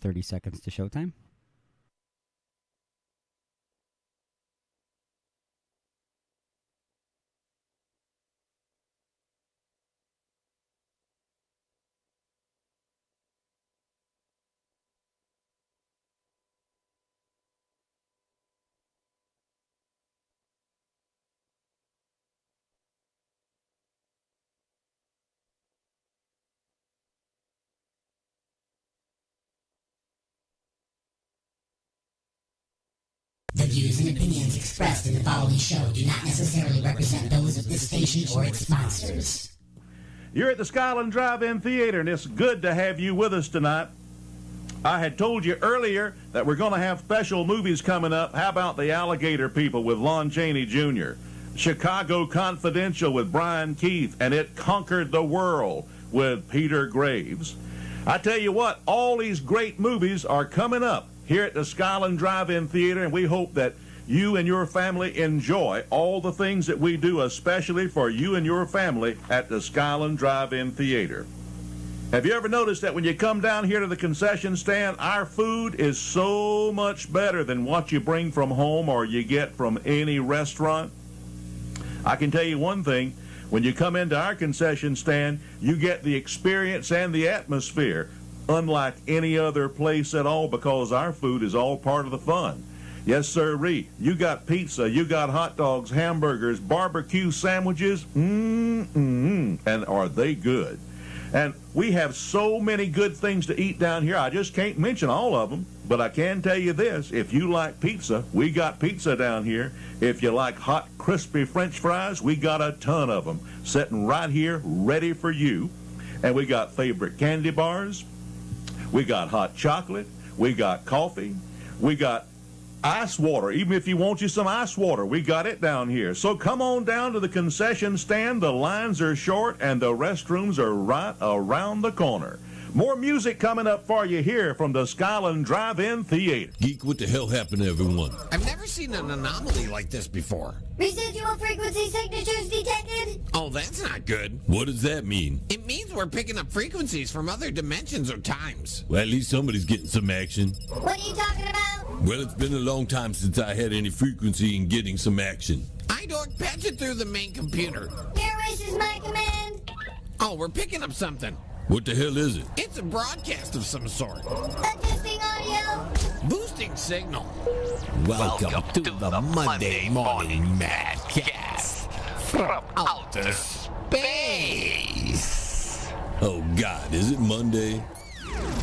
30 seconds to showtime. The views and opinions expressed in the following show do not necessarily represent those of this station or its sponsors. You're at the Skyland Drive-In Theater, and it's good to have you with us tonight. I had told you earlier that we're going to have special movies coming up. How about The Alligator People with Lon Chaney Jr., Chicago Confidential with Brian Keith, and It Conquered the World with Peter Graves. I tell you what, all these great movies are coming up here at the Skyland Drive-In Theater, and we hope that you and your family enjoy all the things that we do, especially for you and your family at the Skyland Drive-In Theater. Have you ever noticed that when you come down here to the concession stand, our food is so much better than what you bring from home or you get from any restaurant? I can tell you one thing, when you come into our concession stand, you get the experience and the atmosphere unlike any other place at all, because our food is all part of the fun. Yes, sirree. You got pizza, you got hot dogs, hamburgers, barbecue sandwiches, and are they good? And we have so many good things to eat down here, I just can't mention all of them. But I can tell you this, if you like pizza, we got pizza down here. If you like hot, crispy French fries, we got a ton of them sitting right here ready for you. And we got favorite candy bars. We got hot chocolate, we got coffee, we got ice water. Even if you want you some ice water, we got it down here. So come on down to the concession stand. The lines are short and the restrooms are right around the corner. More music coming up for you here from the Skyland Drive-In Theater. Geek, what the hell happened to everyone? I've never seen an anomaly like this before. Residual frequency signatures detected. Oh, that's not good. What does that mean? It means we're picking up frequencies from other dimensions or times. Well, at least somebody's getting some action. What are you talking about? Well, it's been a long time since I had any frequency in getting some action. iDork, patch it through the main computer. Your wish is my command. Oh, we're picking up something. What the hell is it? It's a broadcast of some sort. Adjusting audio. Boosting signal. Welcome to the Monday Morning Madcast from outer space. Oh, God, is it Monday?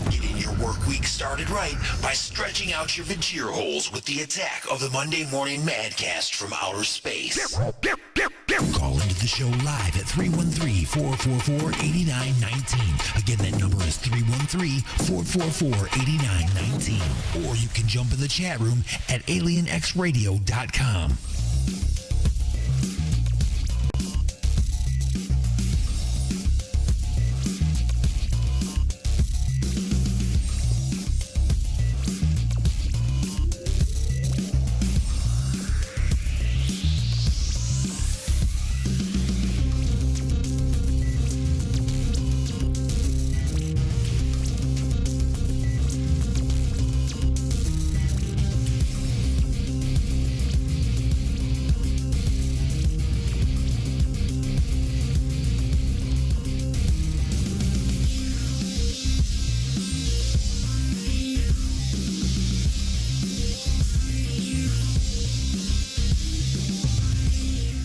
Getting your work week started right by stretching out your vagina holes with the attack of the Monday Morning Madcast from outer space. Call into the show live at 313-444-8919. Again, that number is 313-444-8919. Or you can jump in the chat room at alienxradio.com.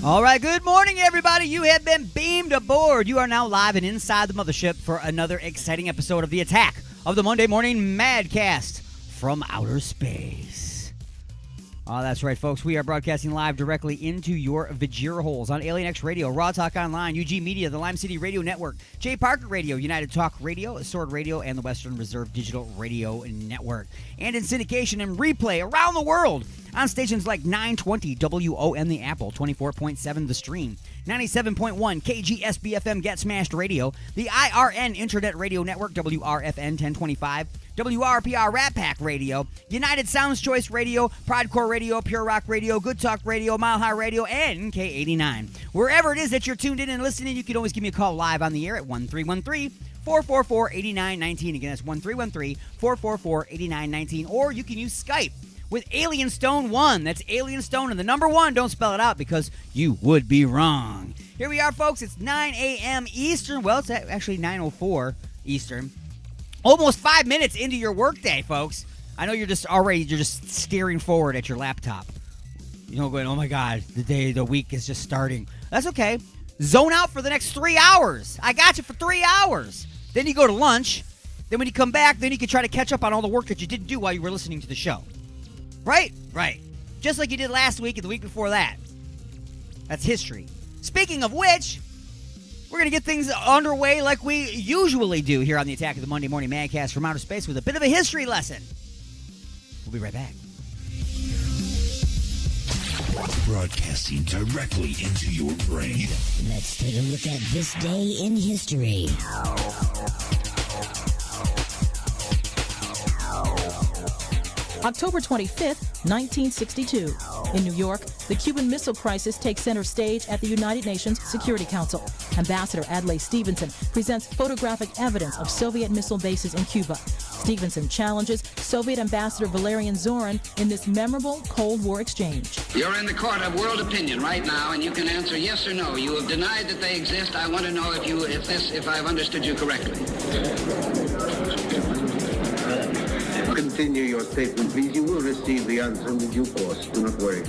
All right, good morning, everybody. You have been beamed aboard. You are now live and inside the mothership for another exciting episode of the attack of the Monday Morning Madcast from outer space. Oh, that's right, folks. We are broadcasting live directly into your vagina holes on Alien X Radio, Raw Talk Online, UG Media, the Lime City Radio Network, Jay Parker Radio, United Talk Radio, Sword Radio, and the Western Reserve Digital Radio Network. And in syndication and replay around the world on stations like 920 WON The Apple, 24.7 The Stream, 97.1 KGSBFM Get Smashed Radio, the IRN Internet Radio Network, WRFN 1025, WRPR Rat Pack Radio, United Sounds Choice Radio, Prodcore Radio, Pure Rock Radio, Good Talk Radio, Mile High Radio, and K89. Wherever it is that you're tuned in and listening, you can always give me a call live on the air at 1313 1-313-444-8919. Again, that's 1-313-444-8919. Or you can use Skype with Alien Stone 1. That's Alien Stone and the number 1. Don't spell it out because you would be wrong. Here we are, folks. It's 9 a.m. Eastern. Well, it's actually 9:04 Eastern. Almost 5 minutes into your workday, folks. I know you're just staring forward at your laptop. You know, going, oh my God, the week is just starting. That's okay. Zone out for the next 3 hours. I got you for 3 hours. Then you go to lunch. Then when you come back, then you can try to catch up on all the work that you didn't do while you were listening to the show. Right? Right. Just like you did last week and the week before that. That's history. Speaking of which, we're going to get things underway like we usually do here on the Attack of the Monday Morning Madcast from Outer Space with a bit of a history lesson. We'll be right back. Broadcasting directly into your brain. Let's take a look at this day in history. October 25th, 1962. In New York, the Cuban Missile Crisis takes center stage at the United Nations Security Council. Ambassador Adlai Stevenson presents photographic evidence of Soviet missile bases in Cuba. Stevenson challenges Soviet Ambassador Valerian Zorin in this memorable Cold War exchange. You're in the court of world opinion right now, and you can answer yes or no. You have denied that they exist. I want to know if I've understood you correctly. Continue your statement, please. You will receive the answer in due course. Do not worry.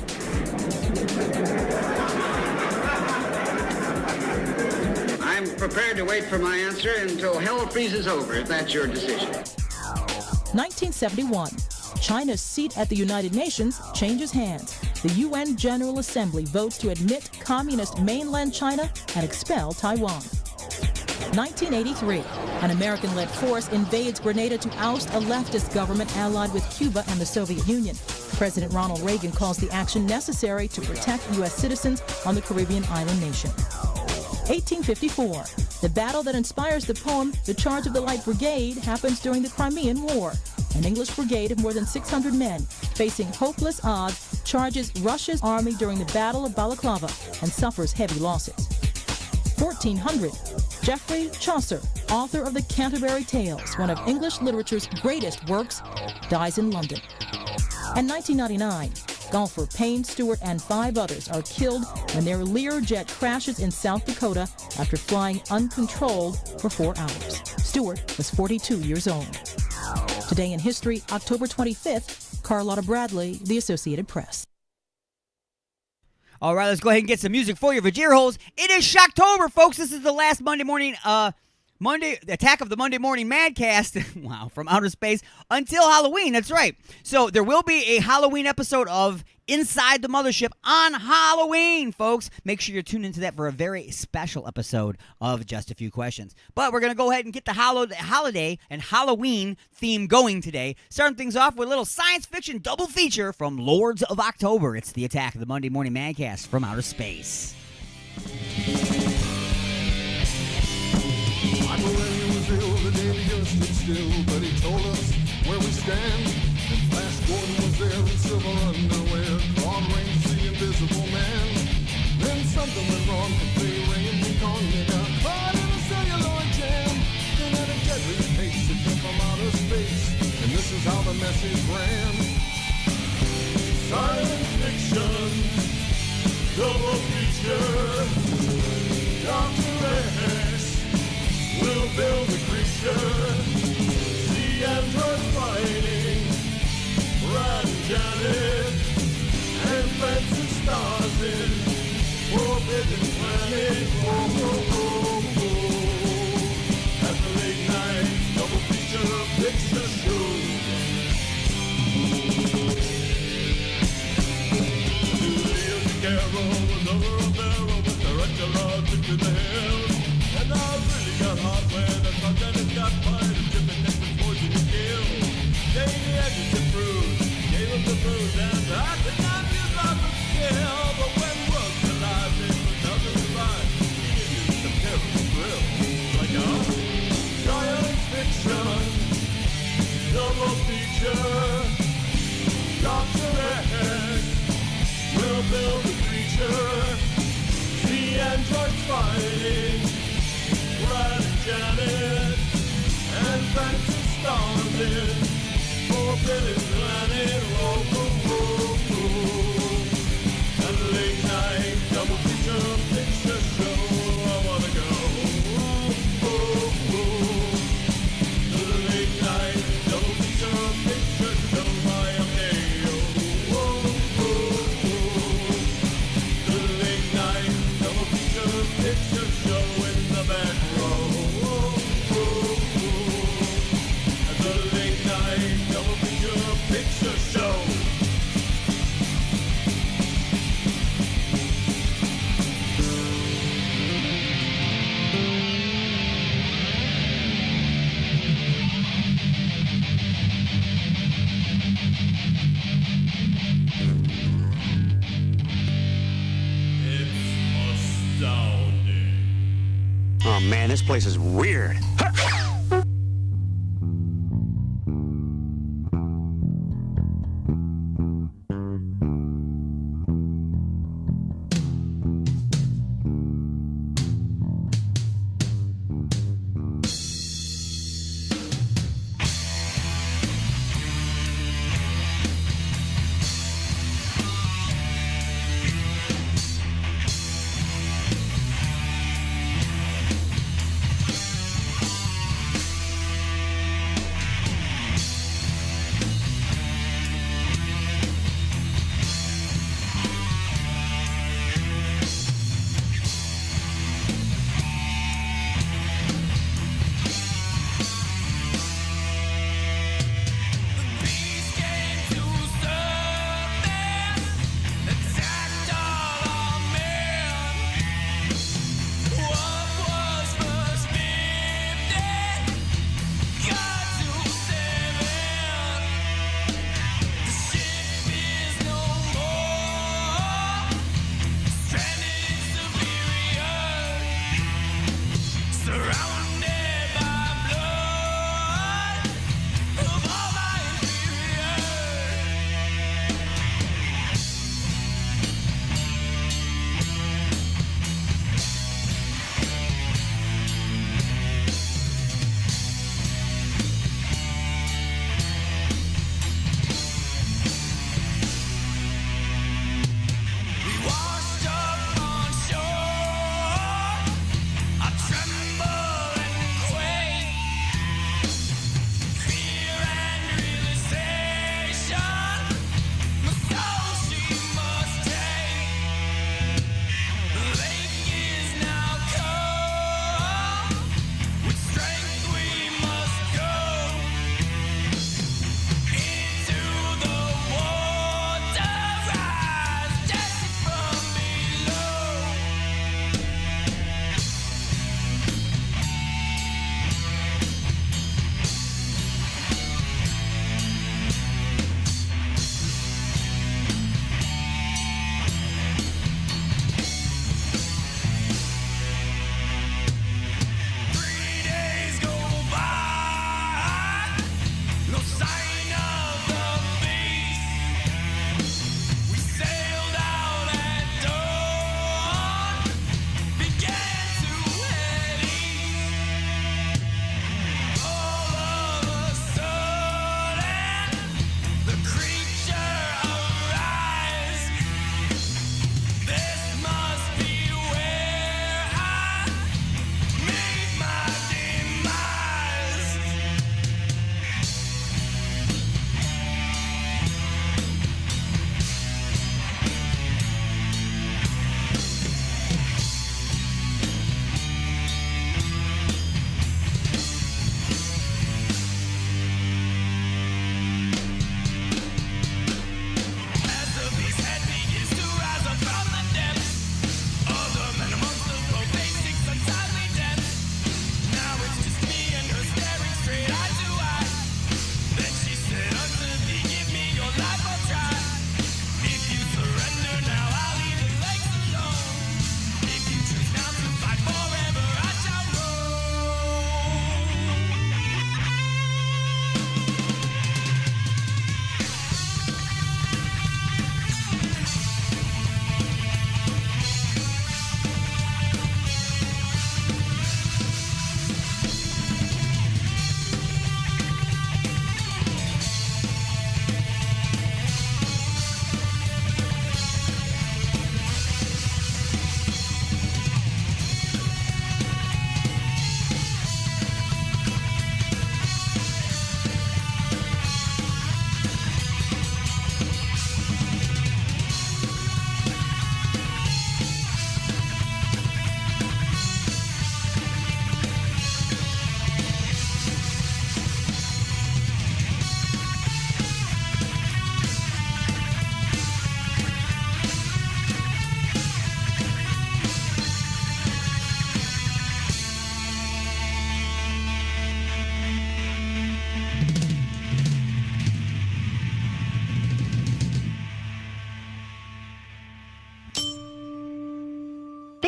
I'm prepared to wait for my answer until hell freezes over, if that's your decision. 1971. China's seat at the United Nations changes hands. The UN General Assembly votes to admit communist mainland China and expel Taiwan. 1983. An American-led force invades Grenada to oust a leftist government allied with Cuba and the Soviet Union. President Ronald Reagan calls the action necessary to protect U.S. citizens on the Caribbean island nation. 1854. The battle that inspires the poem The Charge of the Light Brigade happens during the Crimean War. An English brigade of more than 600 men, facing hopeless odds, charges Russia's army during the Battle of Balaclava and suffers heavy losses. 1400. Geoffrey Chaucer, author of the Canterbury Tales, one of English literature's greatest works, dies in London. And 1999, golfer Payne Stewart and 5 others are killed when their Learjet crashes in South Dakota after flying uncontrolled for 4 hours. Stewart was 42 years old. Today in history, October 25th, Carlotta Bradley, The Associated Press. All right, let's go ahead and get some music for your Vajir holes. It is Shocktober, folks. This is the last Monday morning, Attack of the Monday Morning Madcast. Wow, from outer space until Halloween. That's right. So there will be a Halloween episode of Inside the Mothership on Halloween, folks. Make sure you're tuned into that for a very special episode of Just a Few Questions. But we're going to go ahead and get the holiday and Halloween theme going today. Starting things off with a little science fiction double feature from Lords of October. It's the Attack of the Monday Morning Madcast from outer space. Michael was ill the day we just stood still, but he told us where we stand. And Flash Gordon was there in silver underwear, Claude Rains the invisible man. Then something went wrong for Fay Ray and King Kong. They got caught in a celluloid jam. Then at a deadly pace it came from outer space, and this is how the message ran. Science fiction, double feature, Dr. X will build a creature. The androids fighting, Brad and Janet, and plants and stars in Forbidden Planet. Oh, oh, oh, oh. At the late night double feature picture show. Julia Carroll was over a barrel with the regular to the hill. And I really got hot when I thought that it got fired and dripping next to poison to kill. Jamie edges the bruise, gave him the bruise, and I could not use lots of skill. But when worlds collide, they will never survive. Give you some terrible thrill. Like a science fiction, double feature, Dr. X will build a creature. The androids fighting, Brad and Janet, Berlin, for Billy's Planet, roll, roll, roll. And the late night double feature picture show, I wanna go. Roll, roll, to the late night double feature picture show by Ameo. Roll, roll, to the late night double feature picture show in the back row. Roll, to the late night double feature picture show. It's astounding. Oh man, this place is weird.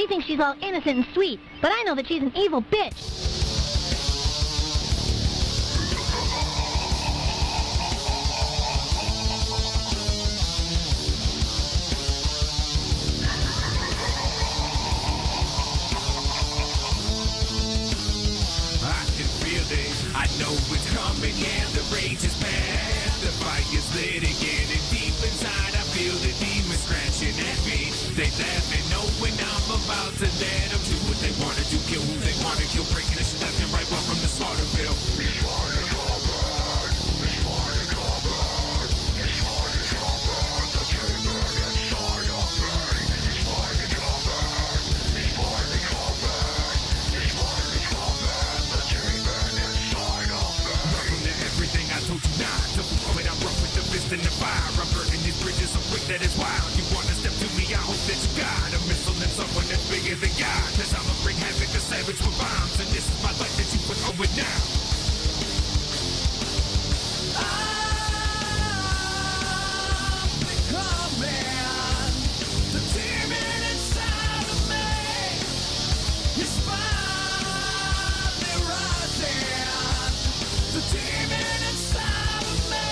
She thinks she's all innocent and sweet, but I know that she's an evil bitch. I know it's coming and the rage is bad. The fire's lit again and deep inside I feel the demons scratching at me. They laugh and knowing I'm about to let them do what they want to do, kill who they want to kill, breaking the shit left and right, welcome to Slaughterville. In the fire, I'm burning these bridges so quick that it's wild. You wanna step to me, I hope that you got a missile and someone that's bigger than God. Cause I'ma bring havoc to savage with bombs, and this is my life that you put over now. I'm becoming the demon inside of me. It's finally rising. The demon inside of me.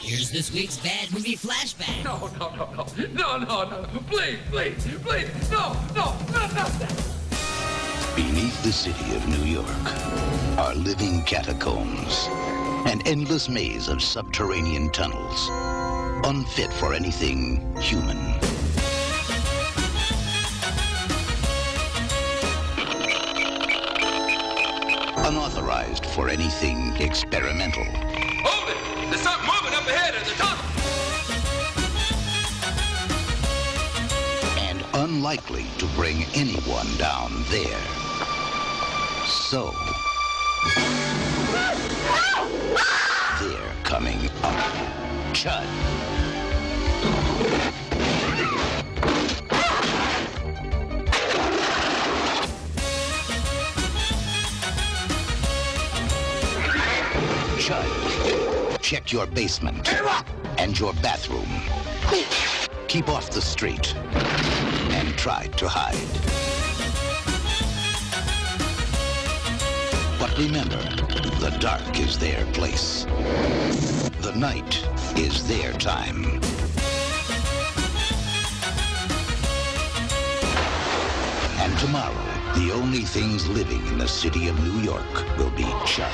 Here's this week's bad movie flashback. No. Please, no, not that. Beneath the city of New York are living catacombs, an endless maze of subterranean tunnels, unfit for anything human. Unauthorized for anything experimental. Hold it! There's something moving up ahead in the tunnel! And unlikely to bring anyone down there. So, they're coming up. Chud. Check your basement and your bathroom. Keep off the street and try to hide. But remember, the dark is their place. The night is their time. And tomorrow, the only things living in the city of New York will be Chud.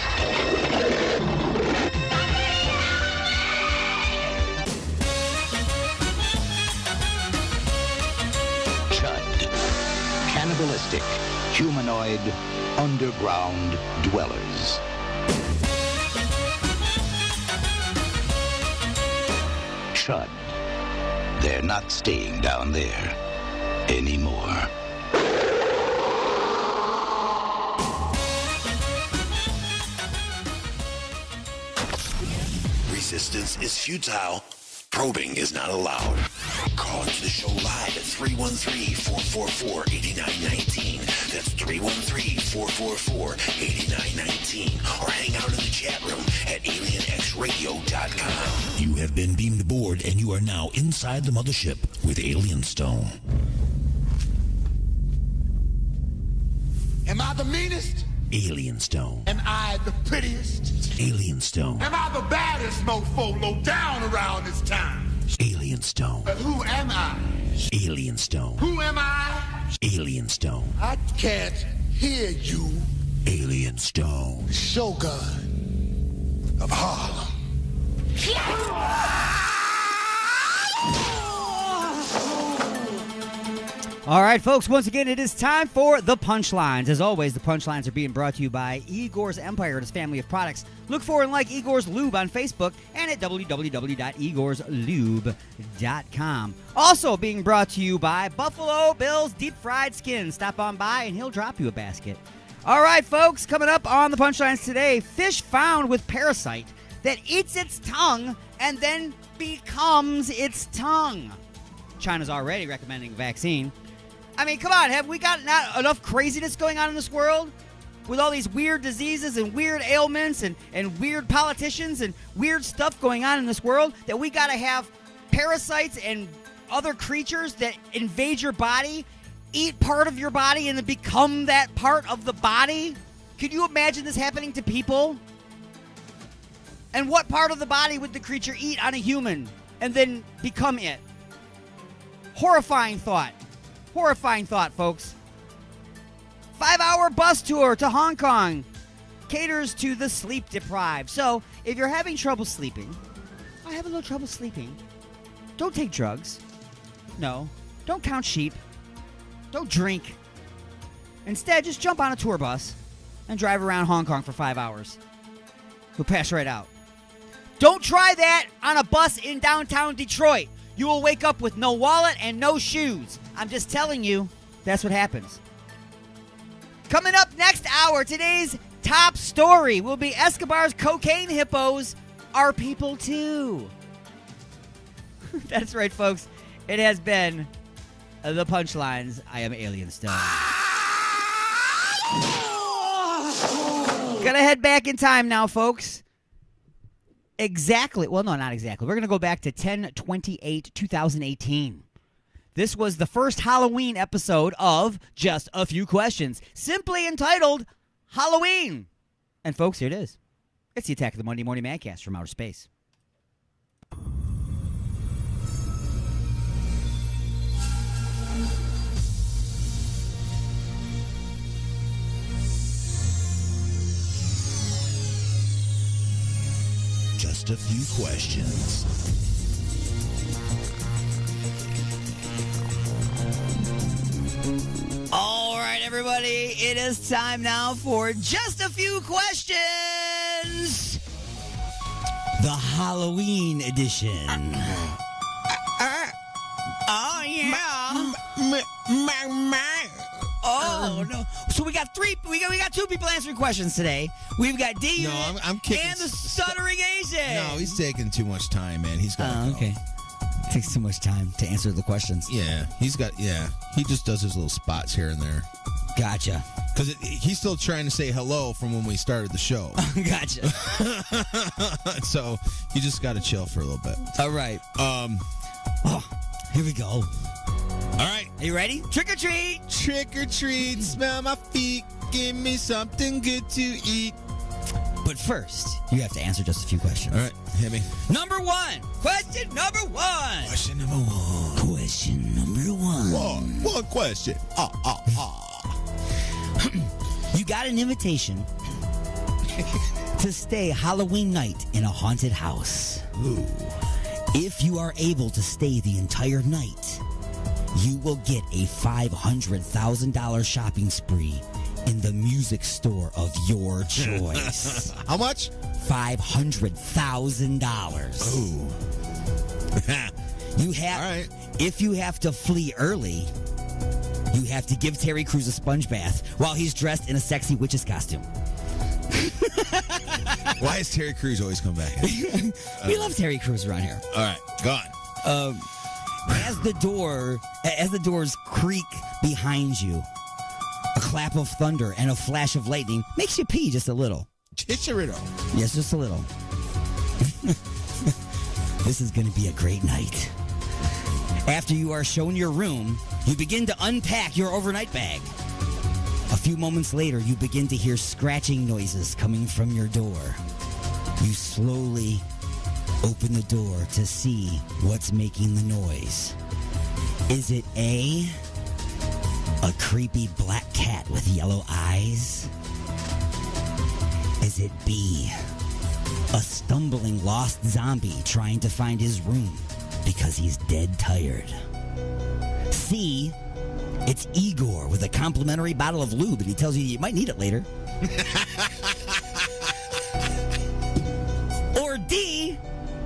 Chud. Cannibalistic, humanoid, underground dwellers. Chud. They're not staying down there anymore. Resistance is futile. Probing is not allowed. Call into the show live at 313-444-8919. That's 313-444-8919. Or hang out in the chat room at alienxradio.com. You have been beamed aboard and you are now inside the mothership with Alien Stone. Am I the meanest? Alien Stone. Am I the prettiest? Alien Stone. Am I the baddest mofo low down around this town? Alien Stone. But who am I? Alien Stone. Who am I? Alien Stone. I can't hear you. Alien Stone. Shogun of Harlem. All right, folks, once again, it is time for the punchlines. As always, the punchlines are being brought to you by Igor's Empire and his family of products. Look for and like Igor's Lube on Facebook and at www.igorslube.com. Also being brought to you by Buffalo Bill's Deep Fried Skin. Stop on by and he'll drop you a basket. All right, folks, coming up on the punchlines today, fish found with parasite that eats its tongue and then becomes its tongue. China's already recommending a vaccine. I mean, come on, have we got not enough craziness going on in this world? With all these weird diseases and weird ailments and weird politicians and weird stuff going on in this world that we got to have parasites and other creatures that invade your body, eat part of your body, and then become that part of the body? Could you imagine this happening to people? And what part of the body would the creature eat on a human and then become it? Horrifying thought. Horrifying thought, folks. 5-hour bus tour to Hong Kong caters to the sleep deprived. So, if you're having trouble sleeping, I have a little trouble sleeping, don't take drugs. No. Don't count sheep. Don't drink. Instead, just jump on a tour bus and drive around Hong Kong for 5 hours. You'll pass right out. Don't try that on a bus in downtown Detroit. You will wake up with no wallet and no shoes. I'm just telling you, that's what happens. Coming up next hour, today's top story will be Escobar's cocaine hippos are people too. That's right, folks. It has been the punchlines. I am Alien Stone. Gonna head back in time now, folks. Exactly. Well, no, not exactly. We're going to go back to 10/28/2018. This was the first Halloween episode of Just a Few Questions, simply entitled Halloween. And, folks, here it is. It's the Attack of the Monday Morning Madcast from outer space. Just a few questions. All right, everybody, it is time now for Just a Few Questions, the Halloween edition. Oh, yeah. Oh, no. So we got two people answering questions today. We've got D No, I'm kicking. and the stuttering Asian. No, he's taking too much time, man. He's got. Okay. It takes too much time to answer the questions. Yeah, he just does his little spots here and there. Gotcha. Because he's still trying to say hello from when we started the show. Gotcha. So you just got to chill for a little bit. All right. Here we go. All right. Are you ready? Trick or treat. Trick or treat. Smell my feet. Give me something good to eat. But first, you have to answer just a few questions. All right. Hit me. Number one. Question number one. Question number one. Question number one. One question. You got an invitation to stay Halloween night in a haunted house. Ooh. If you are able to stay the entire night, you will get a $500,000 shopping spree in the music store of your choice. How much? $500,000. Ooh. You have, all right. If you have to flee early, you have to give Terry Crews a sponge bath while he's dressed in a sexy witch's costume. Why is Terry Crews always come back? We love Terry Crews around here. All right, gone. As the doors creak behind you, a clap of thunder and a flash of lightning makes you pee just a little. Chicharito. Yes, just a little. This is going to be a great night. After you are shown your room, you begin to unpack your overnight bag. A few moments later, you begin to hear scratching noises coming from your door. You slowly open the door to see what's making the noise. Is it A, a creepy black cat with yellow eyes? Is it B, a stumbling lost zombie trying to find his room because he's dead tired? C, it's Igor with a complimentary bottle of lube and he tells you might need it later. Or D,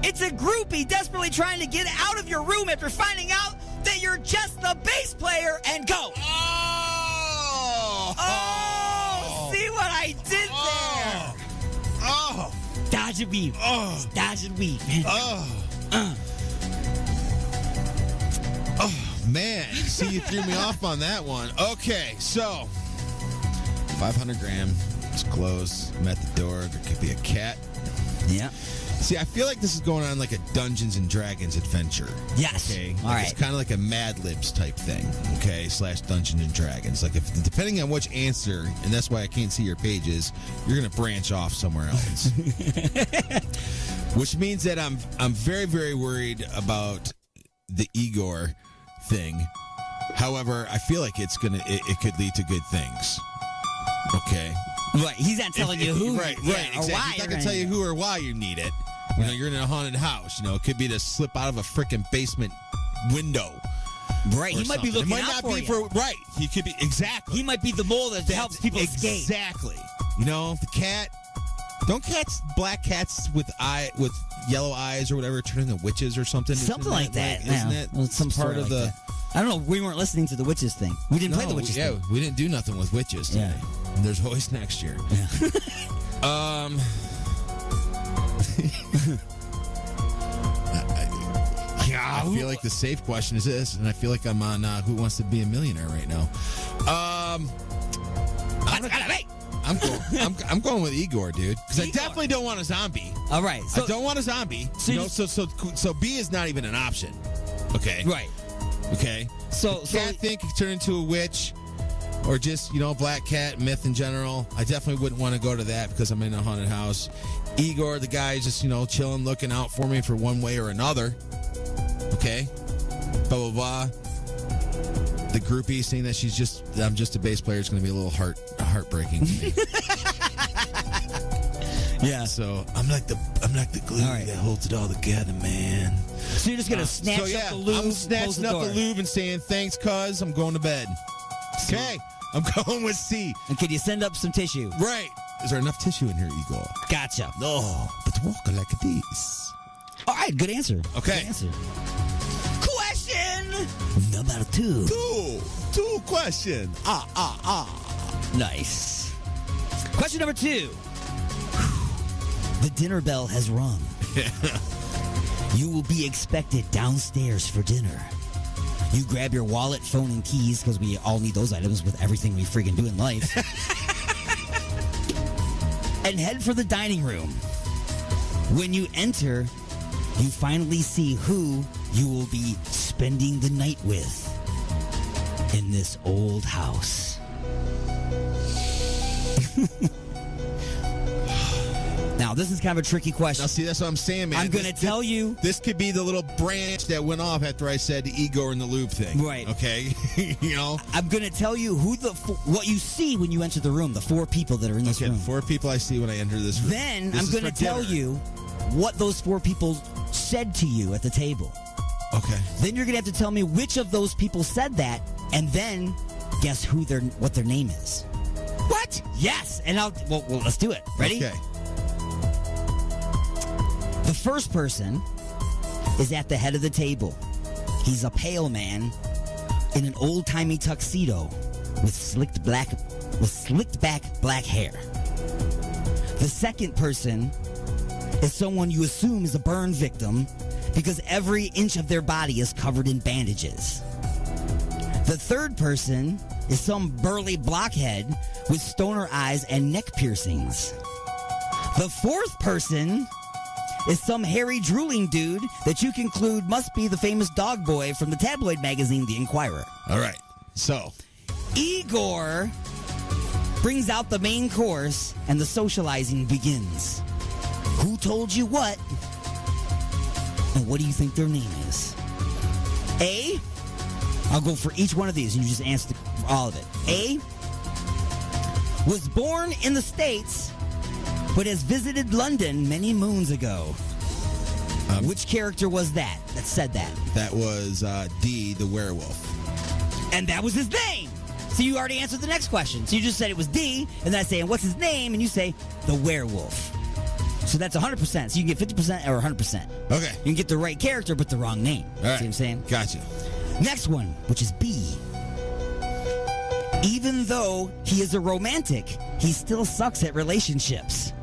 it's a groupie desperately trying to get out of your room after finding out that you're just the bass player and go. Oh, see what I did there? Oh. Dodge and weave. Oh. Dodge and weave, man. Oh. Oh, man. See, you threw me off on that one. Okay, so 500 grand. It's closed. I'm at the door. There could be a cat. Yeah. See, I feel like this is going on like a Dungeons and Dragons adventure. Yes. Okay. All right. It's kind of like a Mad Libs type thing. Okay. / Dungeons and Dragons. Like, if depending on which answer, and that's why I can't see your pages, you're gonna branch off somewhere else. Which means that I'm very, very worried about the Igor thing. However, I feel like it could lead to good things. Okay. Right. He's not telling you who. Right. Yeah, Exactly. or why He's not you're gonna tell you gonna- who or why you need it. You know, you're in a haunted house. You know, it could be to slip out of a freaking basement window. Right. He might be looking It might out not be for you. right. He could be exactly. He might be the mole that helps people escape. Exactly. You know, the cat. Don't black cats with yellow eyes or whatever turn into witches or something? Something like that. Isn't yeah. it Well, some part story of like the? that. I don't know. We weren't listening to the witches thing. We didn't play the witches thing. We didn't do nothing with witches today. Yeah. And there's always next year. Yeah. I feel like the safe question is this, and I feel like I'm on Who Wants to Be a Millionaire right now. I'm going with Igor, dude, because I definitely don't want a zombie. All right, I don't want a zombie. So B is not even an option. Okay. Right. Okay. So cat thing could turn into a witch, or just black cat myth in general. I definitely wouldn't want to go to that because I'm in a haunted house. Igor, the guy, is just chilling, looking out for me for one way or another. Okay. Blah blah blah. The groupie saying that I'm just a bass player. It's going to be a little heartbreaking to me. Yeah. So I'm like the glue that holds it all together, man. So you're just gonna snatch up the lube, I'm snatching up the lube and saying thanks, cuz I'm going to bed. Okay, I'm going with C. And can you send up some tissue? Right. Is there enough tissue in here, Igor? Gotcha. No, but walking like this. All right, good answer. Okay. Good answer. Question number two. Two question. Nice. Question number 2. The dinner bell has rung. You will be expected downstairs for dinner. You grab your wallet, phone, and keys, because we all need those items with everything we freaking do in life. And head for the dining room. When you enter, you finally see who you will be spending the night with in this old house. Now, this is kind of a tricky question. Now, see, that's what I'm saying, man. I'm going to tell you. This could be the little branch that went off after I said the Igor and the Lube thing. Right. Okay? You know? I'm going to tell you what you see when you enter the room, the 4 people that are in this room. 4 people I see when I enter this room. Then I'm going to tell you what those 4 people said to you at the table. Okay. Then you're going to have to tell me which of those people said that, and then guess what their name is. What? Yes. And well, let's do it. Ready? Okay. The first person is at the head of the table. He's a pale man in an old-timey tuxedo with slicked back black hair. The second person is someone you assume is a burn victim because every inch of their body is covered in bandages. The third person is some burly blockhead with stoner eyes and neck piercings. The fourth person is some hairy, drooling dude that you conclude must be the famous dog boy from the tabloid magazine The Inquirer. All right. So, Igor brings out the main course, and the socializing begins. Who told you what? And what do you think their name is? A, I'll go for each one of these, and you just answer all of it. A, was born in the States, but has visited London many moons ago. Which character was that said that? That was D, the werewolf. And that was his name. So you already answered the next question. So you just said it was D, and then I say, and what's his name? And you say, the werewolf. So that's 100%. So you can get 50% or 100%. Okay. You can get the right character, but the wrong name. All right. See what I'm saying? Gotcha. Next one, which is B. Even though he is a romantic, he still sucks at relationships.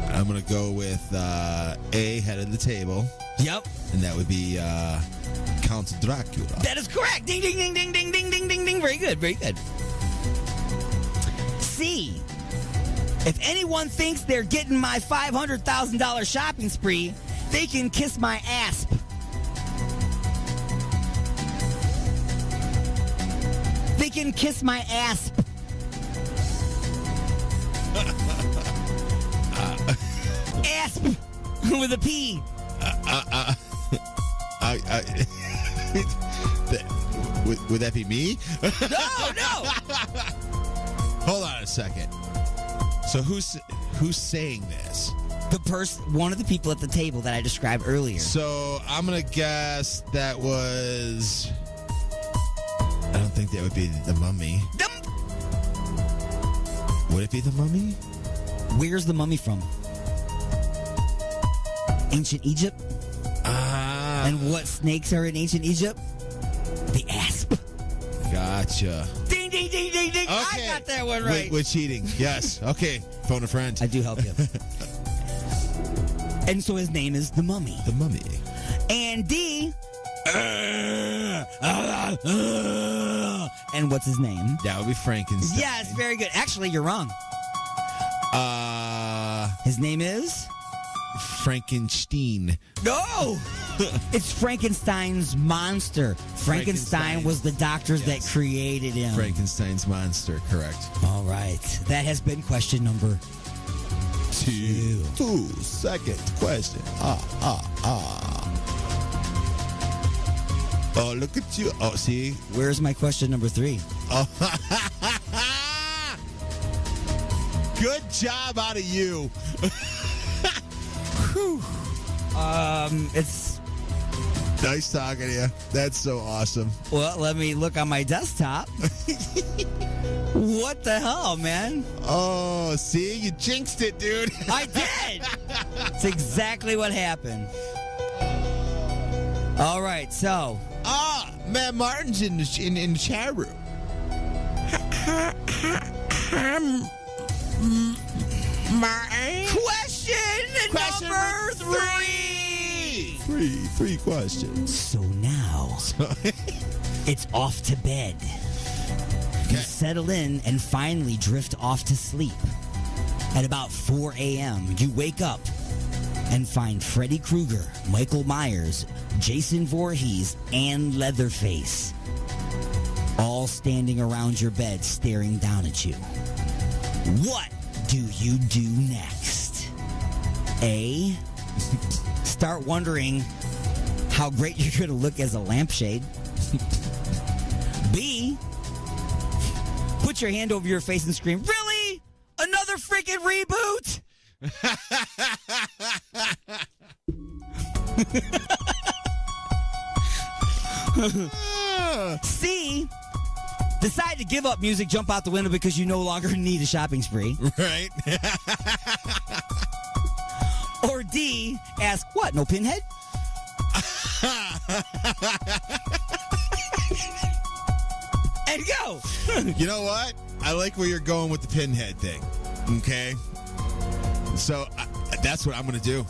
I'm going to go with A, head of the table. Yep. And that would be Count Dracula. That is correct. Ding, ding, ding, ding, ding, ding, ding, ding, ding. Very good, very good. C. If anyone thinks they're getting my $500,000 shopping spree, they can kiss my ass. They can kiss my ass. Asp with a P. Would that be me? No. Hold on a second. So who's saying this? One of the people at the table that I described earlier. So I'm gonna guess that was. I don't think that would be the Mummy. Would it be the Mummy? Where's the Mummy from? Ancient Egypt. And what snakes are in ancient Egypt? The asp. Gotcha. Ding, ding, ding, ding, ding. Okay. I got that one right. With cheating. Yes. Okay. Phone a friend. I do help you. And so his name is the Mummy. The Mummy. And D. And what's his name? That would be Frankenstein. Yes, very good. Actually, you're wrong. His name is? Frankenstein. No! It's Frankenstein's monster. Frankenstein was the doctor that created him. Frankenstein's monster, correct. All right. That has been question number 2. Second question. Oh, look at you. Oh, see? Where's my question number 3? Oh. Good job out of you. It's nice talking to you. That's so awesome. Well, let me look on my desktop. What the hell, man? Oh, see? You jinxed it, dude. I did. It's exactly what happened. All right, so. Matt Martin's in the chat room. Martin. Question number 3. Three questions. So now, It's off to bed. You settle in and finally drift off to sleep. At about 4 a.m., you wake up and find Freddy Krueger, Michael Myers, Jason Voorhees, and Leatherface all standing around your bed staring down at you. What do you do next? A, start wondering how great you're going to look as a lampshade. B, put your hand over your face and scream, "Really? Another freaking reboot?" C, decide to give up music, jump out the window because you no longer need a shopping spree. Right. Or D, ask, "What, no Pinhead?" And go. You know what? I like where you're going with the Pinhead thing. Okay. So that's what I'm going to do.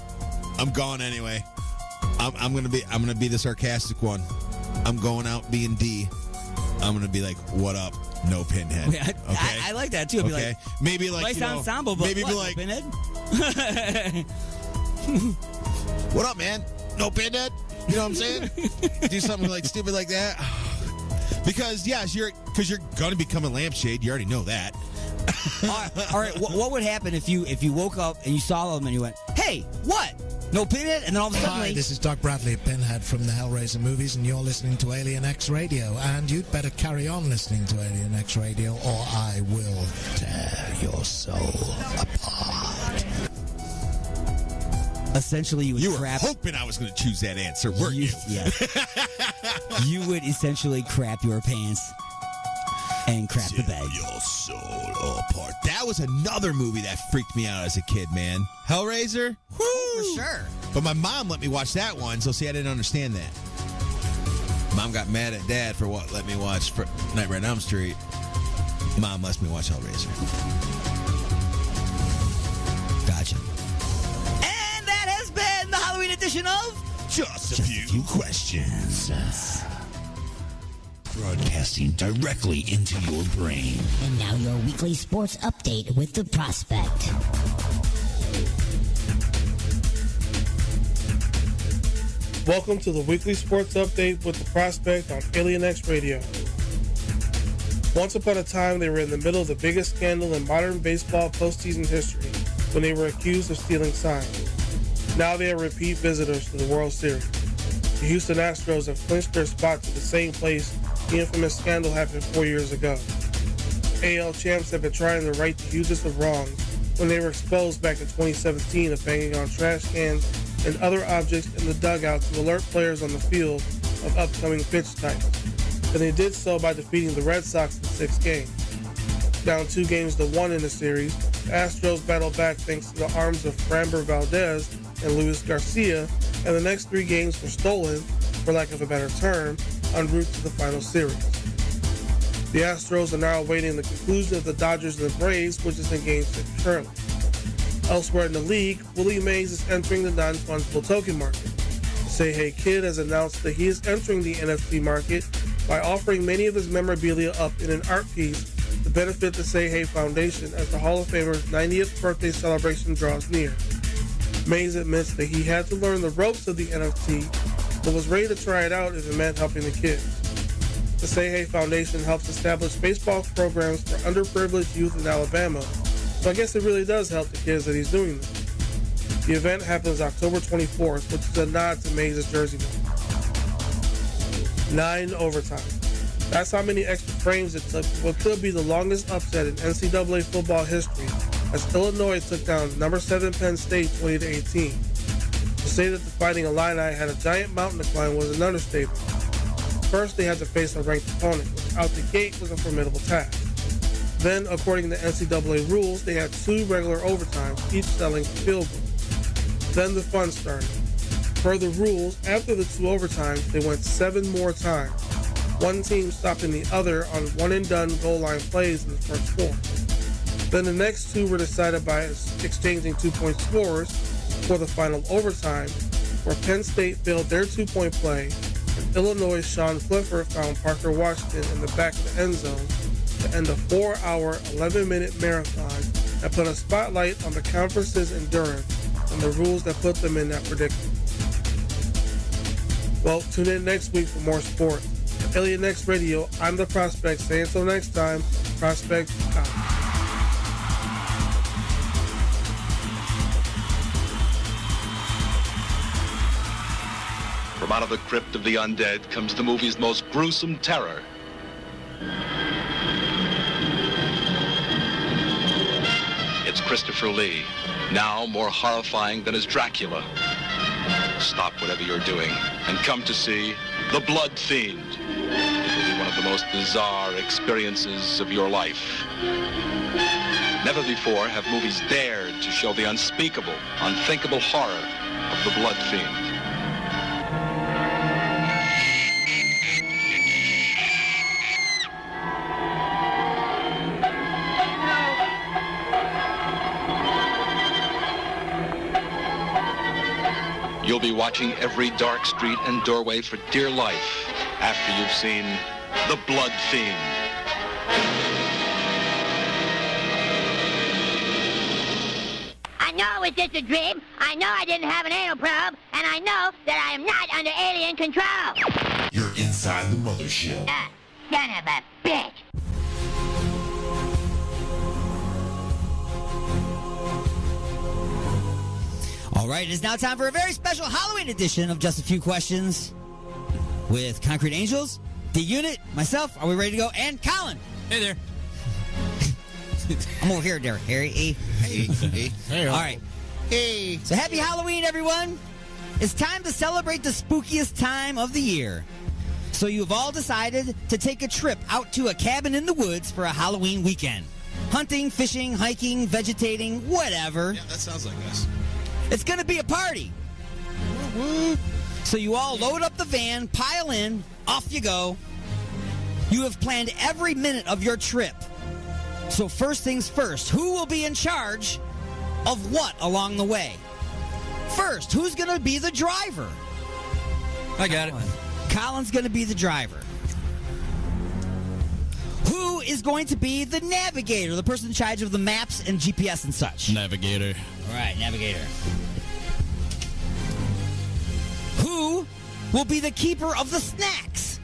I'm gone anyway. I'm going to be the sarcastic one. I'm going out being D. I'm going to be like, "What up? No Pinhead." Wait, I like that too. I'll be like, maybe like, nice you know, ensemble, but maybe what, be like, no Pinhead? "What up, man? No Pinhead?" You know what I'm saying? Do something like stupid like that. Because yes, you're going to become a lampshade. You already know that. All right. What would happen if you woke up and you saw them and you went, "Hey, what? No Pinhead?" And then all of a sudden, Hi, this is Doc Bradley, Pinhead from the Hellraiser movies, and you're listening to Alien X Radio. And you'd better carry on listening to Alien X Radio, or I will tear your soul apart. Essentially, you would were hoping I was going to choose that answer, weren't you? Yes. You would essentially crap your pants and crap the bed. Your soul apart. That was another movie that freaked me out as a kid, man. Hellraiser? Woo! Oh, for sure. But my mom let me watch that one, so see, I didn't understand that. Mom got mad at Dad for what let me watch for Nightmare on Elm Street. Mom lets me watch Hellraiser. Gotcha. And that has been the Halloween edition of Just a Few Questions. Broadcasting directly into your brain. And now your weekly sports update with the Prospect. Welcome to the weekly sports update with the Prospect on Alien X Radio. Once upon a time, they were in the middle of the biggest scandal in modern baseball postseason history when they were accused of stealing signs. Now they are repeat visitors to the World Series. The Houston Astros have clinched their spot to the same place the infamous scandal happened 4 years ago. AL champs have been trying to right the hugest of wrongs when they were exposed back in 2017 of banging on trash cans and other objects in the dugout to alert players on the field of upcoming pitch types. And they did so by defeating the Red Sox in 6 games. Down 2-1 in the series, the Astros battled back thanks to the arms of Framber Valdez and Luis Garcia, and the next 3 games were stolen, for lack of a better term, en route to the final series. The Astros are now awaiting the conclusion of the Dodgers and the Braves, which is in Game 6 currently. Elsewhere in the league, Willie Mays is entering the non-fungible token market. Say Hey Kid has announced that he is entering the NFT market by offering many of his memorabilia up in an art piece to benefit the Say Hey Foundation as the Hall of Famer's 90th birthday celebration draws near. Mays admits that he had to learn the ropes of the NFT, but was ready to try it out if it meant helping the kids. The Say Hey Foundation helps establish baseball programs for underprivileged youth in Alabama, so I guess it really does help the kids that he's doing this. The event happens October 24th, which is a nod to Mays' jersey number. 9 overtime. That's how many extra frames it took for what could be the longest upset in NCAA football history, as Illinois took down number 7 Penn State 20-18. To say that the Fighting Illini had a giant mountain to climb was an understatement. First, they had to face a ranked opponent, which out the gate was a formidable task. Then, according to NCAA rules, they had 2 regular overtimes, each selling for field goals. Then the fun started. Per the rules, after the 2 overtimes, they went 7 more times, one team stopping the other on one-and-done goal line plays in the first 4. Then the next 2 were decided by exchanging 2-point scores for the final overtime, where Penn State failed their 2-point play, In Illinois, Sean Clifford found Parker Washington in the back of the end zone to end a 4-hour, 11-minute marathon that put a spotlight on the conference's endurance and the rules that put them in that predicament. Well, tune in next week for more sports. For Alien X Radio, I'm the Prospect. Say until next time, Prospect out. From out of the crypt of the undead comes the movie's most gruesome terror. It's Christopher Lee, now more horrifying than his Dracula. Stop whatever you're doing and come to see The Blood Fiend. It will be one of the most bizarre experiences of your life. Never before have movies dared to show the unspeakable, unthinkable horror of The Blood Fiend. You'll be watching every dark street and doorway for dear life after you've seen The Blood Fiend. I know it was just a dream. I know I didn't have an anal probe. And I know that I am not under alien control. You're inside the mothership. Son of a bitch. All right, it is now time for a very special Halloween edition of Just a Few Questions with Concrete Angels, D-Unit, myself. Are we ready to go? And Colin. Hey there. I'm over here, there, Harry. Hey. All right. Hey. So happy Halloween, everyone. It's time to celebrate the spookiest time of the year. So you've all decided to take a trip out to a cabin in the woods for a Halloween weekend. Hunting, fishing, hiking, vegetating, whatever. Yeah, that sounds like us. It's going to be a party. So you all load up the van, pile in, off you go. You have planned every minute of your trip. So first things first, who will be in charge of what along the way? First, who's going to be the driver? I got it. Colin's going to be the driver. Who is going to be the navigator, the person in charge of the maps and GPS and such? Navigator. All right, navigator. Who will be the keeper of the snacks?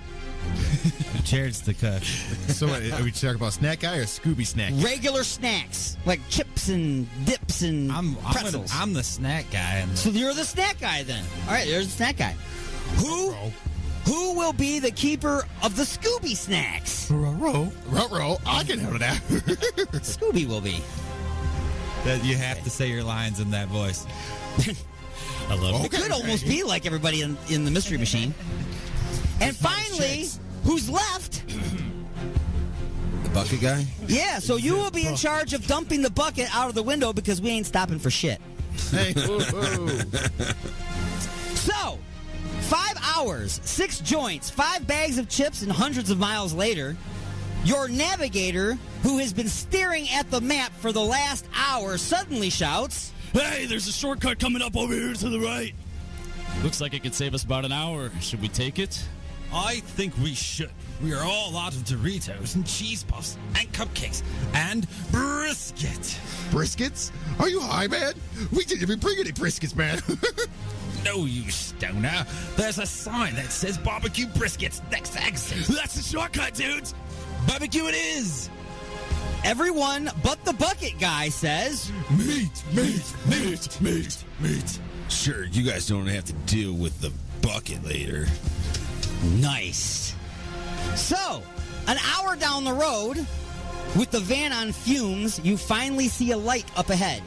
Jared's the cook. So what, are we talking about snack guy or Scooby snack? Regular snacks, like chips and dips and pretzels. I'm the snack guy. So you're the snack guy then. All right, there's the snack guy. Who will be the keeper of the Scooby snacks? Ruh-roh. I can handle that. Scooby will be. That you have to say your lines in that voice. I love It could almost be like everybody in the Mystery Machine. And finally, who's left? The bucket guy? Yeah, so you will be in charge of dumping the bucket out of the window because we ain't stopping for shit. Hey. So, 5 hours, 6 joints, 5 bags of chips, and hundreds of miles later, your navigator, who has been staring at the map for the last hour, suddenly shouts, "Hey, there's a shortcut coming up over here to the right. Looks like it could save us about an hour. Should we take it?" I think we should. We are all out of Doritos and cheese puffs and cupcakes and brisket. Briskets? Are you high, man? We didn't even bring any briskets, man. No, you stoner. There's a sign that says barbecue briskets next to exit. That's the shortcut, dudes. Barbecue it is. Everyone but the bucket guy says, Meat. Sure, you guys don't have to deal with the bucket later. Nice. So, an hour down the road, with the van on fumes, you finally see a light up ahead.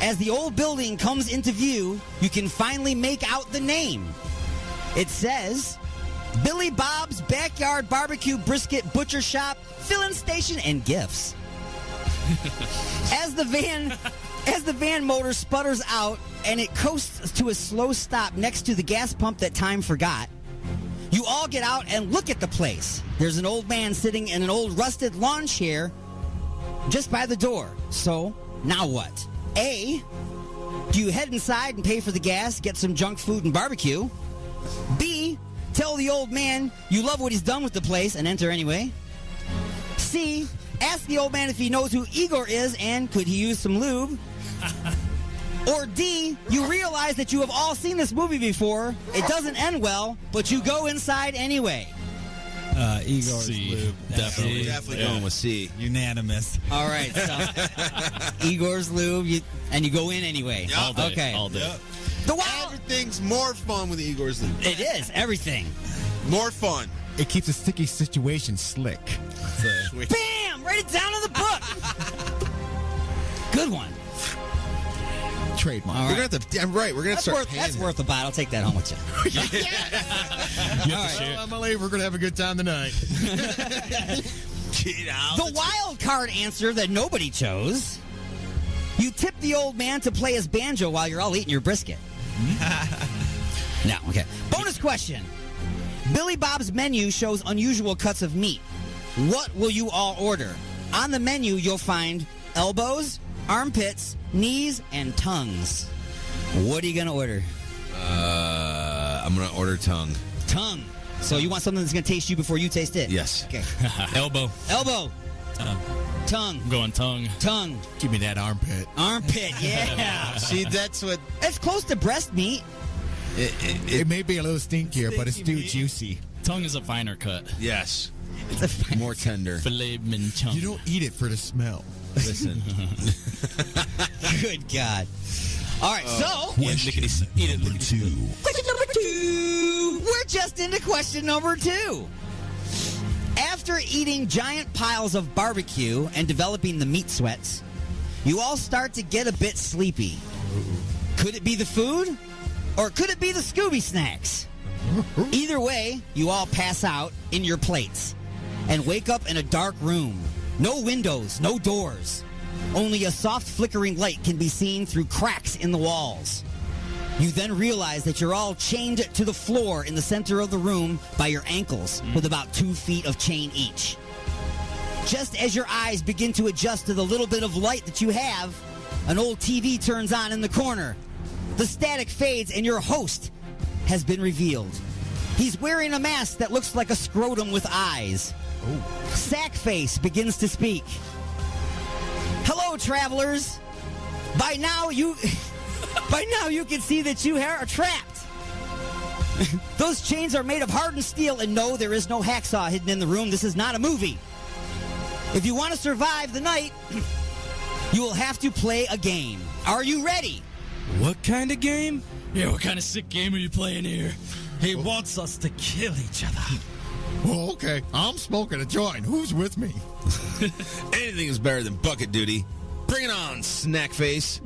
As the old building comes into view, you can finally make out the name. It says, Billy Bob's Backyard Barbecue Brisket Butcher Shop, Filling Station, and Gifts. As the van motor sputters out and it coasts to a slow stop next to the gas pump that time forgot, you all get out and look at the place. There's an old man sitting in an old rusted lawn chair just by the door. So, now what? A, do you head inside and pay for the gas, get some junk food and barbecue? B, Tell the old man you love what he's done with the place and enter anyway. C. Ask the old man if he knows who Igor is and could he use some lube. Or D. You realize that you have all seen this movie before. It doesn't end well, but you go inside anyway. Igor's C. lube. Definitely. Definitely going with C. Unanimous. All right, so Igor's lube, and you go in anyway. All day. Okay. All day. Yep. The wild. Everything's more fun with Igor's lube. It is everything. More fun. It keeps a sticky situation slick. Bam! Write it down in the book. Good one. Trademark. All We're right. gonna have to. I'm right. We're gonna That's start worth, paying. that's worth a bottle. I'll take that home with you. All right, Emily, we're gonna have a good time tonight. Get out. The wild card answer that nobody chose. You tip the old man to play his banjo while you're all eating your brisket. No, okay. Bonus question. Billy Bob's menu shows unusual cuts of meat. What will you all order? On the menu, you'll find elbows, armpits, knees, and tongues. What are you going to order? I'm gonna order tongue. Tongue. So you want something that's going to taste you before you taste it? Yes. Okay. Elbow. Elbow. Tongue. I'm going tongue. Tongue. Give me that armpit. Armpit, yeah. See, that's what. It's close to breast meat. It may be a little stinkier, but it's still juicy. Tongue is a finer cut. Yes. More tender. Filet mignon. You don't eat it for the smell. Listen. Good God. All right, so Question number 2. question number 2. We're just into question number 2. After eating giant piles of barbecue and developing the meat sweats, you all start to get a bit sleepy. Could it be the food? Or could it be the Scooby snacks? Either way, you all pass out in your plates and wake up in a dark room. No windows, no doors. Only a soft flickering light can be seen through cracks in the walls. You then realize that you're all chained to the floor in the center of the room by your ankles with about 2 feet of chain each. Just as your eyes begin to adjust to the little bit of light that you have, an old TV turns on in the corner. The static fades and your host has been revealed. He's wearing a mask that looks like a scrotum with eyes. Sackface begins to speak. Hello, travelers. By now you can see that you are trapped. Those chains are made of hardened steel, and no, there is no hacksaw hidden in the room. This is not a movie. If you want to survive the night, you will have to play a game. Are you ready? What kind of game? Yeah, what kind of sick game are you playing here? He wants us to kill each other. Well, okay. I'm smoking a joint. Who's with me? Anything is better than bucket duty. Bring it on, snack face.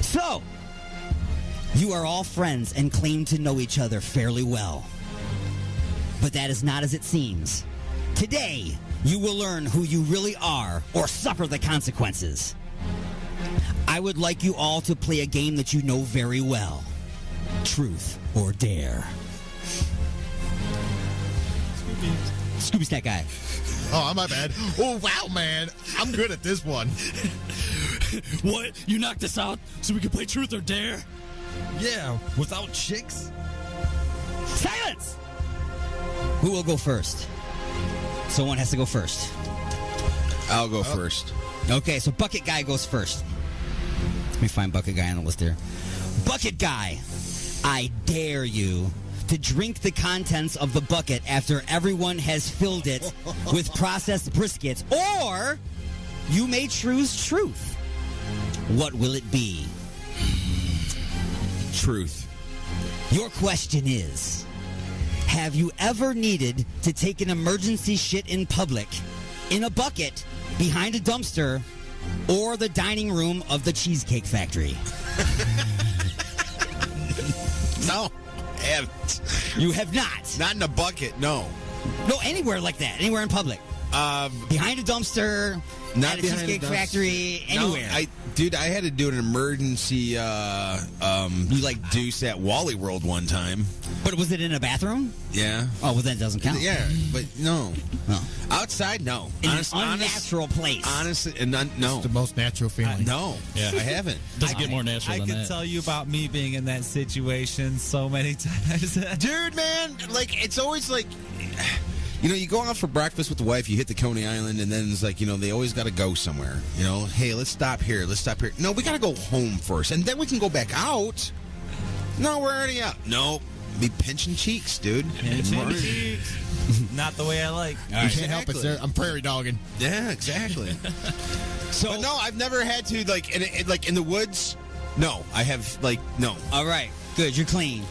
So, you are all friends and claim to know each other fairly well. But that is not as it seems. Today, you will learn who you really are or suffer the consequences. I would like you all to play a game that you know very well. Truth or Dare. Scooby Snack Guy. Oh, my bad. Oh, wow, man. I'm good at this one. What? You knocked us out so we can play Truth or Dare? Yeah, without chicks? Silence! Who will go first? Someone has to go first. I'll go first. Okay, so Bucket Guy goes first. Let me find Bucket Guy on the list here. Bucket Guy, I dare you to drink the contents of the bucket after everyone has filled it with processed briskets, or you may choose truth. What will it be? Truth. Your question is, have you ever needed to take an emergency shit in public, in a bucket, behind a dumpster, or the dining room of the Cheesecake Factory? No, I haven't. You have not. Not in a bucket, no. No, anywhere like that. Anywhere in public. Behind a dumpster, Not at a behind Cheesecake a dumpster. Factory, anywhere. No, Dude, I had to do an emergency deuce at Wally World one time. But was it in a bathroom? Yeah. Oh, well, that doesn't count. Yeah, but no. No. Outside, no. In an unnatural place. Honestly, no. It's the most natural feeling. No. Yeah. I haven't. Doesn't get more natural I than can that. tell you about me being in that situation so many times. Dude, man, like, it's always like... you go out for breakfast with the wife, you hit the Coney Island, and then it's like, they always got to go somewhere. Hey, let's stop here. No, we got to go home first, and then we can go back out. No, we're already out. No, be pinching cheeks, dude. Pinching cheeks. Not the way I like. You can't help it, sir. I'm prairie dogging. Yeah, exactly. But no, I've never had to, in the woods. No, I have, no. All right. Good. You're clean.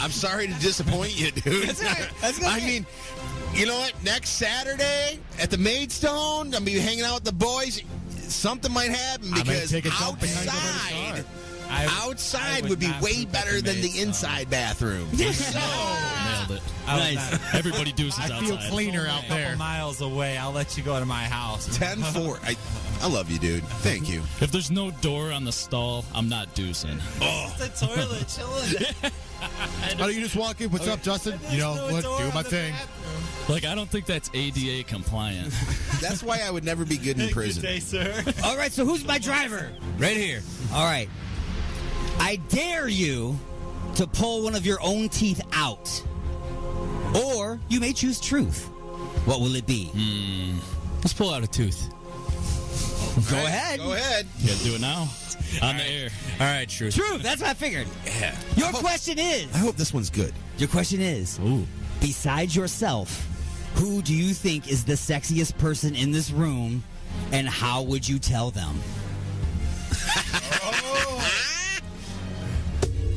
I'm sorry to disappoint you, dude. That's all right. That's good. I mean, you know what? Next Saturday at the Maidstone, I'm going to be hanging out with the boys. Something might happen because take a jump behind the car. outside would be way better than the inside bathroom. Nailed it. Nice. Everybody deuces I outside. feel cleaner out A couple there. miles away. I'll let you go to my house. 10-4. I love you, dude. Thank you. If there's no door on the stall, I'm not deucing. Oh. The toilet chilling. Oh, you just walk in. What's up, Justin? What? Do my thing. Like, I don't think that's ADA compliant. That's why I would never be good in prison. Good day, sir. All right, so who's my driver? Right here. All right. I dare you to pull one of your own teeth out. Or you may choose truth. What will it be? Let's pull out a tooth. Go ahead. Go ahead. You gotta do it now. On the air. All right, truth. Truth, that's what I figured. Yeah. Your question is... I hope this one's good. Your question is... Ooh. Besides yourself, who do you think is the sexiest person in this room, and how would you tell them?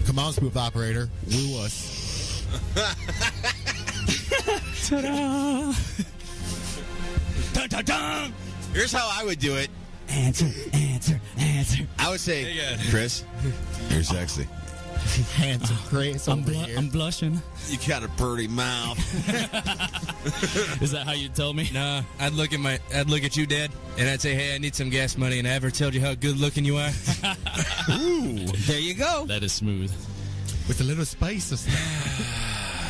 Come on, smooth operator. Woo us. Ta-da! Dun, dun, dun! Here's how I would do it. Answer. I would say, Chris, you're sexy. Handsome Chris over here. I'm blushing. You got a pretty mouth. Is that how you tell me? Nah, I'd look at you, Dad, and I'd say, hey, I need some gas money, and I ever told you how good looking you are? Ooh, there you go. That is smooth. With a little spice of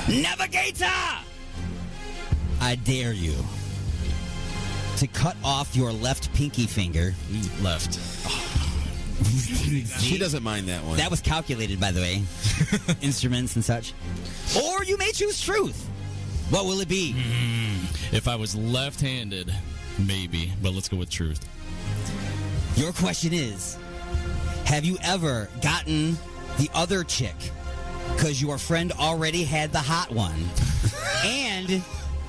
Navigator! I dare you to cut off your left pinky finger. Left. She doesn't mind that one. That was calculated, by the way. Instruments and such. Or you may choose truth. What will it be? If I was left-handed, maybe. But let's go with truth. Your question is, have you ever gotten the other chick because your friend already had the hot one? And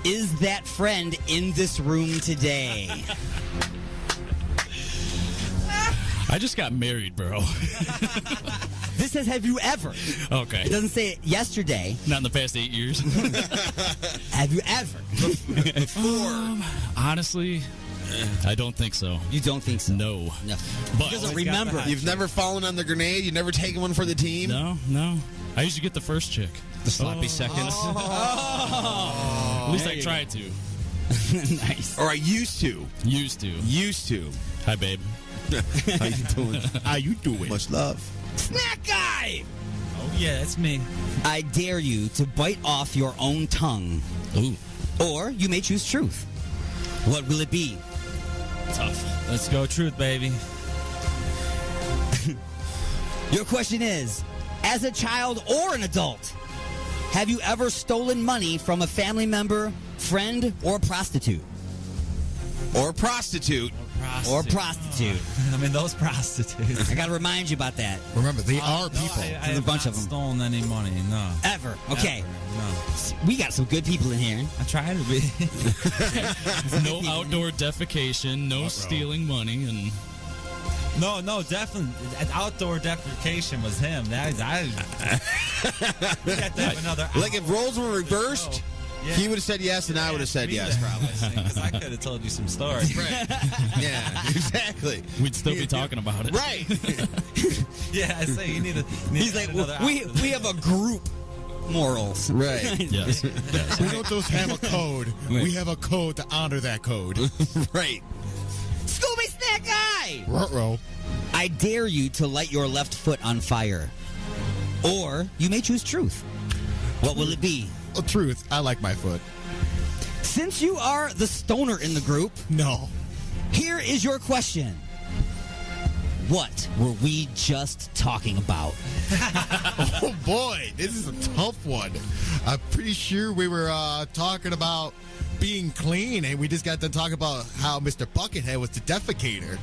is that friend in this room today? I just got married, bro. This says, have you ever? Okay. It doesn't say yesterday. Not in the past 8 years. Have you ever? Honestly, I don't think so. You don't think so? No. But remember. You've never fallen on the grenade? You've never taken one for the team? No. I usually get the first chick. The sloppy seconds. At least I tried to. Nice. Or I used to. Used to. Hi, babe. How you doing? How you doing? Much love. Snack guy! Oh, yeah, that's me. I dare you to bite off your own tongue. Ooh. Or you may choose truth. What will it be? Tough. Let's go truth, baby. Your question is, as a child or an adult, have you ever stolen money from a family member, friend, or prostitute? Or prostitute. Or prostitute. I mean, those prostitutes. I got to remind you about that. Remember, they are people. There's a bunch of them. Stolen any money? No. Ever. Okay. Ever, no. We got some good people in here. I try to be. No outdoor defecation, no stealing money, and No, definitely. Outdoor defecation was him. We got to have another. Like if roles were reversed, Yeah. he would have said yes, and I would have said yes, probably. Because I could have told you some stories. Right. Yeah, exactly. we'd still be talking about it. Right. Yeah, I say you need to. He's like, we have a group morals. Right. Yes. We don't just have a code. We have a code to honor that code. Right. Scooby Snack Guy! Ruh-roh. I dare you to light your left foot on fire. Or you may choose truth. What will it be? Oh, truth. I like my foot. Since you are the stoner in the group, no. Here is your question. What were we just talking about? Oh boy, this is a tough one. I'm pretty sure we were talking about being clean, and we just got to talk about how Mr. Buckethead was the defecator.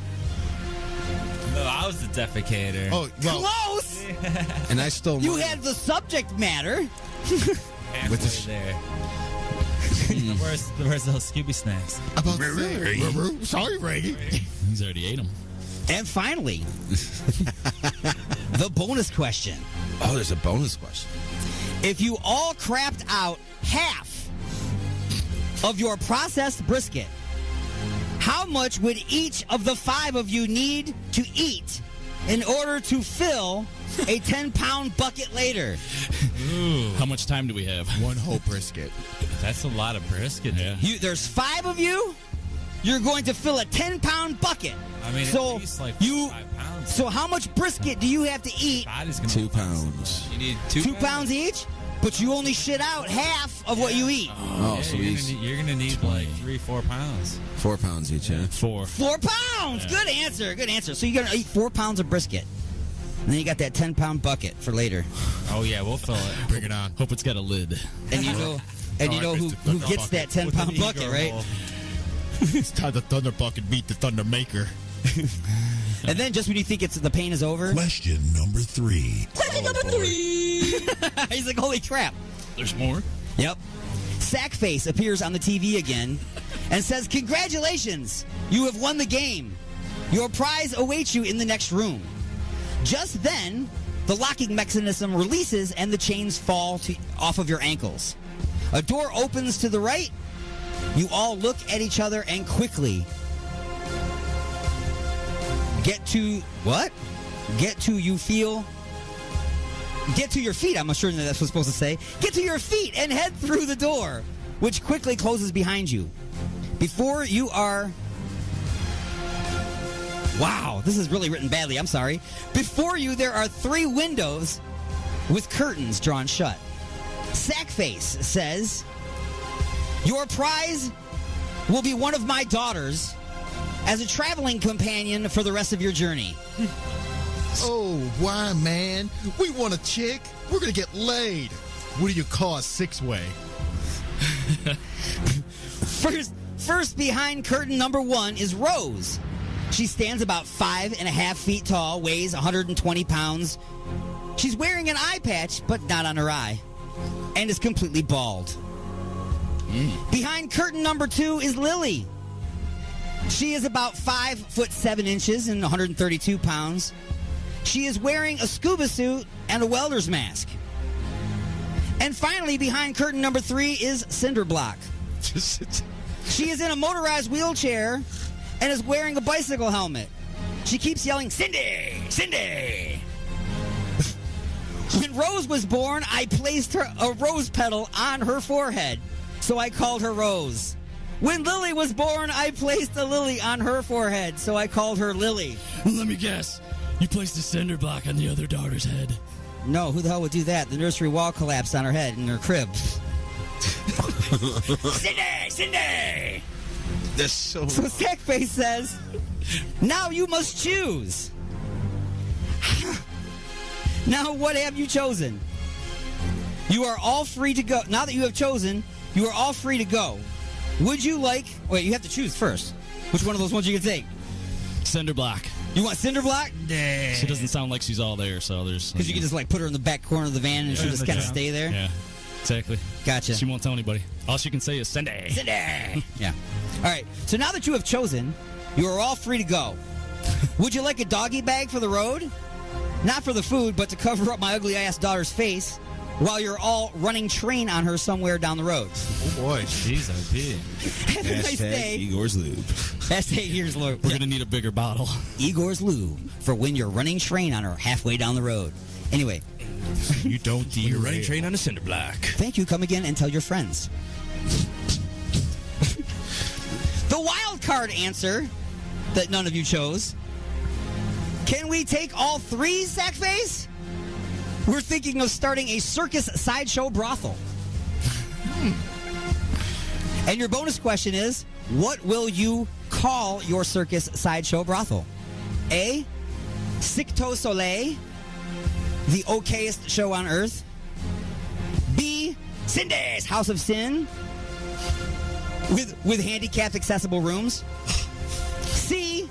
No, I was the defecator. Oh, well, close. And I stole. You had the subject matter. With the there. Where's those Scooby snacks? About sorry, Reggie. He's already ate them. And finally, the bonus question. Oh, there's a bonus question. If you all crapped out half of your processed brisket, how much would each of the 5 of you need to eat in order to fill a 10-pound bucket later? Ooh. How much time do we have? One whole brisket. That's a lot of brisket. Yeah. There's 5 of you. You're going to fill a 10-pound bucket. I mean, so at least like 5 pounds. So how much brisket do you have to eat? 2 pounds. You need 2 pounds each? But you only shit out half of what you eat. Oh, so you're gonna need like 3-4 pounds. 4 pounds each, yeah. 4 pounds. Yeah. Good answer. Good answer. So you're gonna eat 4 pounds of brisket, and then you got that 10-pound bucket for later. Oh yeah, we'll fill it. Bring it on. Hope it's got a lid. And you know, who gets that 10-pound bucket, right? It's time the Thunder Bucket beat the Thunder Maker. And then just when you think the pain is over. Question number 3. Question number 3. He's like, holy crap. There's more? Yep. Sackface appears on the TV again and says, congratulations, you have won the game. Your prize awaits you in the next room. Just then, the locking mechanism releases and the chains fall off of your ankles. A door opens to the right. You all look at each other and quickly get to your feet. I'm not sure that's what I'm supposed to say. Get to your feet and head through the door, which quickly closes behind you. Before you are... Wow, this is really written badly. I'm sorry. Before you, there are 3 windows with curtains drawn shut. Sackface says, your prize will be one of my daughters as a traveling companion for the rest of your journey. Oh, why, man? We want a chick. We're going to get laid. What do you call a 6-way? First behind curtain number 1 is Rose. She stands about 5.5 feet tall, weighs 120 pounds. She's wearing an eye patch, but not on her eye, and is completely bald. Behind curtain number 2 is Lily. She is about 5'7" and 132 pounds. She is wearing a scuba suit and a welder's mask. And finally, behind curtain number 3 is Cinderblock. She is in a motorized wheelchair and is wearing a bicycle helmet. She keeps yelling, Cindy! Cindy! When Rose was born, I placed a rose petal on her forehead, so I called her Rose. When Lily was born, I placed a lily on her forehead, so I called her Lily. Let me guess. You placed a cinder block on the other daughter's head. No, who the hell would do that? The nursery wall collapsed on her head in her crib. Cindy! Cindy! That's so Sackface says, now you must choose. Now what have you chosen? You are all free to go. Now that you have chosen, you are all free to go. Would you like... Wait, you have to choose first. Which one of those ones you can take? Cinderblock. You want Cinderblock? Nah. She doesn't sound like she's all there, so there's... Because you can just like put her in the back corner of the van and she'll just kind of stay there? Yeah, exactly. Gotcha. She won't tell anybody. All she can say is Cindy. Cindy! Yeah. All right, so now that you have chosen, you are all free to go. Would you like a doggy bag for the road? Not for the food, but to cover up my ugly-ass daughter's face while you're all running train on her somewhere down the road. Oh, boy. Jeez, I did. Have a nice day. Igor's Lube. Hashtag Igor's Lube. We're going to need a bigger bottle. Igor's Lube for when you're running train on her halfway down the road. Anyway. You don't When you're running train on a cinder block. Thank you. Come again and tell your friends. The wild card answer that none of you chose Can we take all 3, Sackface? We're thinking of starting a circus sideshow brothel. And your bonus question is, what will you call your circus sideshow brothel? A, Sicto Soleil, the okayest show on earth. B, Cindy's House of Sin, with handicapped accessible rooms. C,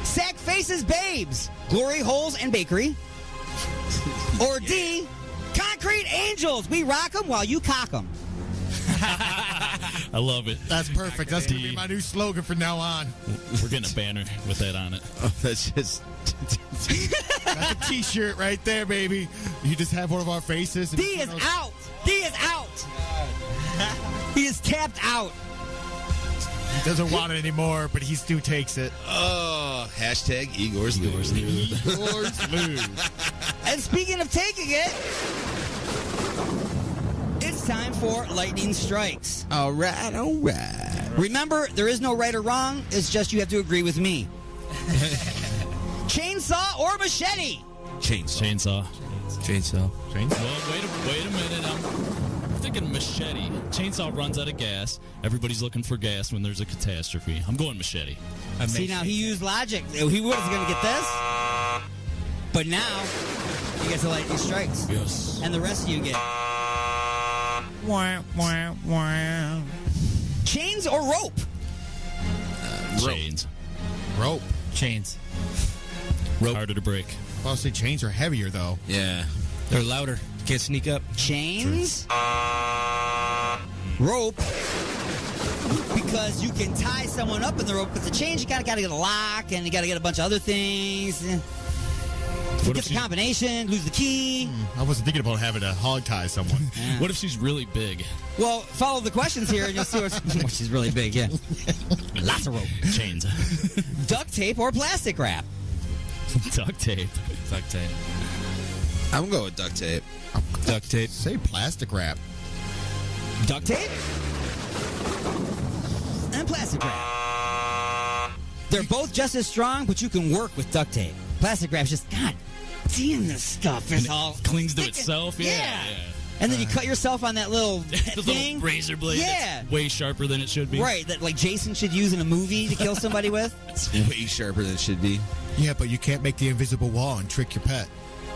Sackface's Babes, Glory Holes and Bakery. Or D, Concrete Angels, we rock 'em while you cock 'em. I love it. That's perfect. That's going to be my new slogan from now on. We're getting a banner with that on it. Oh, that's just... That's a t-shirt right there, baby. You just have one of our faces. D is out. D is out. He is tapped out. He doesn't want it anymore, but he still takes it. Oh, hashtag Igor's Lose. Igor's Lose. And speaking of taking it, it's time for Lightning Strikes. All right. Remember, there is no right or wrong. It's just you have to agree with me. Chainsaw or machete? Chainsaw. Chainsaw. Well, wait a minute. I'm thinking machete. Chainsaw runs out of gas. Everybody's looking for gas when there's a catastrophe. I'm going machete. See, now he used logic. He wasn't going to get this. But now, he gets the Lightning Strikes. Yes. And the rest of you get... Chains or rope? Chains. Rope. Chains. Rope. Harder to break. Well, say chains are heavier, though. Yeah. They're louder. You can't sneak up. Chains? Rope. Because you can tie someone up in the rope, but the chains, you gotta get a lock, and you gotta get a bunch of other things. Get the combination, lose the key. I wasn't thinking about having to hog tie someone. Yeah. What if she's really big? Well, follow the questions here, and you'll see what she's really big, yeah. Lots of rope. Chains. Duct tape or plastic wrap? Duct tape. Duct tape. I'm going to go with duct tape. Duct tape. Say plastic wrap. Duct tape? And plastic wrap. They're both just as strong, but you can work with duct tape. Plastic wrap's just, God damn, this stuff is all clings to itself. Yeah. And then you cut yourself on that little the thing. little razor blade. Yeah. That's way sharper than it should be. Right, that like Jason should use in a movie to kill somebody with. It's way sharper than it should be. Yeah, but you can't make the invisible wall and trick your pet.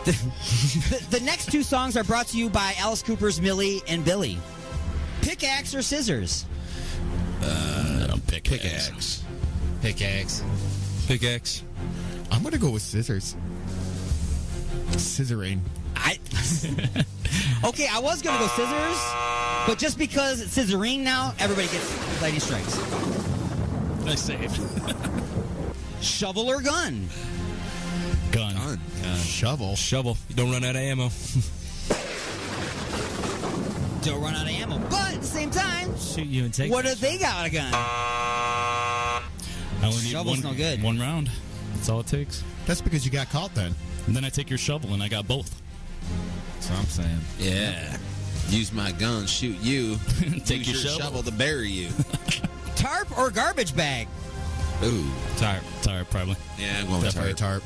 The next 2 songs are brought to you by Alice Cooper's Millie and Billy. Pickaxe or scissors? Pickaxe. Pickaxe. Pickaxe. I'm going to go with scissors. Scissoring. Okay, I was going to go scissors, but just because it's scissoring now, everybody gets lightning strikes. Nice save. Shovel or gun? Gun. Shovel. Shovel. You don't run out of ammo. Don't run out of ammo, but at the same time, Shoot you and take what that if they got a gun? I only need Shovel's no good. one round. That's all it takes. That's because you got caught then. And then I take your shovel, and I got both. That's what I'm saying. Yeah. Use my gun, shoot you. Take Use your your shovel. to bury you. Tarp or garbage bag? Ooh. Tarp. Tarp, probably. Yeah, I'm going with Definitely tarp.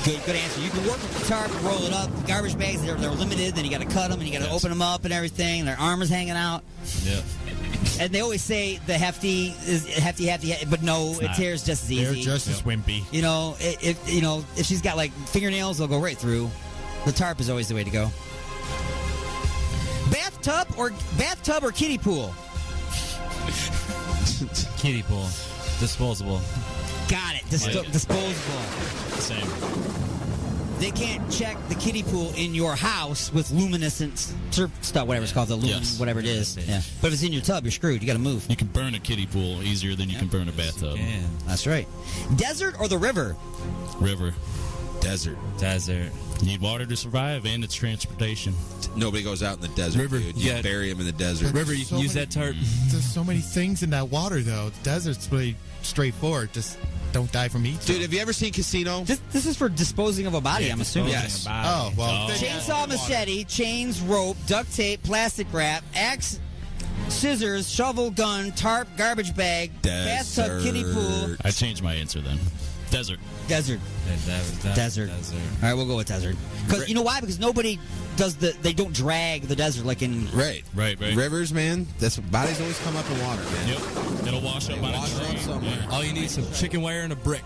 Good answer. You can work with the tarp and roll it up. The garbage bags, they're limited. Then you got to cut them and you got to open them up and everything. And their armor's hanging out. Yeah. And they always say the hefty is hefty, but no, it tears just as easy. They're just as wimpy. You know, if she's got like fingernails, they'll go right through. The tarp is always the way to go. Bathtub or kiddie pool? Kiddie pool. Disposable. Got it. Disposable. Same. They can't check the kiddie pool in your house with luminescent stuff, whatever it's called, whatever it is. Yeah. But if it's in your tub, you're screwed. You got to move. You can burn a kiddie pool easier than you can burn a bathtub. That's right. Desert or the river? River. Desert. Desert. You need water to survive, and it's transportation. Nobody goes out in the desert. River. Dude. You bury them in the desert. River, you can use that tarp. There's so many things in that water, though. The desert's really straightforward. Just don't die from heat. Dude, have you ever seen Casino? This is for disposing of a body, I'm assuming. Yes. Oh, well. Chainsaw, machete, chains, rope, duct tape, plastic wrap, axe, scissors, shovel, gun, tarp, garbage bag, bathtub, kiddie pool. I changed my answer then. Desert. Desert. Desert. All right, we'll go with desert. Because you know why? Because nobody does they don't drag the desert like in Right. Rivers, man. That's bodies always come up in water, man. Yep. It'll wash up on a tree. somewhere. All you need is some chicken wire and a brick.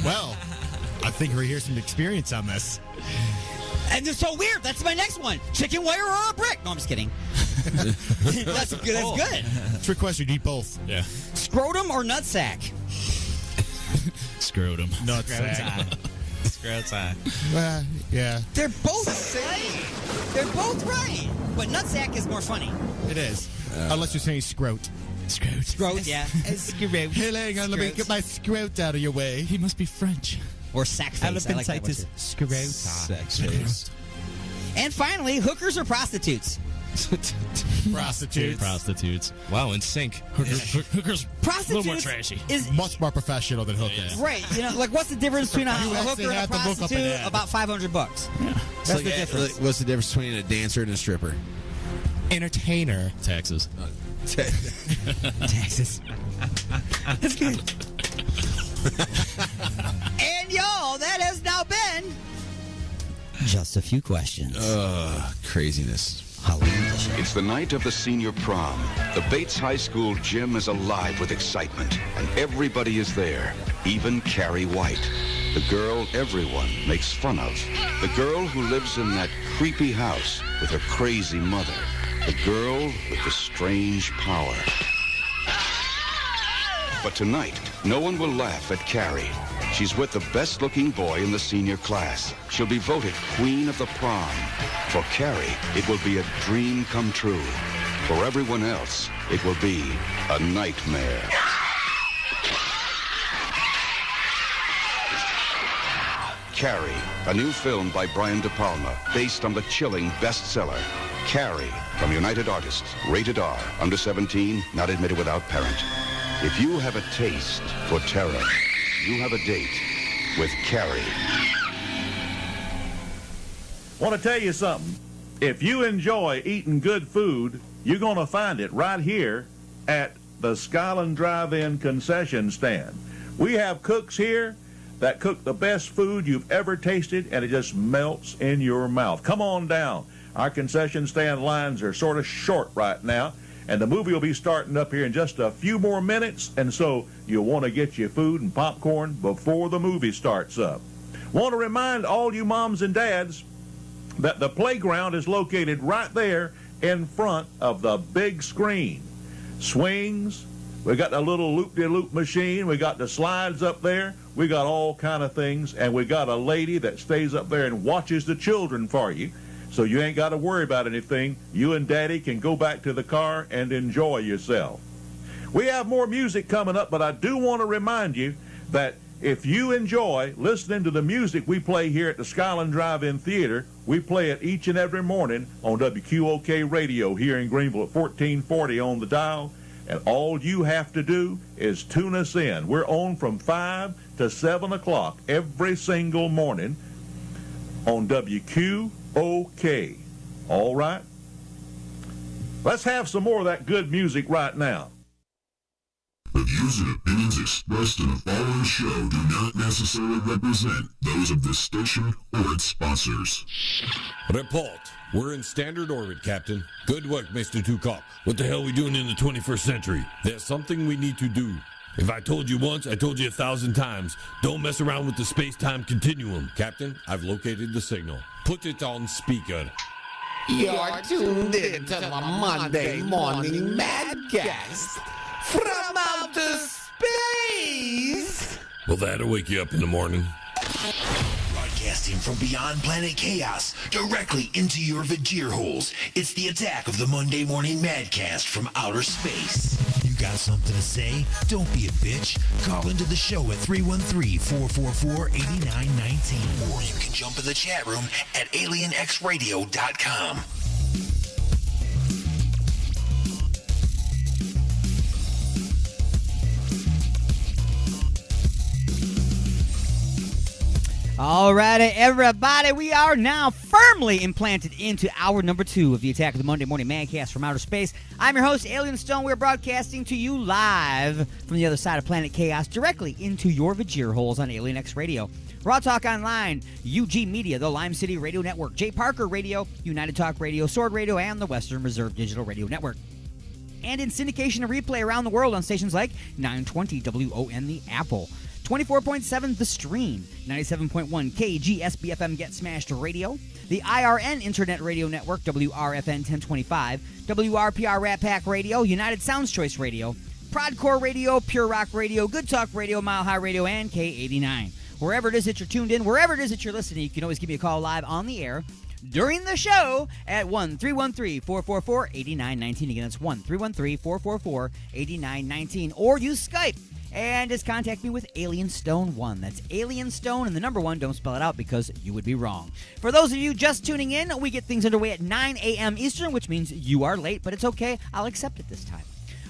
Well, I think we're here some experience on this. And it's so weird. That's my next one. Chicken wire or a brick? No, I'm just kidding. That's good. That's good. Trick question, you need both. Yeah. Scrotum or nutsack? Scrotum. Nutsack. Scrotum. Yeah. They're both right. They're both right. But nutsack is more funny. It is. Unless you're saying scrote. Scrote, yeah. Scrote. Hey, hang on, let me get my scrote out of your way. He must be French. Or sack face. I like that one too. Sex face. And finally, hookers or prostitutes? Prostitutes. Wow, in sync. Hookers. Prostitutes A little more trashy. is Much more professional than hookers. right. You know, like what's the difference between a hooker and a have to look up an prostitute? ad. About $500. That's the difference. What's the difference between a dancer and a stripper? Entertainer. Taxes. Taxes. That's good. And y'all, that has now been just a few questions. Craziness. Halloween edition. It's the night of the senior prom. The Bates High School gym is alive with excitement, and everybody is there, even Carrie White, the girl everyone makes fun of. The girl who lives in that creepy house with her crazy mother. The girl with the strange power. But tonight, no one will laugh at Carrie. She's with the best-looking boy in the senior class. She'll be voted queen of the prom. For Carrie, it will be a dream come true. For everyone else, it will be a nightmare. Carrie, a new film by Brian De Palma, based on the chilling bestseller. Carrie, from United Artists, rated R, under 17, not admitted without parent. If you have a taste for terror, you have a date with Carrie. Want to tell you something. If you enjoy eating good food, you're going to find it right here at the Skyland Drive-In concession stand. We have cooks here that cook the best food you've ever tasted, and it just melts in your mouth. Come on down. Our concession stand lines are sort of short right now, and the movie will be starting up here in just a few more minutes, and so you'll want to get your food and popcorn before the movie starts up. Want to remind all you moms and dads that the playground is located right there in front of the big screen. Swings, we got the little loop-de-loop machine, we got the slides up there, we got all kind of things, and we got a lady that stays up there and watches the children for you. So you ain't got to worry about anything. You and Daddy can go back to the car and enjoy yourself. We have more music coming up, but I do want to remind you that if you enjoy listening to the music we play here at the Skyland Drive-In Theater, we play it each and every morning on WQOK Radio here in Greenville at 1440 on the dial. And all you have to do is tune us in. We're on from 5 to 7 o'clock every single morning on WQOK. All right? Let's have some more of that good music right now. The views and opinions expressed in the following show do not necessarily represent those of this station or its sponsors. Report. We're in standard orbit, Captain. Good work, Mr. Tukok. What the hell are we doing in the 21st century? There's something we need to do. If I told you once, I told you 1,000 times. Don't mess around with the space-time continuum. Captain, I've located the signal. Put it on speaker. You're tuned in to the Monday Morning Madcast from outer space. Will that'll wake you up in the morning? Broadcasting from beyond planet chaos, directly into your Vajir holes, it's the attack of the Monday Morning Madcast from outer space. You got something to say? Don't be a bitch. Call into the show at 313-444-8919. Or you can jump in the chat room at alienxradio.com. All right, everybody, we are now firmly implanted into hour number 2 of the Attack of the Monday Morning Madcast from Outer Space. I'm your host, Alien Stone. We're broadcasting to you live from the other side of Planet Chaos, directly into your Vajir holes on Alien X Radio. Raw Talk Online, UG Media, the Lime City Radio Network, Jay Parker Radio, United Talk Radio, Sword Radio, and the Western Reserve Digital Radio Network. And in syndication and replay around the world on stations like 920 WON The Apple, 24.7 The Stream, 97.1 KGSBFM Get Smashed Radio, the IRN Internet Radio Network, WRFN 1025, WRPR Rat Pack Radio, United Sounds Choice Radio, Prodcore Radio, Pure Rock Radio, Good Talk Radio, Mile High Radio, and K89. Wherever it is that you're tuned in, wherever it is that you're listening, you can always give me a call live on the air during the show at 1-313-444-8919. Again, that's 1-313-444-8919. Or use Skype and just contact me with Alien Stone 1. That's Alien Stone and the number 1. Don't spell it out because you would be wrong. For those of you just tuning in, we get things underway at 9 a.m. Eastern, which means you are late, but it's okay. I'll accept it this time.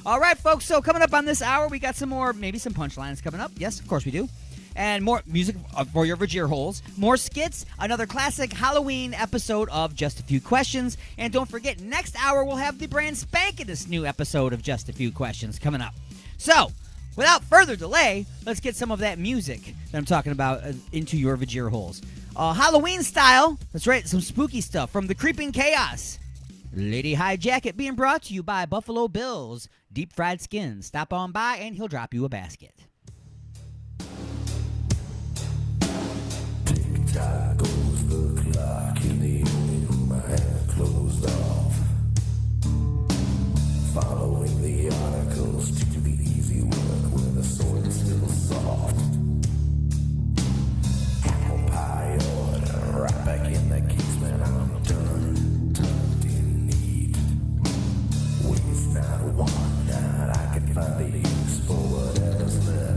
All right, folks, so coming up on this hour, we got some more, maybe some punchlines coming up. Yes, of course we do. And more music for your Vajir holes, more skits, another classic Halloween episode of Just a Few Questions. And don't forget, next hour we'll have the brand spanking new episode of Just a Few Questions coming up. So, without further delay, let's get some of that music that I'm talking about into your Vajir holes. Halloween style, that's right, some spooky stuff from the Creeping Chaos. Lady High Jacket being brought to you by Buffalo Bill's Deep Fried Skin. Stop on by and he'll drop you a basket. Tick-tock goes the clock in the evening, my hand closed off. Following the articles to the easy work where the soil is still soft. Apple pie order, right back in the casement, I'm turned in need. Waste not, want not, I can find the use for whatever's left.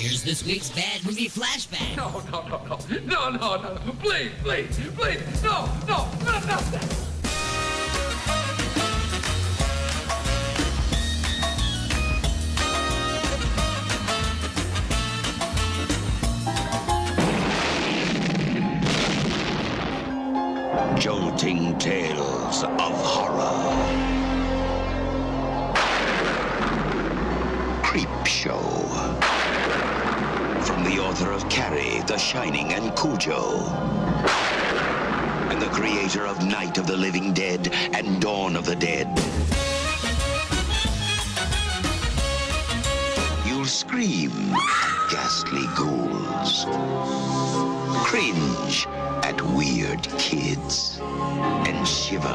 Here's this week's bad movie flashback. No. Please. No. Jolting tales of horror. Creep Show. From the author of Carrie, The Shining, and Cujo. And the creator of Night of the Living Dead and Dawn of the Dead. You'll scream at ghastly ghouls. Cringe at weird kids. And shiver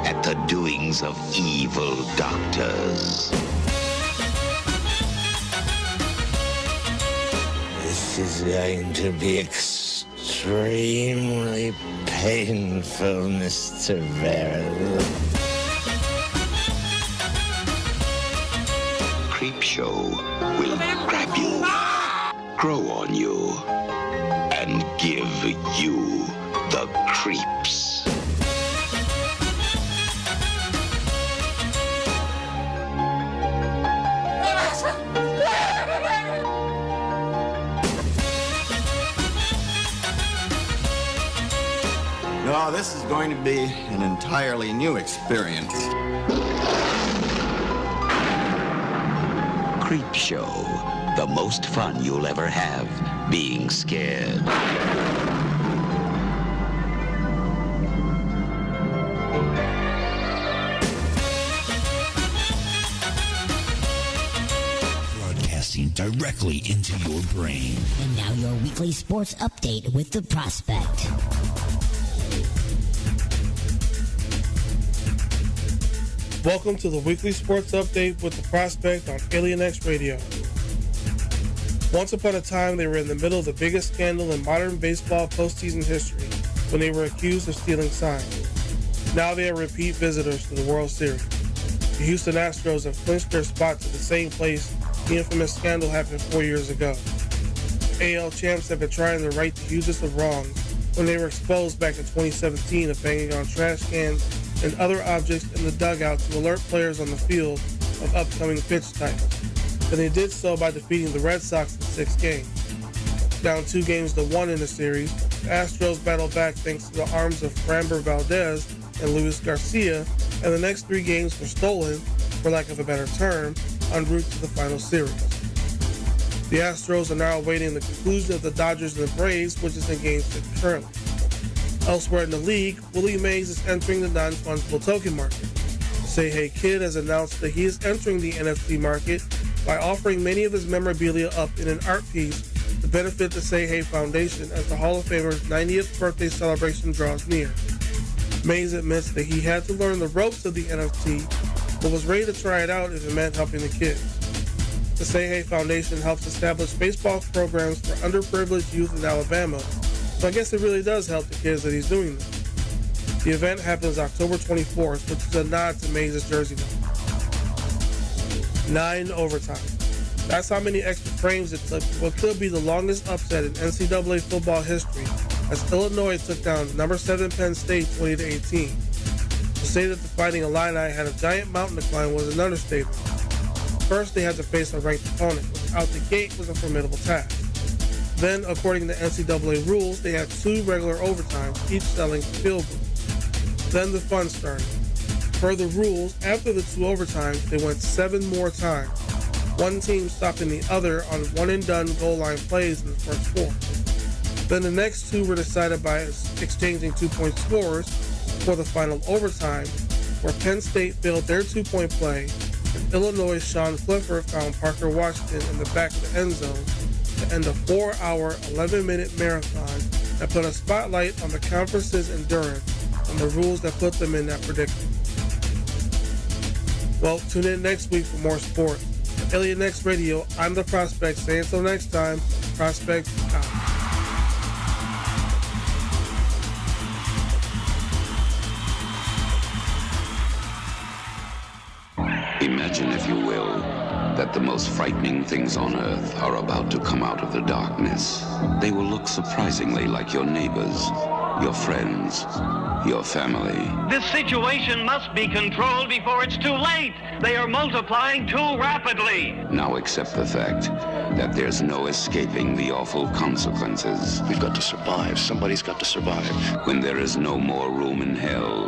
at the doings of evil doctors. This is going to be extremely painful, Mr. Verrill. Creep Show will grab you, grow on you, and give you the creeps. No, this is going to be an entirely new experience. Creep Show, the most fun you'll ever have being scared. Broadcasting directly into your brain. And now your weekly sports update with the Prospect. Welcome to the weekly sports update with the Prospect on Alien X Radio. Once upon a time, they were in the middle of the biggest scandal in modern baseball postseason history when they were accused of stealing signs. Now they are repeat visitors to the World Series. The Houston Astros have clinched their spot to the same place the infamous scandal happened 4 years ago. The AL champs have been trying to right the hugest of wrongs when they were exposed back in 2017 of banging on trash cans and other objects in the dugout to alert players on the field of upcoming pitch titles. And they did so by defeating the Red Sox in 6 games. Down 2-1 in the series, the Astros battled back thanks to the arms of Framber Valdez and Luis Garcia, and the next 3 games were stolen, for lack of a better term, en route to the final series. The Astros are now awaiting the conclusion of the Dodgers and the Braves, which is in Game 6 currently. Elsewhere in the league, Willie Mays is entering the non-fungible token market. Say Hey Kid has announced that he is entering the NFT market by offering many of his memorabilia up in an art piece to benefit the Say Hey Foundation as the Hall of Famer's 90th birthday celebration draws near. Mays admits that he had to learn the ropes of the NFT, but was ready to try it out if it meant helping the kids. The Say Hey Foundation helps establish baseball programs for underprivileged youth in Alabama, so I guess it really does help the kids that he's doing this. The event happens October 24th, which is a nod to Mays' jersey number. 9 overtime. That's how many extra frames it took what could be the longest upset in NCAA football history, as Illinois took down number 7 Penn State 20-18. To say that the Fighting Illini had a giant mountain to climb was an understatement. First, they had to face a ranked opponent, which out the gate was a formidable task. Then, according to NCAA rules, they had 2 regular overtimes, each selling field goals. Then the fun started. Per the rules, after the 2 overtimes, they went 7 more times, one team stopping the other on one-and-done goal line plays in the first 4. Then the next 2 were decided by exchanging 2-point scores for the final overtime, where Penn State failed their 2-point play, and Illinois' Sean Flipper found Parker Washington in the back of the end zone to end a 4-hour, 11-minute marathon that put a spotlight on the conference's endurance and the rules that put them in that predicament. Well, tune in next week for more sports. At Alien X Radio, I'm the Prospect. Say until next time, Prospect out. Imagine, if you will, that the most frightening things on Earth are about to come out of the darkness. They will look surprisingly like your neighbors, your friends, your family. This situation must be controlled before it's too late. They are multiplying too rapidly. Now accept the fact that there's no escaping the awful consequences. We've got to survive. Somebody's got to survive. When there is no more room in hell,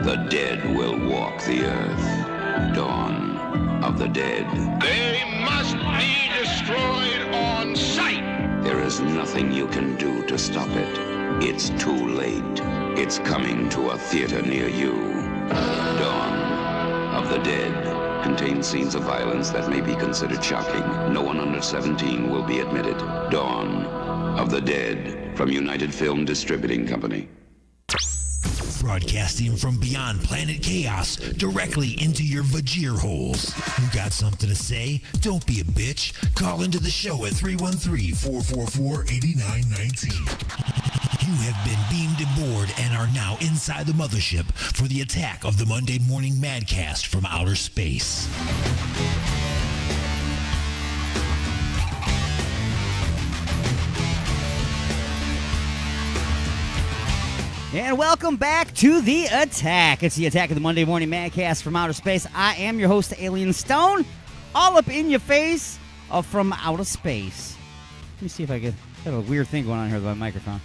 the dead will walk the earth. Dawn of the Dead. They must be destroyed on sight. There is nothing you can do to stop it. It's too late. It's coming to a theater near you. Dawn of the Dead contains scenes of violence that may be considered shocking. No one under 17 will be admitted. Dawn of the Dead from United Film Distributing Company. Broadcasting from beyond planet chaos directly into your Vajir holes. You got something to say? Don't be a bitch. Call into the show at 313-444-8919. You have been beamed aboard and are now inside the mothership for the attack of the Monday Morning Madcast from outer space. And welcome back to The Attack. It's The Attack of the Monday Morning Madcast from outer space. I am your host, Alien Stone, all up in your face from outer space. Let me see if I can. I have a weird thing going on here with my microphone.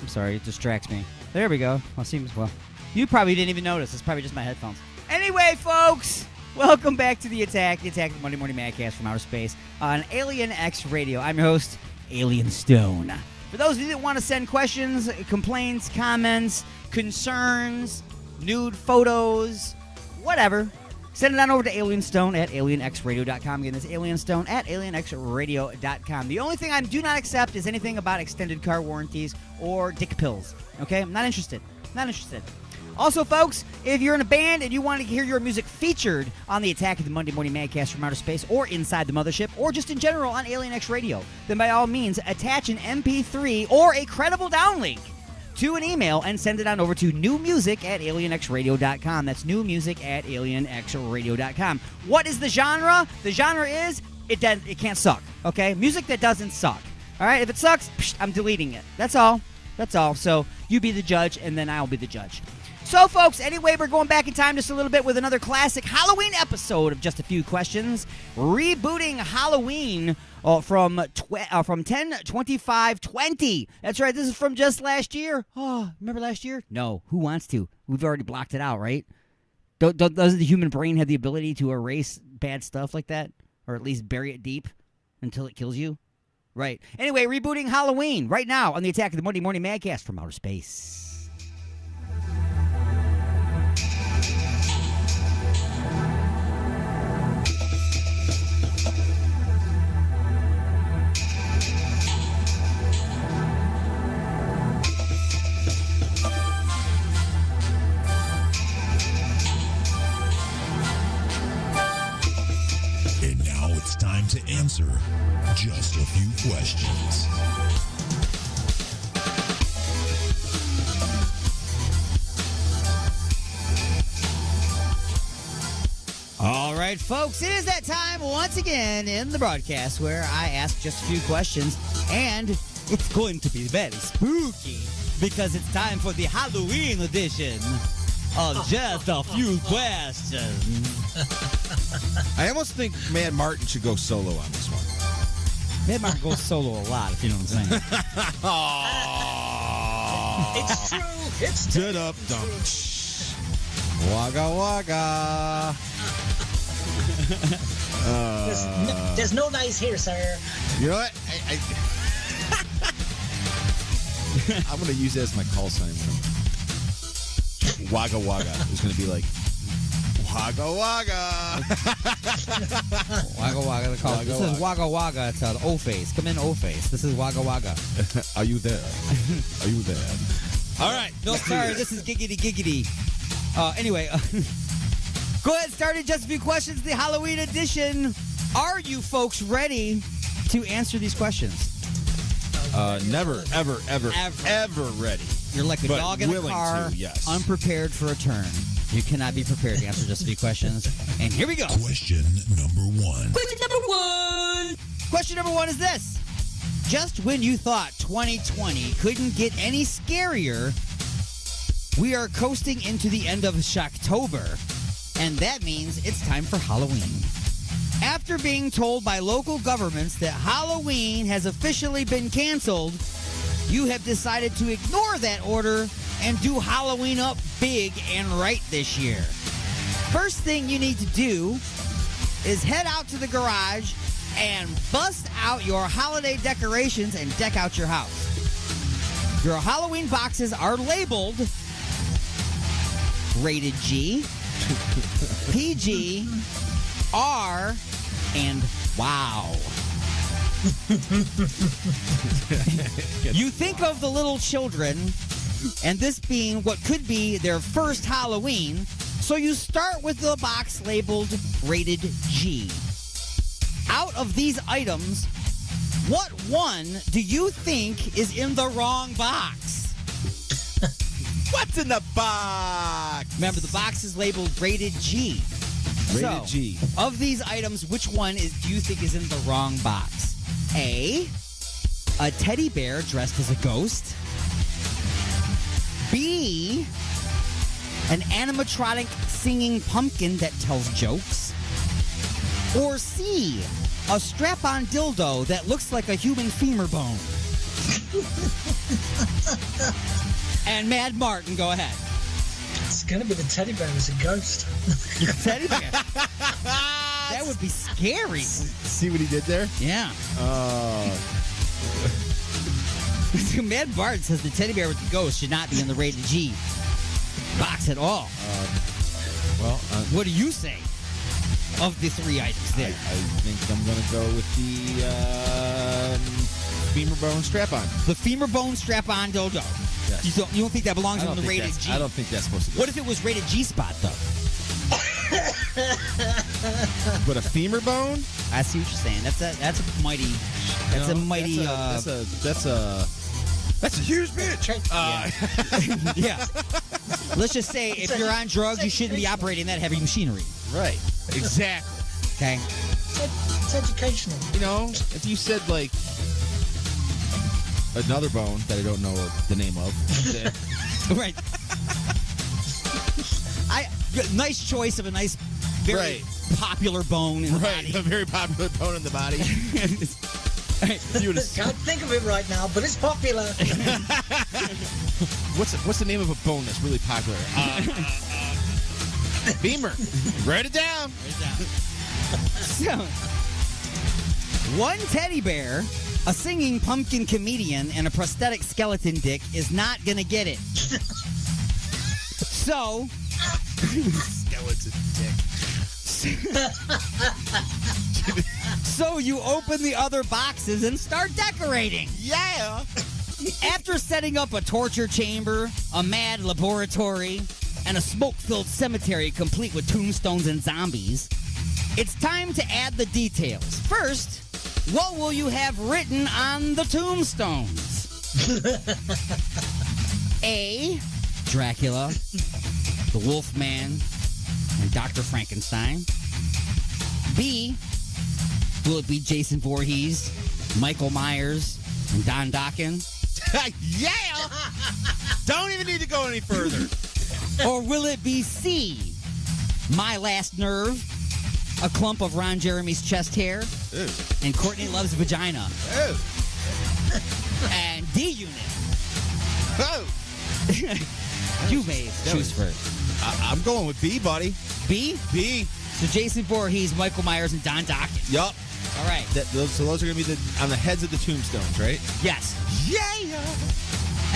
I'm sorry, it distracts me. There we go. Well, seems well. You probably didn't even notice. It's probably just my headphones. Anyway, folks, welcome back to The Attack of the Monday Morning Madcast from outer space on Alien X Radio. I'm your host, Alien Stone. For those of you that want to send questions, complaints, comments, concerns, nude photos, whatever, send it on over to alienstone at alienxradio.com. Again, that's alienstone at alienxradio.com. The only thing I do not accept is anything about extended car warranties or dick pills. Okay? I'm not interested. Not interested. Also, folks, if you're in a band and you want to hear your music featured on the Attack of the Monday Morning Madcast from outer space or Inside the Mothership or just in general on Alien X Radio, then by all means, attach an MP3 or a credible downlink to an email and send it on over to newmusic at alienxradio.com. That's newmusic at alienxradio.com. What is the genre? The genre is it can't suck, okay? Music that doesn't suck. All right? If it sucks, I'm deleting it. That's all. That's all. So you be the judge, and then I'll be the judge. So, folks, anyway, we're going back in time just a little bit with another classic Halloween episode of Just a Few Questions. Rebooting Halloween from 10/25/20. That's right, this is from just last year. Oh, remember last year? No, who wants to? We've already blocked it out, right? Doesn't the human brain have the ability to erase bad stuff like that? Or at least bury it deep until it kills you? Right. Anyway, rebooting Halloween right now on the Attack of the Monday Morning Madcast from outer space. And now it's time to answer just a few questions. All right, folks, it is that time once again in the broadcast where I ask just a few questions, and it's going to be very spooky because it's time for the Halloween edition of Just a Few Questions. I almost think Mad Martin should go solo on this one. Mad Martin goes solo a lot, if you know what I'm saying. It's true. It's stood up, dumb. Wagga wagga. There's no nice here, sir. You know what? I'm going to use that as my call sign. Wagga wagga is going to be like, Wagga wagga. Wagga wagga. This is Wagga wagga to the O-Face. Come in, O-Face. This is Wagga wagga. Are you there? Are you there? All right. No, sorry. This is Giggity Giggity. Anyway, go ahead and start it. Just a few questions. The Halloween edition. Are you folks ready to answer these questions? Never, ever ready. You're like a But dog in a willing car, to, yes. unprepared for a turn. You cannot be prepared to answer just a few questions. And here we go. Question number 1. Question number one is this. Just when you thought 2020 couldn't get any scarier, we are coasting into the end of Shocktober, and that means it's time for Halloween. After being told by local governments that Halloween has officially been canceled, you have decided to ignore that order and do Halloween up big and right this year. First thing you need to do is head out to the garage and bust out your holiday decorations and deck out your house. Your Halloween boxes are labeled rated G, PG, R, and wow. You think of the little children, and this being what could be their first Halloween, so you start with the box labeled rated G. Out of these items, what one do you think is in the wrong box? What's in the box? Remember, the box is labeled rated G. Rated G. Of these items, which one do you think is in the wrong box? A teddy bear dressed as a ghost. B, an animatronic singing pumpkin that tells jokes. Or C, a strap-on dildo that looks like a human femur bone. And Mad Martin, go ahead. It's going to be the teddy bear as a ghost. Teddy bear? That would be scary. See what he did there? Yeah. Mad Martin says the teddy bear with the ghost should not be in the rated G box at all. What do you say of the three items there? I think I'm going to go with the femur bone strap-on. The femur bone strap-on dildo. Yes. You don't think that belongs in the rated G? I don't think that's supposed to be. What if it was rated G spot, though? But a femur bone? I see what you're saying. That's a mighty. That's a huge bitch. Yeah. Let's just say if you're on drugs, you shouldn't be operating that heavy machinery. Right. Exactly. Okay. It's educational. You know, if you said like another bone that I don't know the name of. Right. Nice choice of a nice, very popular bone in the body. A very popular bone in the body. Can't think of it right now, but it's popular. What's the name of a bone that's really popular? Femur. Write it down. So, one teddy bear, a singing pumpkin comedian, and a prosthetic skeleton dick is not gonna get it. So, skeleton dick. So you open the other boxes and start decorating. Yeah. After setting up a torture chamber, a mad laboratory, and a smoke-filled cemetery complete with tombstones and zombies, it's time to add the details. First, what will you have written on the tombstones? A, Dracula, the Wolfman, and Dr. Frankenstein. B, will it be Jason Voorhees, Michael Myers, and Don Dokken? Yeah! Don't even need to go any further. Or will it be C, My Last Nerve, a clump of Ron Jeremy's chest hair, and Courtney Love's vagina? And D Unit. You may choose first. I'm going with B, buddy. B? B. So Jason Voorhees, Michael Myers, and Don Dokken. Yup. All right. So those are going to be on the heads of the tombstones, right? Yes. Yeah.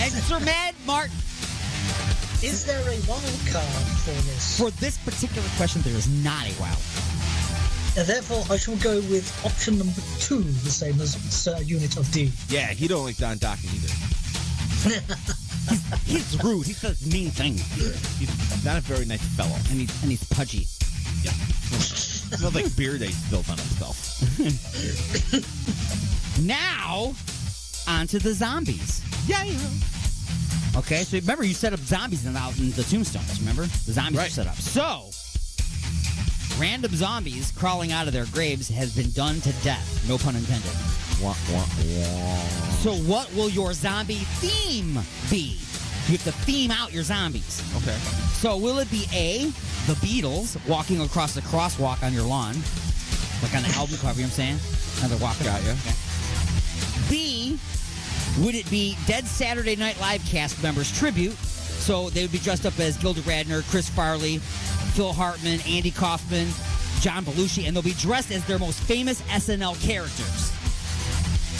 And Sir Mad Martin. Is there a wild card for this? For this particular question, there is not a wild card. And therefore, I shall go with option number 2, the same as Unit of D. Yeah, he don't like Don Dokken either. He's rude. He says mean things. He's not a very nice fellow. And he's pudgy. Yeah. Smells like beer that he spilled on himself. Now, on to the zombies. Yeah. Okay, so remember you set up zombies out in the tombstones, remember? The zombies are set up. So, random zombies crawling out of their graves has been done to death. No pun intended. So what will your zombie theme be? You have to theme out your zombies. Okay. So will it be A, the Beatles walking across the crosswalk on your lawn? Like on the album cover, you know what I'm saying? Another walk. Got ya. Okay. B, would it be Dead Saturday Night Live cast members tribute? So they would be dressed up as Gilda Radner, Chris Farley, Phil Hartman, Andy Kaufman, John Belushi, and they'll be dressed as their most famous SNL characters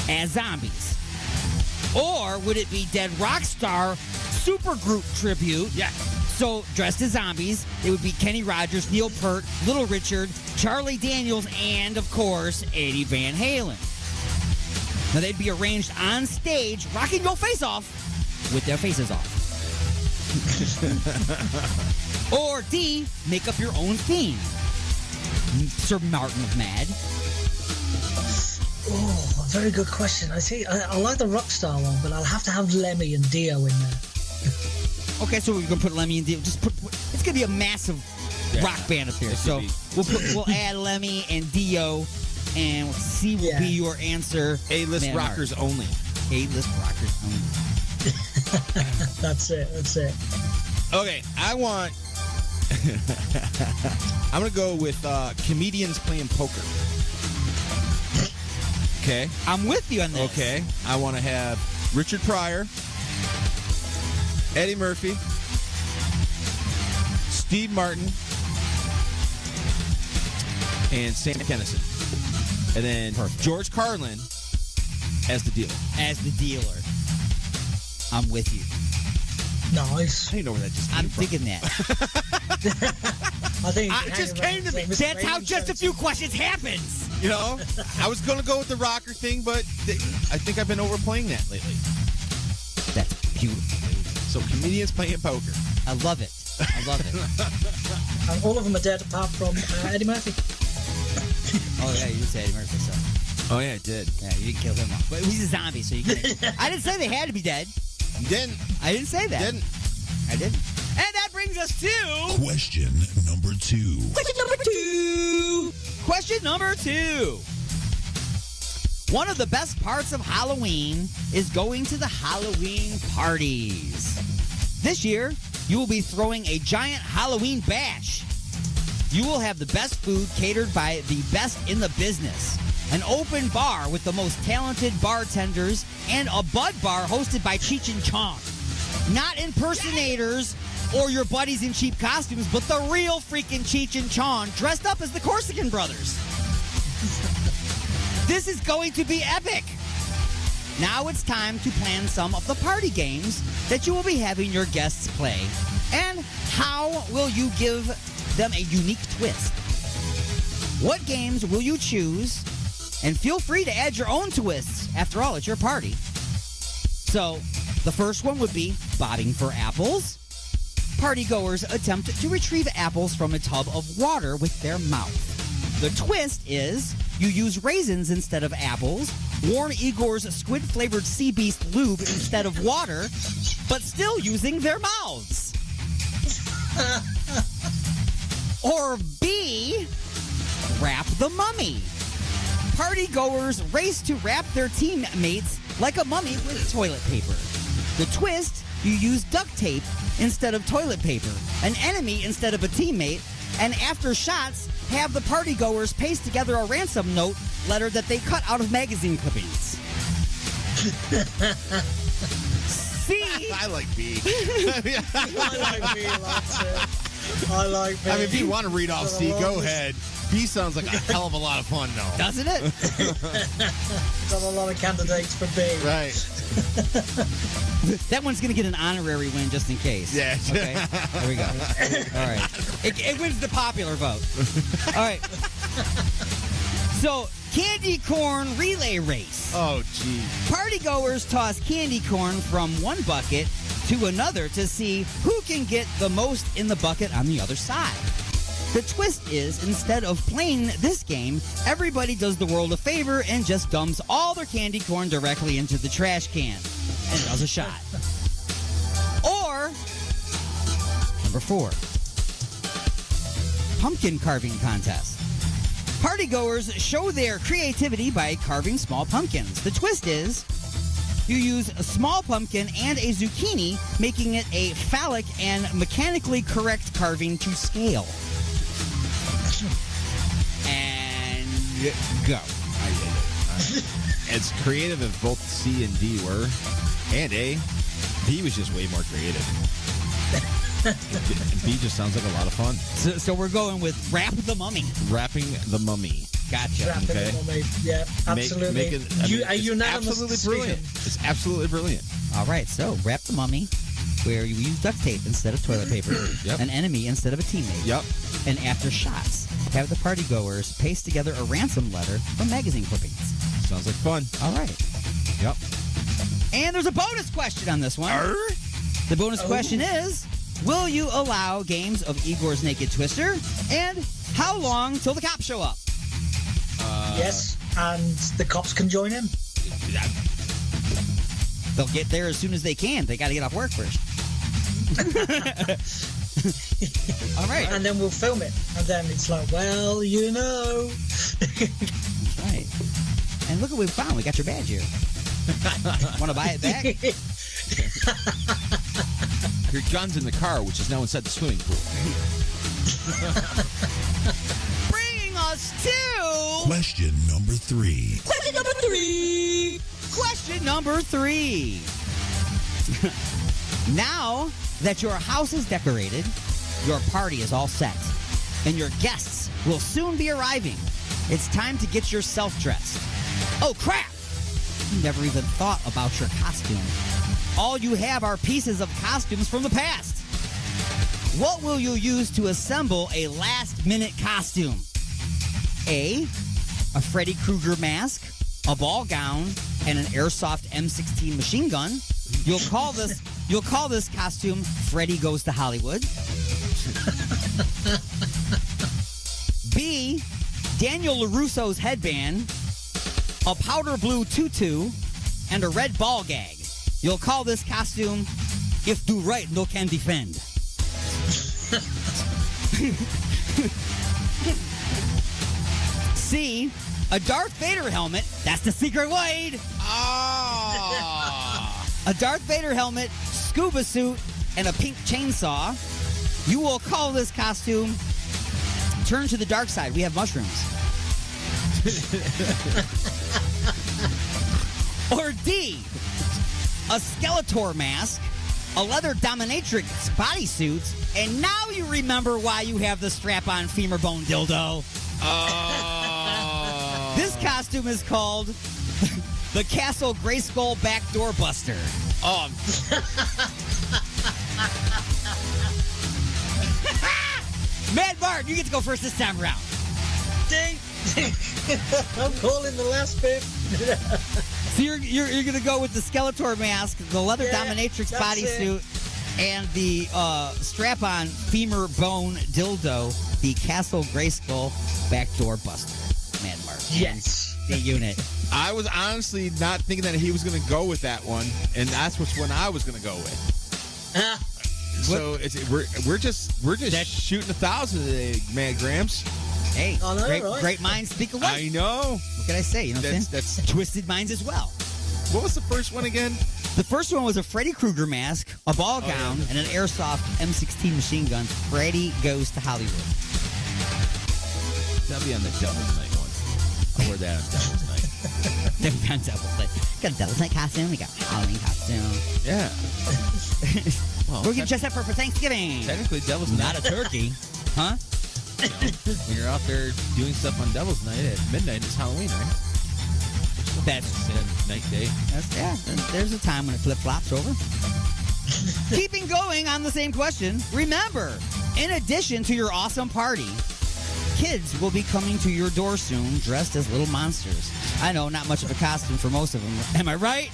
as zombies. Or would it be Dead Rockstar supergroup tribute? Yeah. So dressed as zombies, it would be Kenny Rogers, Neil Peart, Little Richard, Charlie Daniels, and of course Eddie Van Halen. Now they'd be arranged on stage, rocking your face off with their faces off. Or D, make up your own theme. Sir Martin of Mad. Oh, very good question. I see. I like the Rockstar one, but I'll have to have Lemmy and Dio in there. Okay, so we're gonna put Lemmy and Dio. It's gonna be a massive rock band up here. So we'll add Lemmy and Dio, and we'll see what will be your answer. A-list Man rockers art. only. A-list rockers only. That's it. Okay, I want. I'm gonna go with comedians playing poker. Okay, I'm with you on this. Okay, I want to have Richard Pryor, Eddie Murphy, Steve Martin, and Sam Kinison, and then George Carlin as the dealer. As the dealer. I'm with you. Nice. I didn't know where that just came I'm from. thinking that. I think it just came to me. That's how just a few questions happens. You know, I was going to go with the rocker thing, but I think I've been overplaying that lately. That's beautiful. So comedians playing poker. I love it. And all of them are dead apart from Eddie Murphy. Oh yeah, you said Eddie Murphy. So. Oh yeah, I did. Yeah, you didn't kill him off. But he's a zombie, so you can't. I didn't say they had to be dead. You didn't. I didn't say that. Didn't. I didn't. And that brings us to Question number 2. Question number 2. One of the best parts of Halloween is going to the Halloween parties. This year, you will be throwing a giant Halloween bash. You will have the best food catered by the best in the business. An open bar with the most talented bartenders and a bud bar hosted by Cheech and Chong. Not impersonators or your buddies in cheap costumes, but the real freaking Cheech and Chong dressed up as the Corsican brothers. This is going to be epic. Now it's time to plan some of the party games that you will be having your guests play. And how will you give them a unique twist? What games will you choose? And feel free to add your own twists. After all, it's your party. So, the first one would be bobbing for apples. Partygoers attempt to retrieve apples from a tub of water with their mouth. The twist is you use raisins instead of apples, warm Igor's squid-flavored sea beast lube instead of water, but still using their mouths. Or B, wrap the mummy. Partygoers race to wrap their teammates like a mummy with toilet paper. The twist, you use duct tape instead of toilet paper, an enemy instead of a teammate, and after shots, have the partygoers paste together a ransom note letter that they cut out of magazine clippings. C. I like B. I like B. I like B. I mean, if you want to read off C, go ahead. B sounds like a hell of a lot of fun, though. Doesn't it? Got a lot of candidates for B. Right. That one's going to get an honorary win just in case. Yeah. Okay. There we go. All right. It wins the popular vote. All right. So, candy corn relay race. Oh, gee. Partygoers toss candy corn from one bucket to another to see who can get the most in the bucket on the other side. The twist is, instead of playing this game, everybody does the world a favor and just dumps all their candy corn directly into the trash can and does a shot. Number 4. Pumpkin carving contest. Partygoers show their creativity by carving small pumpkins. The twist is you use a small pumpkin and a zucchini, making it a phallic and mechanically correct carving to scale. And go. As creative as both C and D were, and A, B was just way more creative. And B just sounds like a lot of fun. So we're going with Wrap the Mummy. Wrapping the Mummy. Gotcha. Wrapping the Mummy. Yeah, absolutely. A unanimous absolutely decision. brilliant. It's absolutely brilliant. All right, so Wrap the Mummy, where you use duct tape instead of toilet paper, an enemy instead of a teammate, and after shots, have the partygoers paste together a ransom letter from magazine clippings. Sounds like fun. All right. Yep. And there's a bonus question on this one. The bonus question is, will you allow games of Igor's Naked Twister? And how long till the cops show up? Yes, and the cops can join in. They'll get there as soon as they can. They got to get off work first. All right. And then we'll film it. And then it's like, well, you know. That's right. And look what we found. We got your badge here. Want to buy it back? Your gun's in the car, which is now inside the swimming pool. Bringing us to... Question number 3. Question number 3. Question number 3. Now that your house is decorated, your party is all set, and your guests will soon be arriving, it's time to get yourself dressed. Oh, crap! You never even thought about your costume. All you have are pieces of costumes from the past. What will you use to assemble a last-minute costume? A Freddy Krueger mask, a ball gown, and an airsoft M16 machine gun. You'll call this costume Freddy Goes to Hollywood. B, Daniel LaRusso's headband, a powder blue tutu, and a red ball gag. You'll call this costume If Do Right, No Can Defend. C, a Darth Vader helmet. That's the secret Wade. A Darth Vader helmet, scuba suit, and a pink chainsaw. You will call this costume Turn to the Dark Side. We have mushrooms. Or D, a Skeletor mask, a leather dominatrix bodysuit, and now you remember why you have the strap-on femur bone dildo. This costume is called the Castle Grayskull Backdoor Buster. Mad Bart, you get to go first this time around. Ding! I'm calling the last bit. So you're going to go with the Skeletor mask, the leather dominatrix bodysuit, and the strap-on femur bone dildo, the Castle Grayskull Backdoor Buster. Mad Bart. Yes. The unit. I was honestly not thinking that he was going to go with that one, and that's which one I was going to go with. So we're just shooting 1,000 today, Mad Gramps. Hey, right? Great minds speak alike. I know. What can I say? You know what I'm saying? That's twisted minds as well. What was the first one again? The first one was a Freddy Krueger mask, a ball gown, and an airsoft M16 machine gun. Freddy Goes to Hollywood. That'll be on the Devil's Night one. I'll wear that on Devil's Night. Then we got Devil's Night. We got a Devil's Night costume. We got a Halloween costume. Yeah. Well, we're getting dressed up for Thanksgiving. Technically, Devil's Night. Not a turkey. Huh? When you're out there doing stuff on Devil's Night at midnight, it's Halloween, right? That's night day. There's a time when it flip-flops over. Keeping going on the same question, remember, in addition to your awesome party, kids will be coming to your door soon dressed as little monsters. I know, not much of a costume for most of them. Am I right?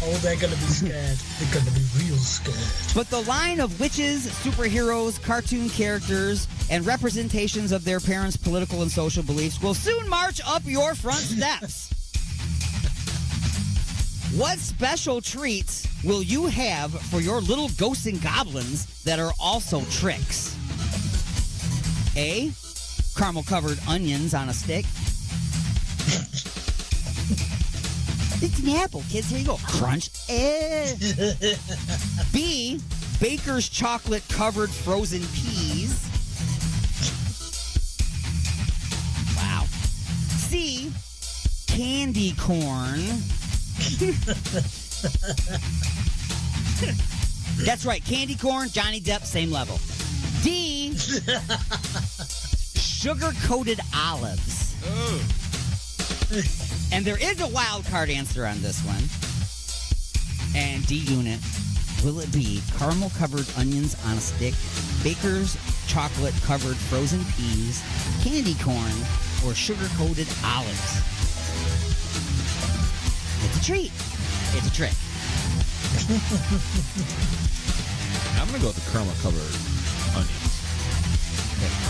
Oh, they're going to be scared. They're going to be real scared. But the line of witches, superheroes, cartoon characters, and representations of their parents' political and social beliefs will soon march up your front steps. What special treats will you have for your little ghosts and goblins that are also tricks? A, caramel-covered onions on a stick. It's an apple, kids. Here you go. Crunch. B, baker's chocolate-covered frozen peas. Wow. C, candy corn. That's right. Candy corn, Johnny Depp, same level. D, sugar-coated olives. Oh. And there is a wild card answer on this one. And D unit, will it be caramel covered onions on a stick, baker's chocolate covered frozen peas, candy corn, or sugar coated olives? It's a treat. It's a trick. I'm going to go with the caramel covered onions.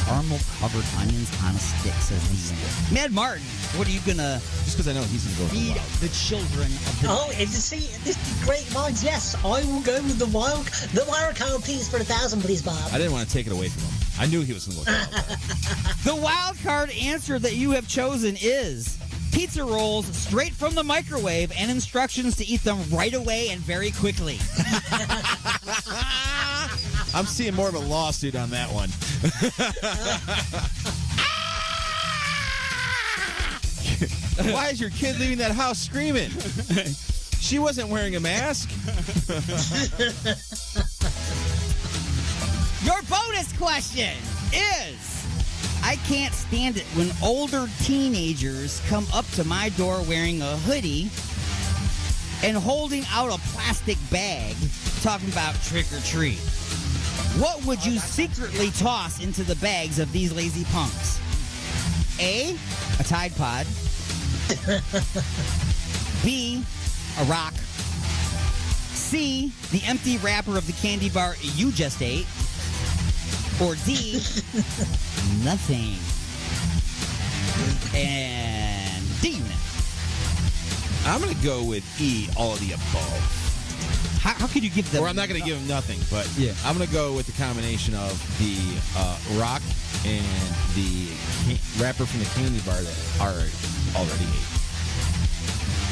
Caramel covered onions on a stick, says the Mad Martin, what are you gonna just because I know he's gonna go feed the children of the this is great minds. Yes, I will go with the wild card, please, for 1,000, please, Bob. I didn't want to take it away from him. I knew he was gonna go with that. The wild card answer that you have chosen is pizza rolls straight from the microwave and instructions to eat them right away and very quickly. I'm seeing more of a lawsuit on that one. Why is your kid leaving that house screaming? She wasn't wearing a mask. Your bonus question is, I can't stand it when older teenagers come up to my door wearing a hoodie and holding out a plastic bag talking about trick or treat. What would you secretly toss into the bags of these lazy punks? A, a Tide Pod. B, a rock. C, the empty wrapper of the candy bar you just ate. Or D, nothing. And D unit. I'm going to go with E, all of the above. How could you give them? Or I'm not going to give him nothing, but yeah. I'm going to go with the combination of the rock and the wrapper from the candy bar that are already ate.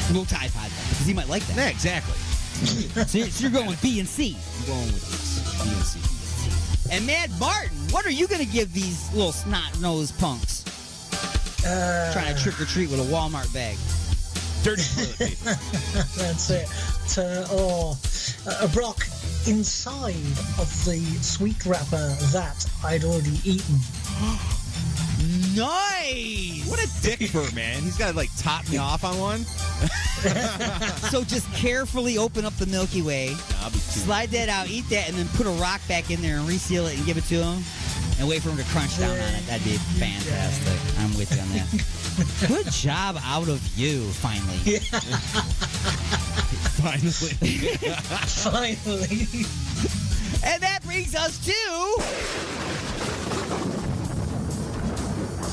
Little Tide Pod, because he might like that. Yeah, exactly. So you're going with B and C. I'm going with B and C. And Mad Martin, what are you going to give these little snot-nosed punks? Trying to trick or treat with a Walmart bag. Dirty toilet paper. That's it. A rock inside of the sweet wrapper that I'd already eaten. Nice! What a dick bird, man. He's got to, like, top me off on one. So just carefully open up the Milky Way, slide that out, eat that, and then put a rock back in there and reseal it and give it to him, and wait for him to crunch down on it. That'd be fantastic. I'm with you on that. Good job out of you, finally. Yeah. Finally. Finally. And that brings us to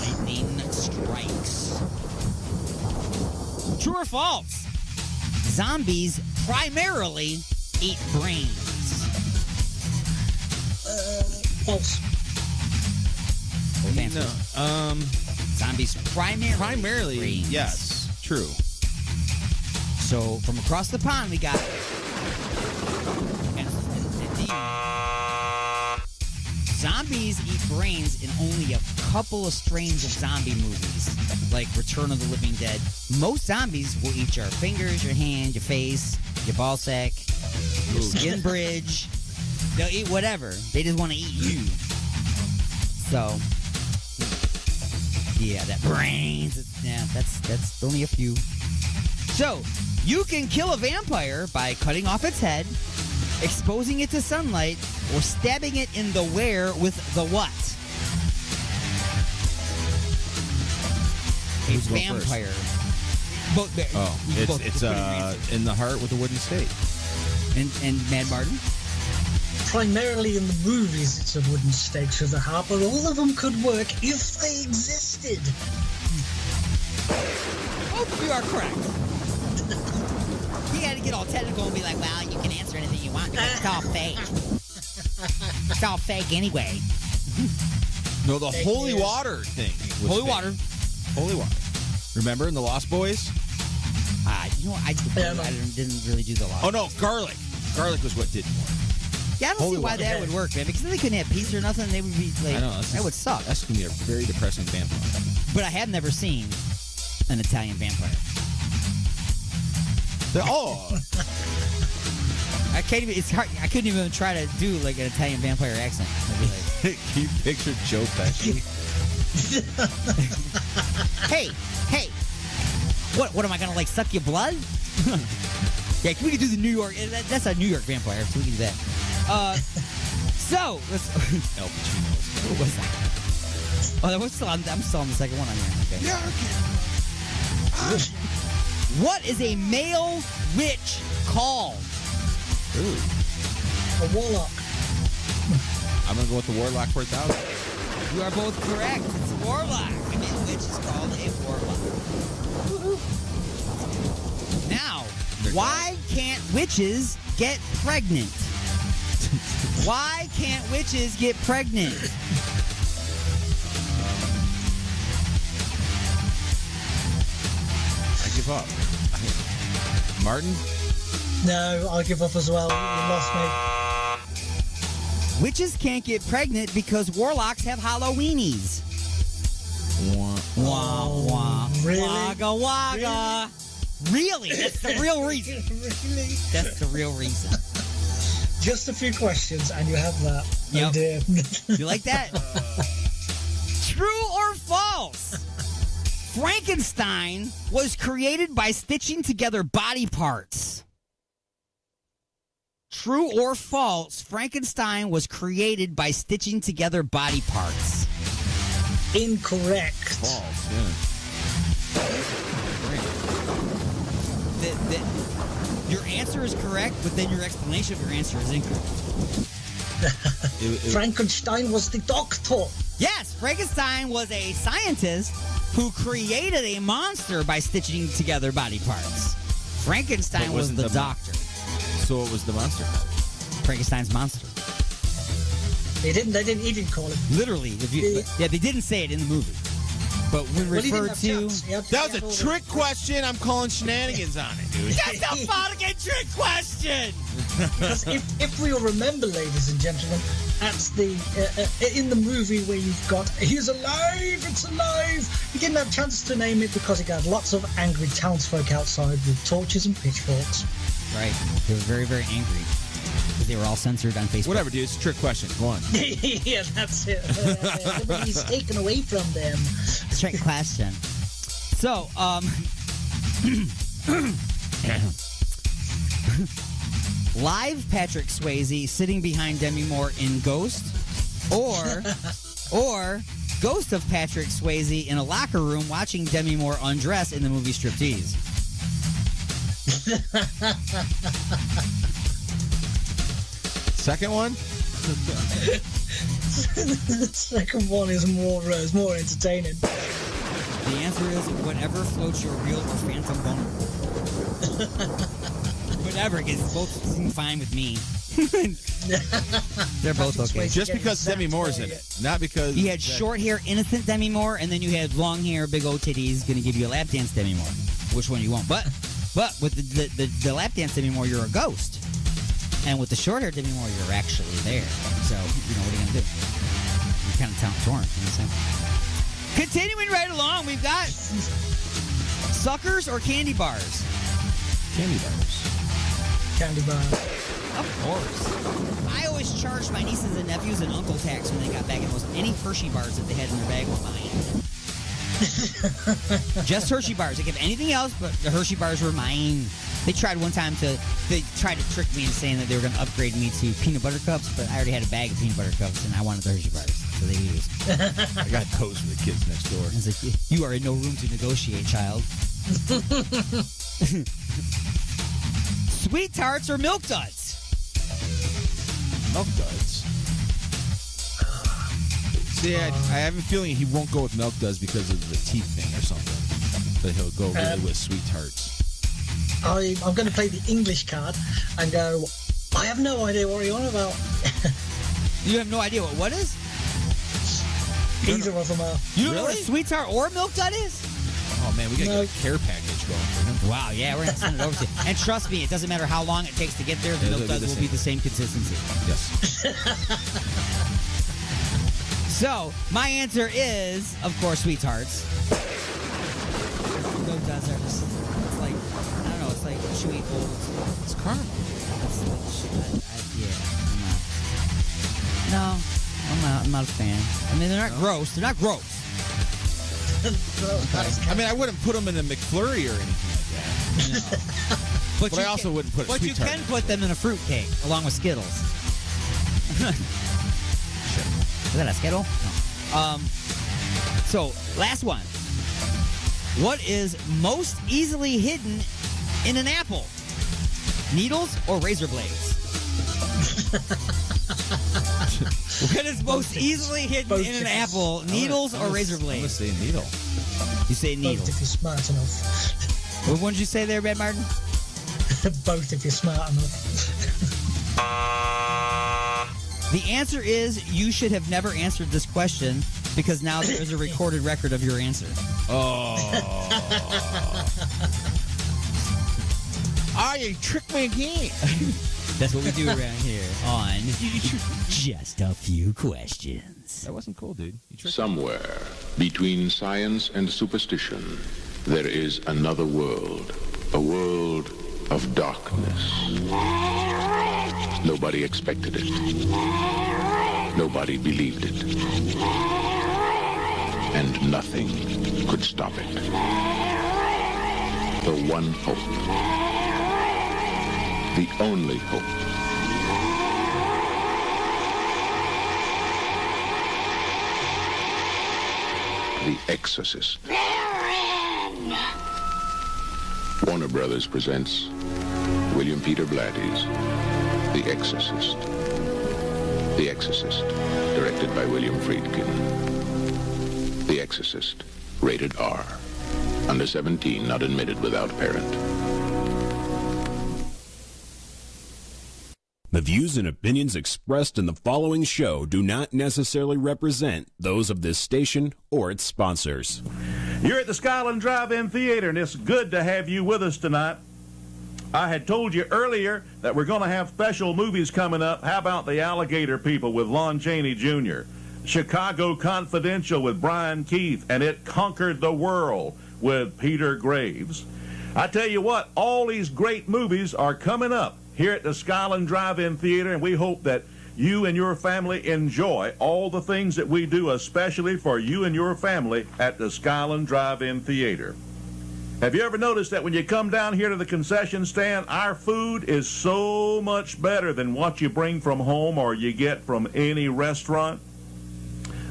lightning strikes. True or false? Zombies primarily eat brains. False. No. Zombies primarily brains. Yes. True. So from across the pond we got zombies eat brains in only a couple of strains of zombie movies, like Return of the Living Dead. Most zombies will eat your fingers, your hand, your face, your ball sack, your skin bridge. They'll eat whatever. They just want to eat you. So, yeah, that brains. Yeah, that's only a few. So, you can kill a vampire by cutting off its head, exposing it to sunlight, or stabbing it in the where with the what? A vampire. It's in the heart with a wooden stake. And Mad Martin? Primarily in the movies, it's a wooden stake to the heart, but all of them could work if they existed. Both of you are correct. You got to get all technical and be like, well, you can answer anything you want because it's all fake. It's all fake anyway. No, the Fake holy news. water thing. was Holy fake. water. Holy water. Remember in the Lost Boys? You know, I didn't really do the law. Oh no, garlic. Garlic was what didn't work. Yeah, I don't Holy see why water. that would work, man. Because then they couldn't have pizza or nothing. They would be like, I know that would suck. That's gonna be a very depressing vampire. But I have never seen an Italian vampire. Oh, I can't even. It's hard. I couldn't even try to do like an Italian vampire accent. I'd be like, can you picture Joe Pesci? hey, what am I gonna like suck your blood? Yeah, we can do the New York. That's a New York vampire, so we can do that. So let's. El Pacino. What was that? Oh, that was still. I'm still on the second one on here. Okay. Yeah. What is a male witch called? Ooh. A warlock. I'm gonna go with the Warlock 4000. You are both correct. It's a warlock. A male witch is called a warlock. Now, why can't witches get pregnant? Why can't witches get pregnant? I give up. Martin? No, I'll give up as well. You lost me. Witches can't get pregnant because warlocks have Halloweenies. Wah, wah, wah. Really? Wagga wagga. Really? That's the real reason. Really? That's the real reason. Just a few questions and you have that. Yep. Oh dear. You like that? True or false? Frankenstein was created by stitching together body parts. True or false? Frankenstein was created by stitching together body parts. Incorrect. False, yeah. Your answer is correct, but then your explanation of your answer is incorrect. Frankenstein was the doctor. Yes, Frankenstein was a scientist who created a monster by stitching together body parts. Frankenstein was the doctor. So it was the monster. Frankenstein's monster. They didn't call it. Literally. They didn't say it in the movie. But when referred to... That was a trick question. I'm calling shenanigans on it, dude. That's a fucking trick question! Because if we'll remember, ladies and gentlemen, at the in the movie where you've got he's alive, it's alive. He didn't have chances to name it because he got lots of angry townsfolk outside with torches and pitchforks. Right. They were very, very angry. Because they were all censored on Facebook. Whatever, dude. It's a trick question. Go on. Yeah, that's it. Everybody's taken away from them. Trick question. So, live Patrick Swayze sitting behind Demi Moore in Ghost, or Ghost of Patrick Swayze in a locker room watching Demi Moore undress in the movie Striptease. Second one? The second one is more entertaining. The answer is whatever floats your real or phantom boner. Whatever, because both seem fine with me. They're both okay. Just because Demi Moore's in it, not because you had short hair, innocent Demi Moore, and then you had long hair, big old titties, going to give you a lap dance Demi Moore. Which one you want? But with the lap dance Demi Moore, you're a ghost. And with the short hair Demi Moore, you're actually there. So, you know, what are you going to do? You're kind of torn. You know what I'm saying? Continuing right along, we've got suckers or candy bars? Candy bars. Candy bars. Of course. I always charged my nieces and nephews an uncle tax when they got back, and was any Hershey bars that they had in their bag were mine. Just Hershey bars. Like, if anything else, but the Hershey bars were mine. They tried one time they tried to trick me into saying that they were going to upgrade me to peanut butter cups, but I already had a bag of peanut butter cups, and I wanted the Hershey bars, so they used. I got those for the kids next door. I was like, you are in no room to negotiate, child. Sweet tarts or milk duds? Milk duds. See, I have a feeling he won't go with milk duds because of the teeth thing or something. But he'll go really with sweet tarts. I'm going to play the English card and go, I have no idea what you're on about. You have no idea what is? Either of them are. You don't know what a Sweet Tart or Milk Dud is? Oh, man, we got to get a care package going for him. Wow, yeah, we're going to send it over to you. And trust me, it doesn't matter how long it takes to get there, the Milk Duds will be the same consistency. Yes. So, my answer is, of course, Sweet Tarts. Milk Duds are just, it's like, I don't know, it's like chewy gold. It's caramel. No, I'm not a fan. I mean, they're not gross. They're not gross. I mean, I wouldn't put them in a McFlurry or anything like that. No. But I also wouldn't put a But Sweet you Tart can in. put them in a fruit cake along with Skittles. Is that a Skittle? No. So, last one. What is most easily hidden in an apple? Needles or razor blades? What is most easily hidden in an apple? Needles or razor blades? I'm going to say needle. You say needle. Both if you're smart enough. What did you say there, Red Martin? Both if you're smart enough. The answer is you should have never answered this question because now there is a recorded record of your answer. Oh. Oh, you tricked me again. That's what we do around here on Just a Few Questions. That wasn't cool, dude. Somewhere between science and superstition, there is another world, a world of darkness. Nobody expected it. Nobody believed it. And nothing could stop it. The one hope. The only hope. The Exorcist. Warner Brothers presents William Peter Blatty's The Exorcist. The Exorcist, directed by William Friedkin. The Exorcist, rated R. Under 17, not admitted without parent. The views and opinions expressed in the following show do not necessarily represent those of this station or its sponsors. You're at the Skyland Drive-In Theater, and it's good to have you with us tonight. I had told you earlier that we're going to have special movies coming up. How about The Alligator People with Lon Chaney Jr., Chicago Confidential with Brian Keith, and It Conquered the World with Peter Graves. I tell you what, all these great movies are coming up here at the Skyland Drive-In Theater, and we hope that you and your family enjoy all the things that we do, especially for you and your family at the Skyland Drive-In Theater. Have you ever noticed that when you come down here to the concession stand, our food is so much better than what you bring from home or you get from any restaurant?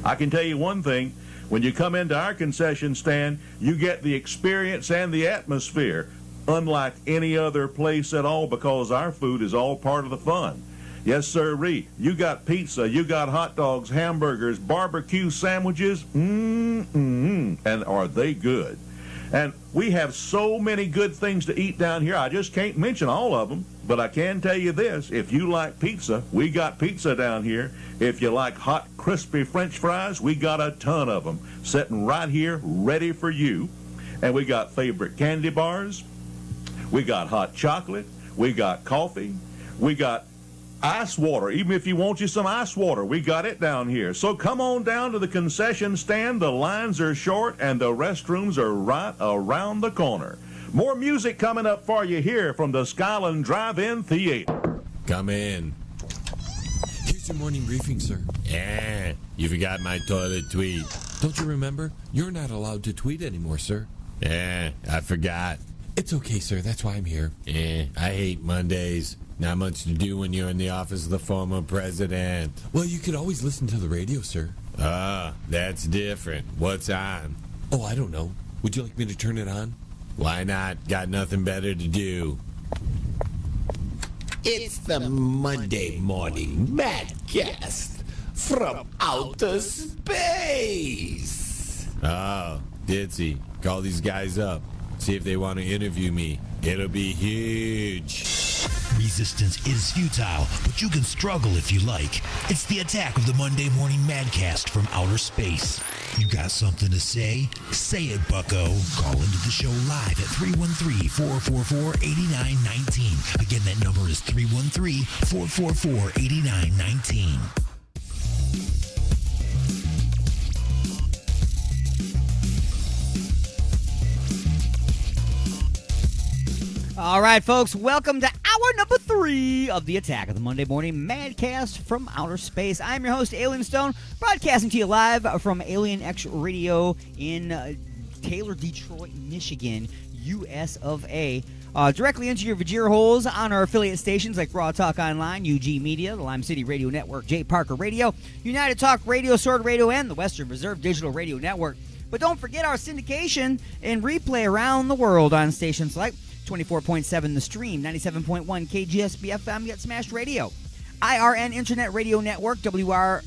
I can tell you one thing. When you come into our concession stand, you get the experience and the atmosphere unlike any other place at all, because our food is all part of the fun. Yes, sirree. You got pizza, you got hot dogs, hamburgers, barbecue sandwiches. And are they good? And we have so many good things to eat down here. I just can't mention all of them, but I can tell you this. If you like pizza, we got pizza down here. If you like hot, crispy French fries, we got a ton of them sitting right here ready for you. And we got favorite candy bars. We got hot chocolate. We got coffee. We got ice water. Even if you want you some ice water, we got it down here. So come on down to the concession stand. The lines are short and the restrooms are right around the corner. More music coming up for you here from the Skyland Drive-In Theater. Come in. Here's your morning briefing, sir. You forgot my toilet tweet. Don't you remember? You're not allowed to tweet anymore, sir. I forgot. It's okay, sir. That's why I'm here. I hate Mondays. Not much to do when you're in the office of the former president. Well, you could always listen to the radio, sir. That's different. What's on? Oh, I don't know. Would you like me to turn it on? Why not? Got nothing better to do. It's the Monday Morning Madcast from outer space. Oh, Ditzy. Call these guys up. See if they want to interview me. It'll be huge. Resistance is futile, but you can struggle if you like. It's the attack of the Monday Morning Madcast from outer space. You got something to say? Say it, bucko. Call into the show live at 313-444-8919. Again, that number is 313-444-8919. All right, folks, welcome to hour number 3 of the Attack of the Monday Morning Madcast from outer space. I'm your host, Alien Stone, broadcasting to you live from Alien X Radio in Taylor, Detroit, Michigan, US of A. Directly into your Vajir holes on our affiliate stations like Raw Talk Online, UG Media, the Lime City Radio Network, J. Parker Radio, United Talk Radio, Sword Radio, and the Western Reserve Digital Radio Network. But don't forget our syndication and replay around the world on stations like 24.7 The Stream, 97.1 KGSB FM, Get Smashed Radio, IRN Internet Radio Network, WRFN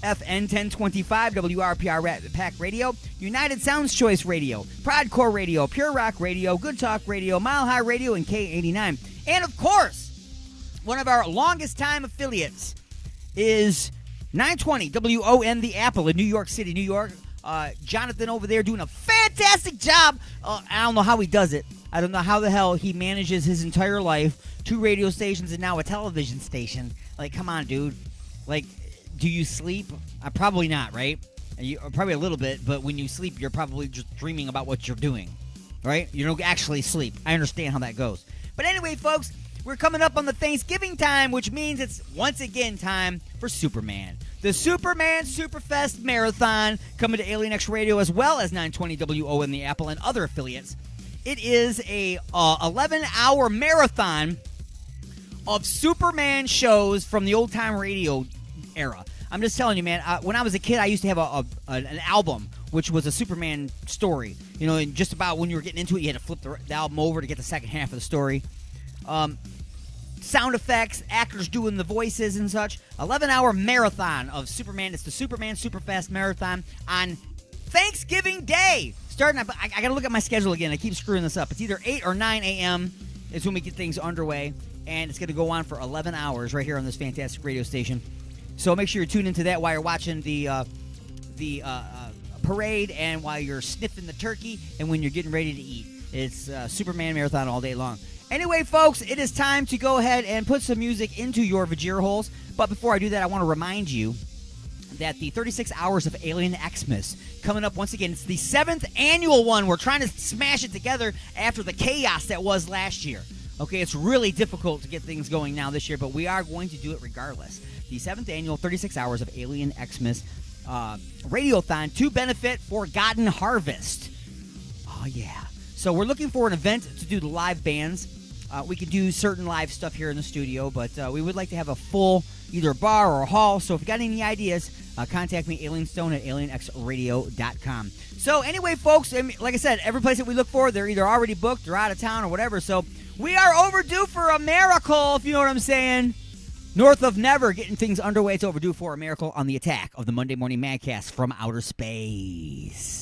1025, WRPR Pack Radio, United Sounds Choice Radio, Prodcore Radio, Pure Rock Radio, Good Talk Radio, Mile High Radio, and K89. And of course, one of our longest time affiliates is 920 WON The Apple in New York City, New York. Jonathan over there doing a fantastic job. I don't know how he does it. I don't know how the hell he manages his entire life, 2 radio stations and now a television station. Like, come on, dude. Like, do you sleep? Probably not, right? Probably a little bit, but when you sleep, you're probably just dreaming about what you're doing, right? You don't actually sleep. I understand how that goes. But anyway, folks, we're coming up on the Thanksgiving time, which means it's once again time for Superman. The Superman Superfest Marathon coming to Alien X Radio as well as 920 WON The Apple and other affiliates. It is a 11-hour marathon of Superman shows from the old-time radio era. I'm just telling you, man, when I was a kid, I used to have an album, which was a Superman story. You know, and just about when you were getting into it, you had to flip the album over to get the second half of the story. Sound effects, actors doing the voices and such. 11-hour marathon of Superman. It's the Superman Superfest Marathon on Thanksgiving Day. Starting, I got to look at my schedule again. I keep screwing this up. It's either 8 or 9 a.m. is when we get things underway, and it's going to go on for 11 hours right here on this fantastic radio station. So make sure you're tuned into that while you're watching the parade and while you're sniffing the turkey and when you're getting ready to eat. It's Superman Marathon all day long. Anyway, folks, it is time to go ahead and put some music into your Vajir holes. But before I do that, I want to remind you that the 36 Hours of Alien Xmas coming up once again. It's the 7th annual one. We're trying to smash it together after the chaos that was last year. Okay, it's really difficult to get things going now this year, but we are going to do it regardless. The 7th annual 36 Hours of Alien Xmas Radiothon to benefit Forgotten Harvest. Oh, yeah. So we're looking for an event to do the live bands. We could do certain live stuff here in the studio, but we would like to have a full either bar or a hall. So if you got any ideas, contact me, alienstone at alienxradio.com. So anyway, folks, like I said, every place that we look for, they're either already booked or out of town or whatever. So we are overdue for a miracle, if you know what I'm saying. North of never getting things underway. It's overdue for a miracle on the Attack of the Monday Morning Madcast from outer space.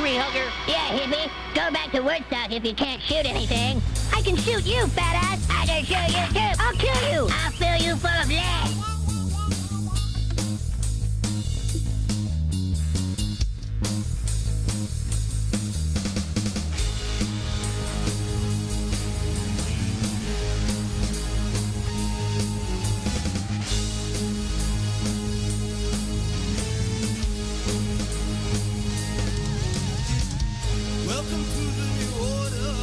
tree hugger. Yeah, hippie. Go back to Woodstock if you can't shoot anything. I can shoot you, fat ass. I can shoot you too. I'll kill you. I'll fill you full of lead. Welcome to the new order,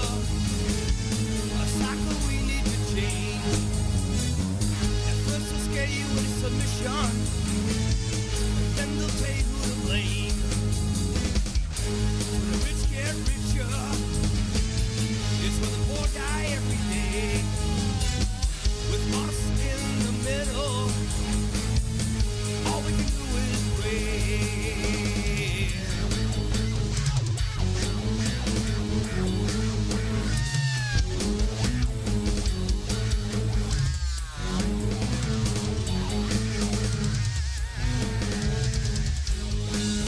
a cycle we need to change. At first they'll scare you into submission, and then they'll tell you who to blame. When the rich get richer, it's when the poor die every day. With us in the middle, all we can do is pray.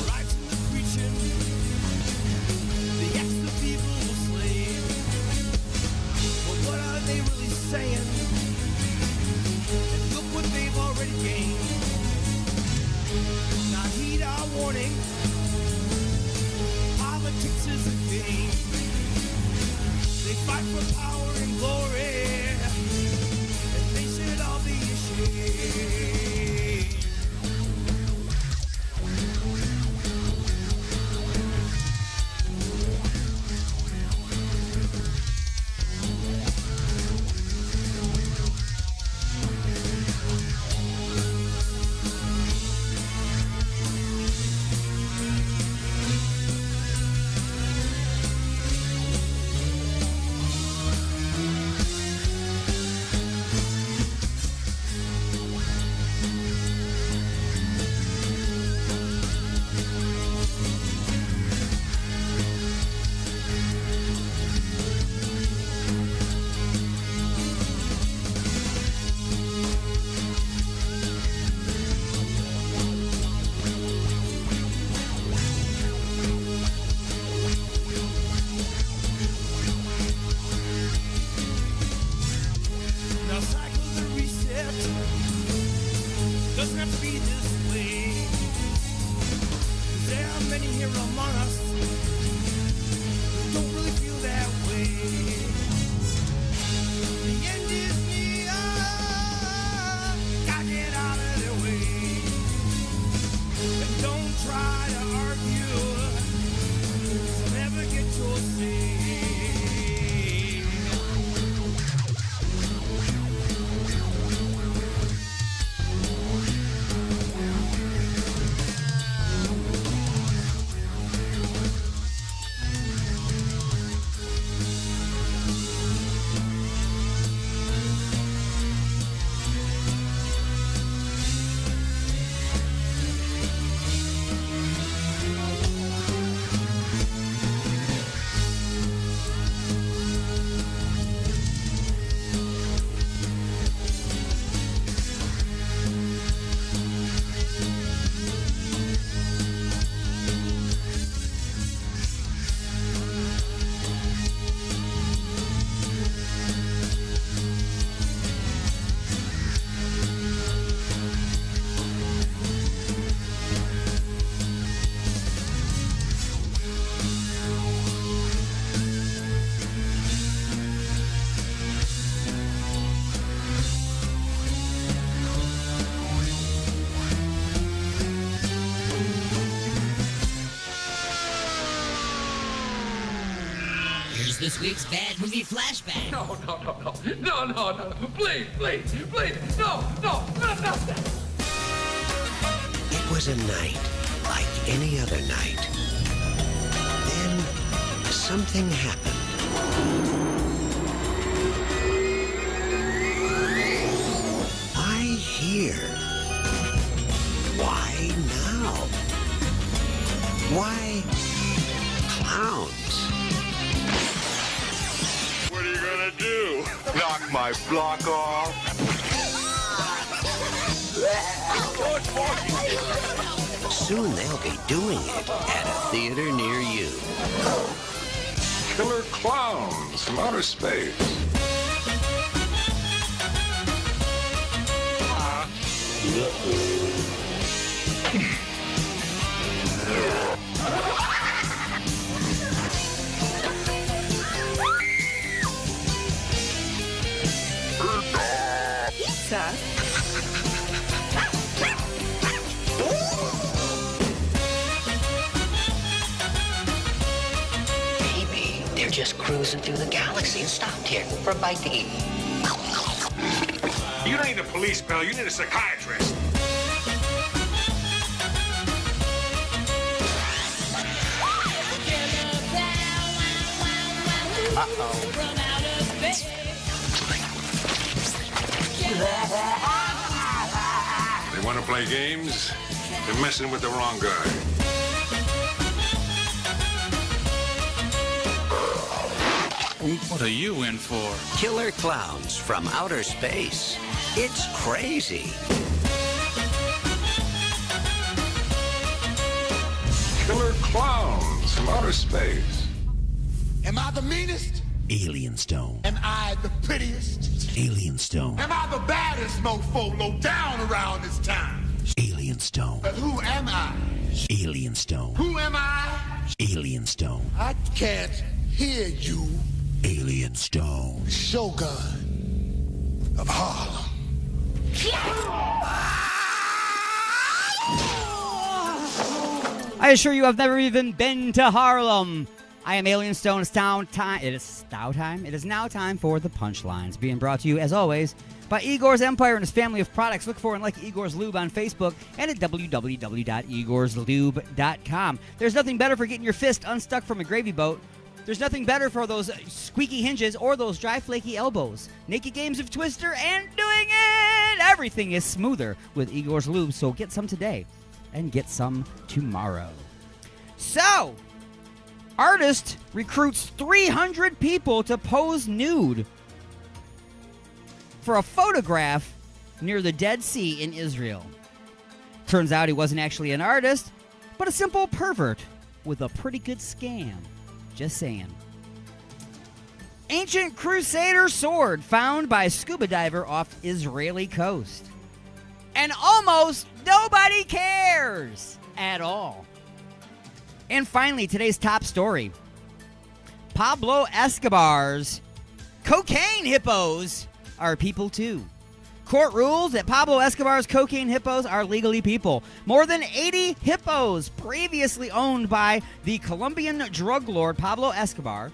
Rights in the preaching, the acts the people will slay. But what are they really saying? And look what they've already gained. Now heed our warning. Politics is a game. They fight for power and glory, and they should all be ashamed. Now cycle the reset. Doesn't have to be this way. There are many here among us who don't really feel that way. The end is near. Gotta get out of their way. And don't try to argue. You'll never get your say. Here's this week's bad movie flashback. No. Please. No. It was a night like any other night. Then something happened. Why here? Why now? Why clowns? What are you gonna do? Knock my block off? soon they'll be doing it at a theater near you. Killer clowns from outer space. Pizza? Maybe they're just cruising through the galaxy and stopped here for a bite to eat. You don't need a police pal, you need a psychiatrist. They want to play games? They're messing with the wrong guy. What are you in for? Killer clowns from outer space. It's crazy. Killer clowns from outer space. Am I the meanest? Alien Stone. Am I the prettiest? Alien Stone. Am I the baddest mofo low down around this time? Alien Stone. But who am I? Alien Stone. Who am I? Alien Stone. I can't hear you. Alien Stone. Shogun of Harlem. I assure you I've never even been to Harlem. I am Alien Stone. It's now time. It is now time. It is now time for the punchlines, being brought to you, as always, by Igor's Empire and his family of products. Look for and like Igor's Lube on Facebook and at www.igorslube.com. There's nothing better for getting your fist unstuck from a gravy boat. There's nothing better for those squeaky hinges or those dry, flaky elbows. Naked games of Twister and doing it. Everything is smoother with Igor's Lube, so get some today and get some tomorrow. So, artist recruits 300 people to pose nude for a photograph near the Dead Sea in Israel. Turns out he wasn't actually an artist, but a simple pervert with a pretty good scam. Just saying. Ancient Crusader sword found by scuba diver off Israeli coast. And almost nobody cares at all. And finally, today's top story. Pablo Escobar's cocaine hippos are people too. Court rules that Pablo Escobar's cocaine hippos are legally people. More than 80 hippos previously owned by the Colombian drug lord Pablo Escobar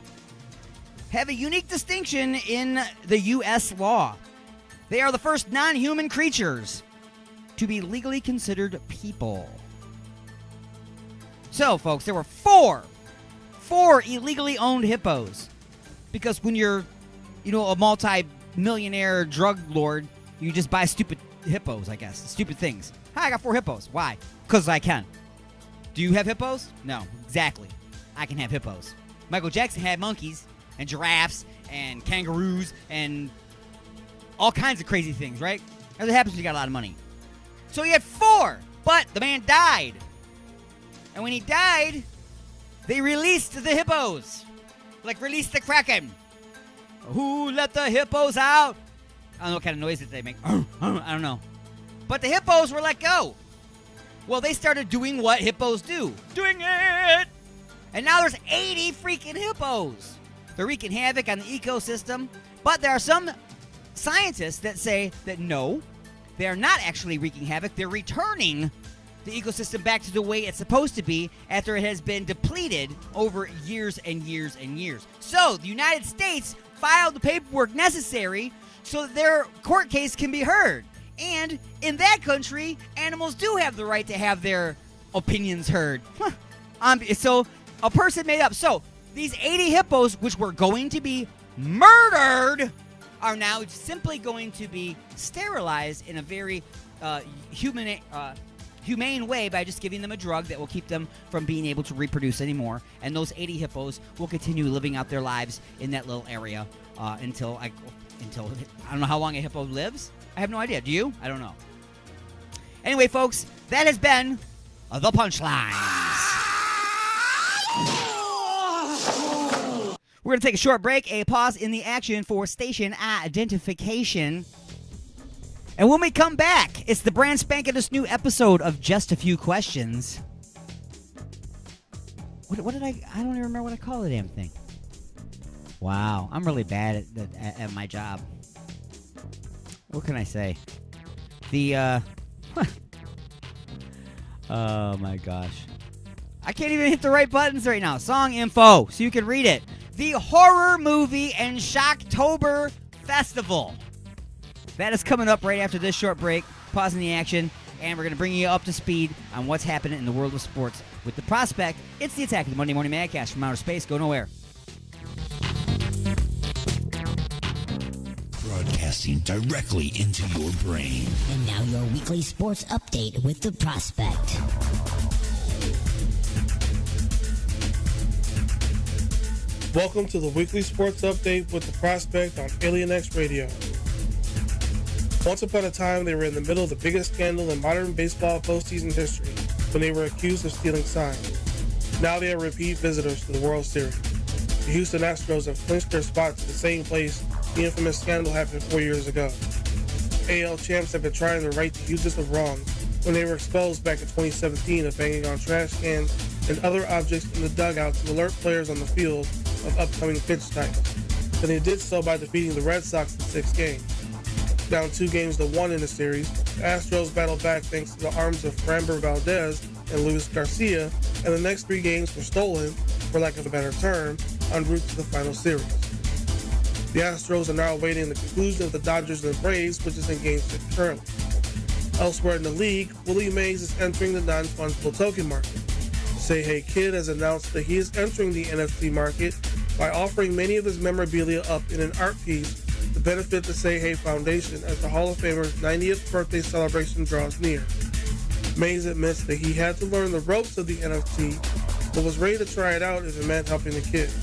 have a unique distinction in the U.S. law. They are the first non-human creatures to be legally considered people. So, folks, there were four illegally owned hippos. Because when you're, a multi-millionaire drug lord, you just buy stupid hippos, I guess. Stupid things. Hi, I got 4 hippos. Why? Because I can. Do you have hippos? No, exactly. I can have hippos. Michael Jackson had monkeys and giraffes and kangaroos and all kinds of crazy things, right? That's what happens when you got a lot of money. So he had 4, but the man died. And when he died, they released the hippos. Like, released the Kraken. Who let the hippos out? I don't know what kind of noise that they make. I don't know. But the hippos were let go. Well, they started doing what hippos do. Doing it! And now there's 80 freaking hippos. They're wreaking havoc on the ecosystem. But there are some scientists that say that no, they are not actually wreaking havoc. They're returning the ecosystem back to the way it's supposed to be after it has been depleted over years and years and years. So the United States filed the paperwork necessary so that their court case can be heard. And in that country, animals do have the right to have their opinions heard. So a person made up. So these 80 hippos, which were going to be murdered, are now simply going to be sterilized in a very humane way by just giving them a drug that will keep them from being able to reproduce anymore. And those 80 hippos will continue living out their lives in that little area until I don't know how long a hippo lives. I have no idea. Do you? I don't know. Anyway, folks, that has been the punchlines. We're going to take a short break, a pause in the action for station identification. And when we come back, it's the brand spanking new episode of Just a Few Questions. What did I don't even remember what I call the damn thing. Wow, I'm really bad at my job. What can I say? Oh my gosh. I can't even hit the right buttons right now. Song info, so you can read it. The Horror Movie and Shocktober Festival. That is coming up right after this short break. Pausing the action, and we're going to bring you up to speed on what's happening in the world of sports. With the prospect, it's the Attack of the Monday Morning Madcast from outer space. Go nowhere. Broadcasting directly into your brain. And now your weekly sports update with the prospect. Welcome to the weekly sports update with the prospect on Alien X Radio. Once upon a time, they were in the middle of the biggest scandal in modern baseball postseason history when they were accused of stealing signs. Now they are repeat visitors to the World Series. The Houston Astros have clinched their spot to the same place the infamous scandal happened 4 years ago. AL champs have been trying to right the hugest of wrongs when they were exposed back in 2017 of banging on trash cans and other objects in the dugout to alert players on the field of upcoming pitch types. And they did so by defeating the Red Sox in 6 games. Down 2-1 in the series, the Astros battled back thanks to the arms of Framber Valdez and Luis Garcia, and the next 3 games were stolen, for lack of a better term, en route to the final series. The Astros are now awaiting the conclusion of the Dodgers and the Braves, which is in Game 6 currently. Elsewhere in the league, Willie Mays is entering the non-fungible token market. Say Hey Kid has announced that he is entering the NFT market by offering many of his memorabilia up in an art piece to benefit the Say Hey Foundation as the Hall of Famer's 90th birthday celebration draws near. Mays admits that he had to learn the ropes of the NFT, but was ready to try it out if it meant helping the kids.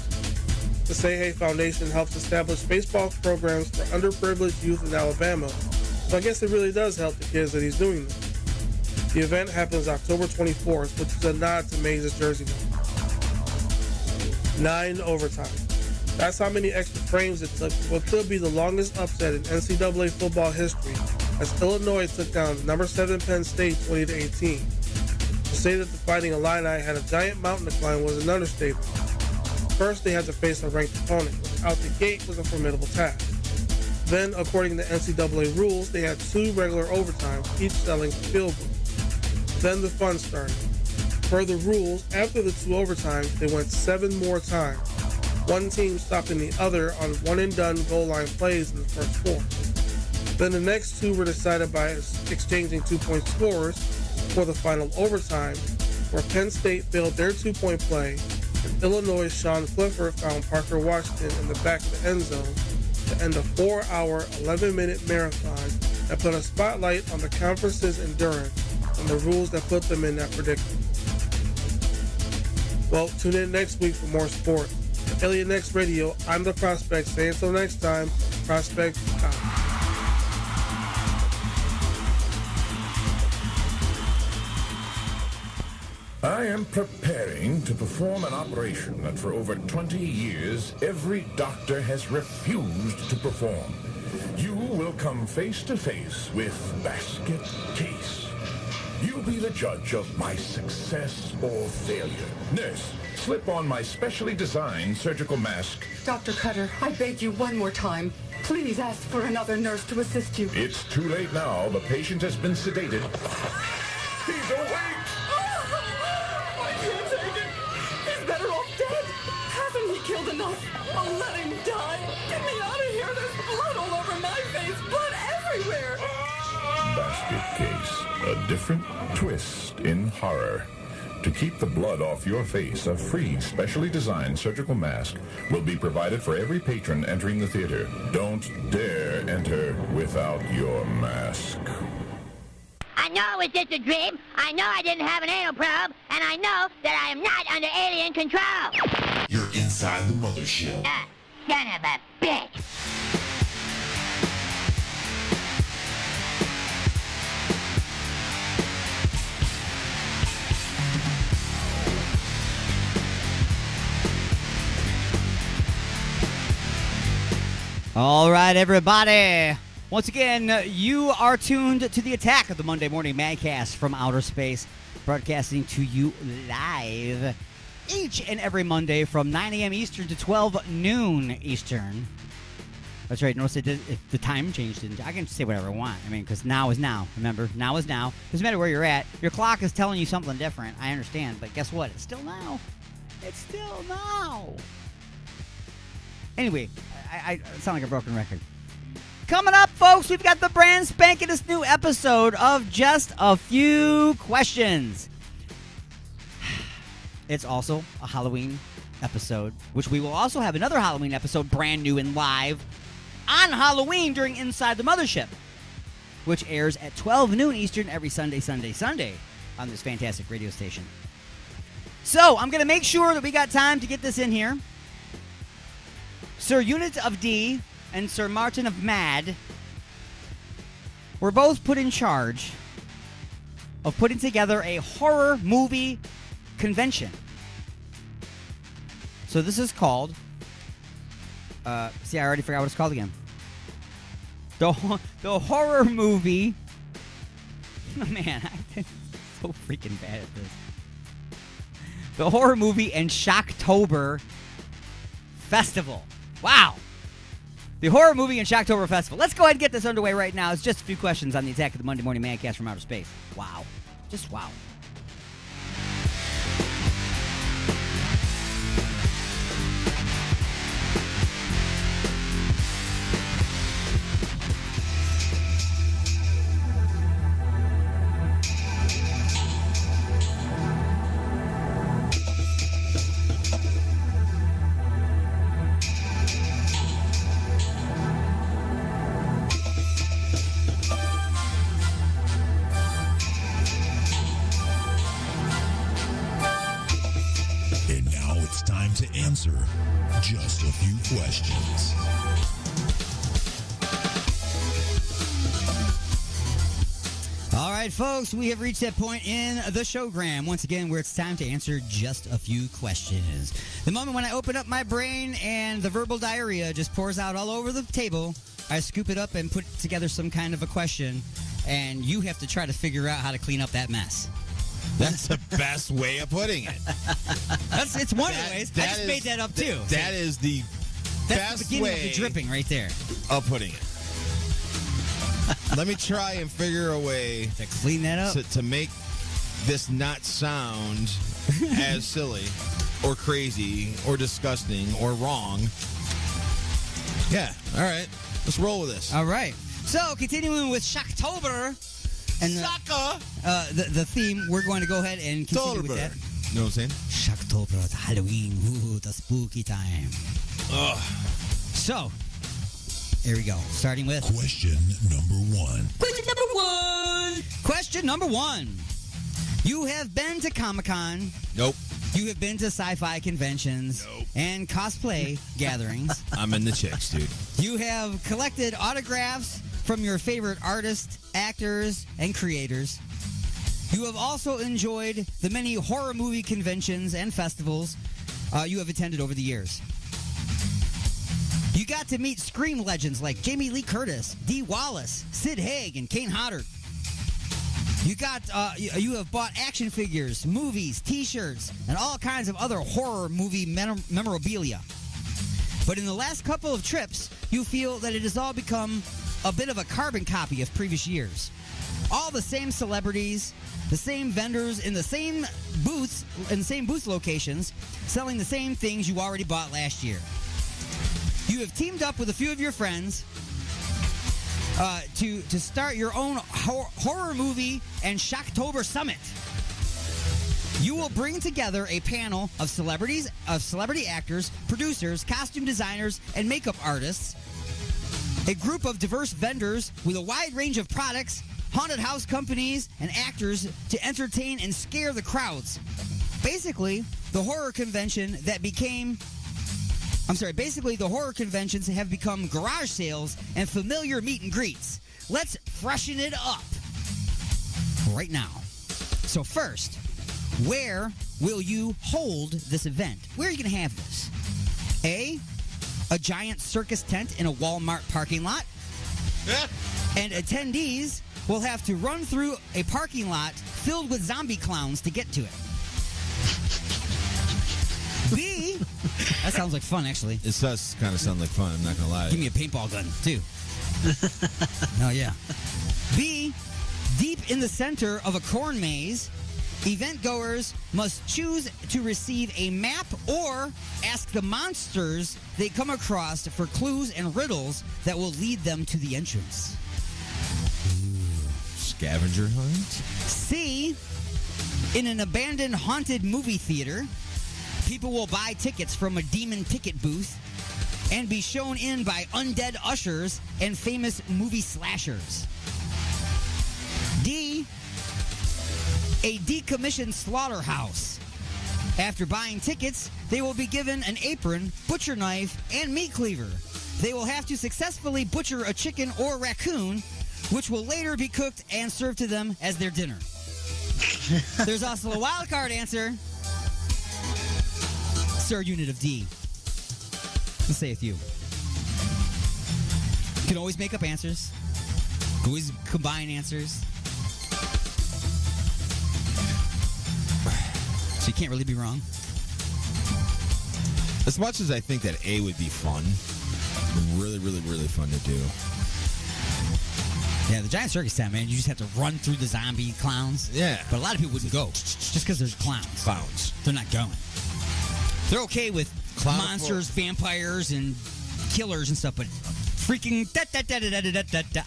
The Say Hey Foundation helps establish baseball programs for underprivileged youth in Alabama, so I guess it really does help the kids that he's doing this. The event happens October 24th, which is a nod to Mays' jersey number. 9 overtime. That's how many extra frames it took for what could be the longest upset in NCAA football history, as Illinois took down number 7 Penn State 20-18. To say that the Fighting Illini had a giant mountain to climb was an understatement. First, they had to face a ranked opponent, which out the gate was a formidable task. Then, according to NCAA rules, they had 2 regular overtimes, each selling for field goals. Then the fun started. Per the rules, after the 2 overtimes, they went 7 more times, one team stopping the other on one-and-done goal line plays in the first 4. Then the next 2 were decided by exchanging 2-point scores for the final overtime, where Penn State failed their 2-point play, and Illinois' Sean Clifford found Parker Washington in the back of the end zone to end a 4-hour, 11-minute marathon that put a spotlight on the conference's endurance and the rules that put them in that predicament. Well, tune in next week for more sport. For Alien X Radio, I'm the Prospect. Say until next time, Prospect out. I am preparing to perform an operation that for over 20 years every doctor has refused to perform. You will come face to face with Basket Case. You be the judge of my success or failure. Nurse, slip on my specially designed surgical mask. Dr. Cutter, I beg you one more time. Please ask for another nurse to assist you. It's too late now. The patient has been sedated. He's awake! I can't take it. He's better off dead. Hasn't he killed enough? Oh, let him die. Get me out of here. There's blood all over my face. Blood everywhere. Basket Case. A different twist in horror. To keep the blood off your face, a free, specially designed surgical mask will be provided for every patron entering the theater. Don't dare enter without your mask. I know it was just a dream. I know I didn't have an anal probe. And I know that I am not under alien control. You're inside the mothership. Son of a bitch. All right, everybody. Once again, you are tuned to the Attack of the Monday Morning Madcast from outer space, broadcasting to you live each and every Monday from 9 a.m. Eastern to 12 noon Eastern. That's right. Notice the time changed. I can say whatever I want. I mean, because now is now. Remember, now is now. Doesn't matter where you're at. Your clock is telling you something different. I understand. But guess what? It's still now. It's still now. Anyway, I sound like a broken record. Coming up, folks, we've got the brand spanking this new episode of Just a Few Questions. It's also a Halloween episode, which we will also have another Halloween episode brand new and live on Halloween during Inside the Mothership, which airs at 12 noon Eastern every Sunday on this fantastic radio station. So, I'm going to make sure that we got time to get this in here. Sir Unit of D and Sir Martin of Mad were both put in charge of putting together a horror movie convention. So this is called, I already forgot what it's called again. The horror movie, oh man, I'm so freaking bad at this. The Horror Movie and Shocktober Festival. Wow. The Horror Movie and Shocktober Festival. Let's go ahead and get this underway right now. It's just a few questions on the Attack of the Monday Morning Madcast from outer space. Wow. Just wow. Just a few questions. All right, folks, we have reached that point in the showgram once again where it's time to answer just a few questions. The moment when I open up my brain and the verbal diarrhea just pours out all over the table, I scoop it up and put together some kind of a question, and you have to try to figure out how to clean up that mess. That's the best way of putting it. It's one of the ways. I just made that up too. That is the best the beginning way of the dripping right there of putting it. Let me try and figure a way to clean that up to make this not sound as silly or crazy or disgusting or wrong. Yeah. All right. Let's roll with this. All right. So continuing with Shocktober. And the theme, we're going to go ahead and continue with that. You know what I'm saying? Shocktober, the Halloween, the spooky time. Ugh. So, here we go. Starting with question number 1. Question number one. You have been to Comic-Con. Nope. You have been to sci-fi conventions. Nope. And cosplay gatherings. I'm in the chicks, dude. You have collected autographs from your favorite artists, actors, and creators. You have also enjoyed the many horror movie conventions and festivals you have attended over the years. You got to meet Scream legends like Jamie Lee Curtis, Dee Wallace, Sid Haig, and Kane Hodder. You have bought action figures, movies, T-shirts, and all kinds of other horror movie memorabilia. But in the last couple of trips, you feel that it has all become a bit of a carbon copy of previous years. All the same celebrities, the same vendors in the same booths, in the same booth locations, selling the same things you already bought last year. You have teamed up with a few of your friends to start your own horror movie and Shocktober Summit. You will bring together a panel of celebrity actors, producers, costume designers, and makeup artists. A group of diverse vendors with a wide range of products, haunted house companies, and actors to entertain and scare the crowds. Basically, the horror conventions have become garage sales and familiar meet and greets. Let's freshen it up right now. So first, where will you hold this event? Where are you going to have this? A a giant circus tent in a Walmart parking lot. And attendees will have to run through a parking lot filled with zombie clowns to get to it. B. That sounds like fun, actually. It does kind of sound like fun, I'm not going to lie. Give me a paintball gun, too. Oh, yeah. B. Deep in the center of a corn maze, event goers must choose to receive a map or ask the monsters they come across for clues and riddles that will lead them to the entrance. Scavenger hunt? C. In an abandoned haunted movie theater, people will buy tickets from a demon ticket booth and be shown in by undead ushers and famous movie slashers. D. A decommissioned slaughterhouse. After buying tickets, they will be given an apron, butcher knife, and meat cleaver. They will have to successfully butcher a chicken or raccoon, which will later be cooked and served to them as their dinner. There's also a wild card answer. Sir Unit of D. What saith you? You can always make up answers. You can always combine answers. So you can't really be wrong. As much as I think that A would be fun, really, really, really fun to do. Yeah, the giant circus tent, man. You just have to run through the zombie clowns. Yeah. But a lot of people wouldn't go just because there's clowns. Clowns. They're not going. They're okay with Clown monsters, vampires, and killers and stuff, but freaking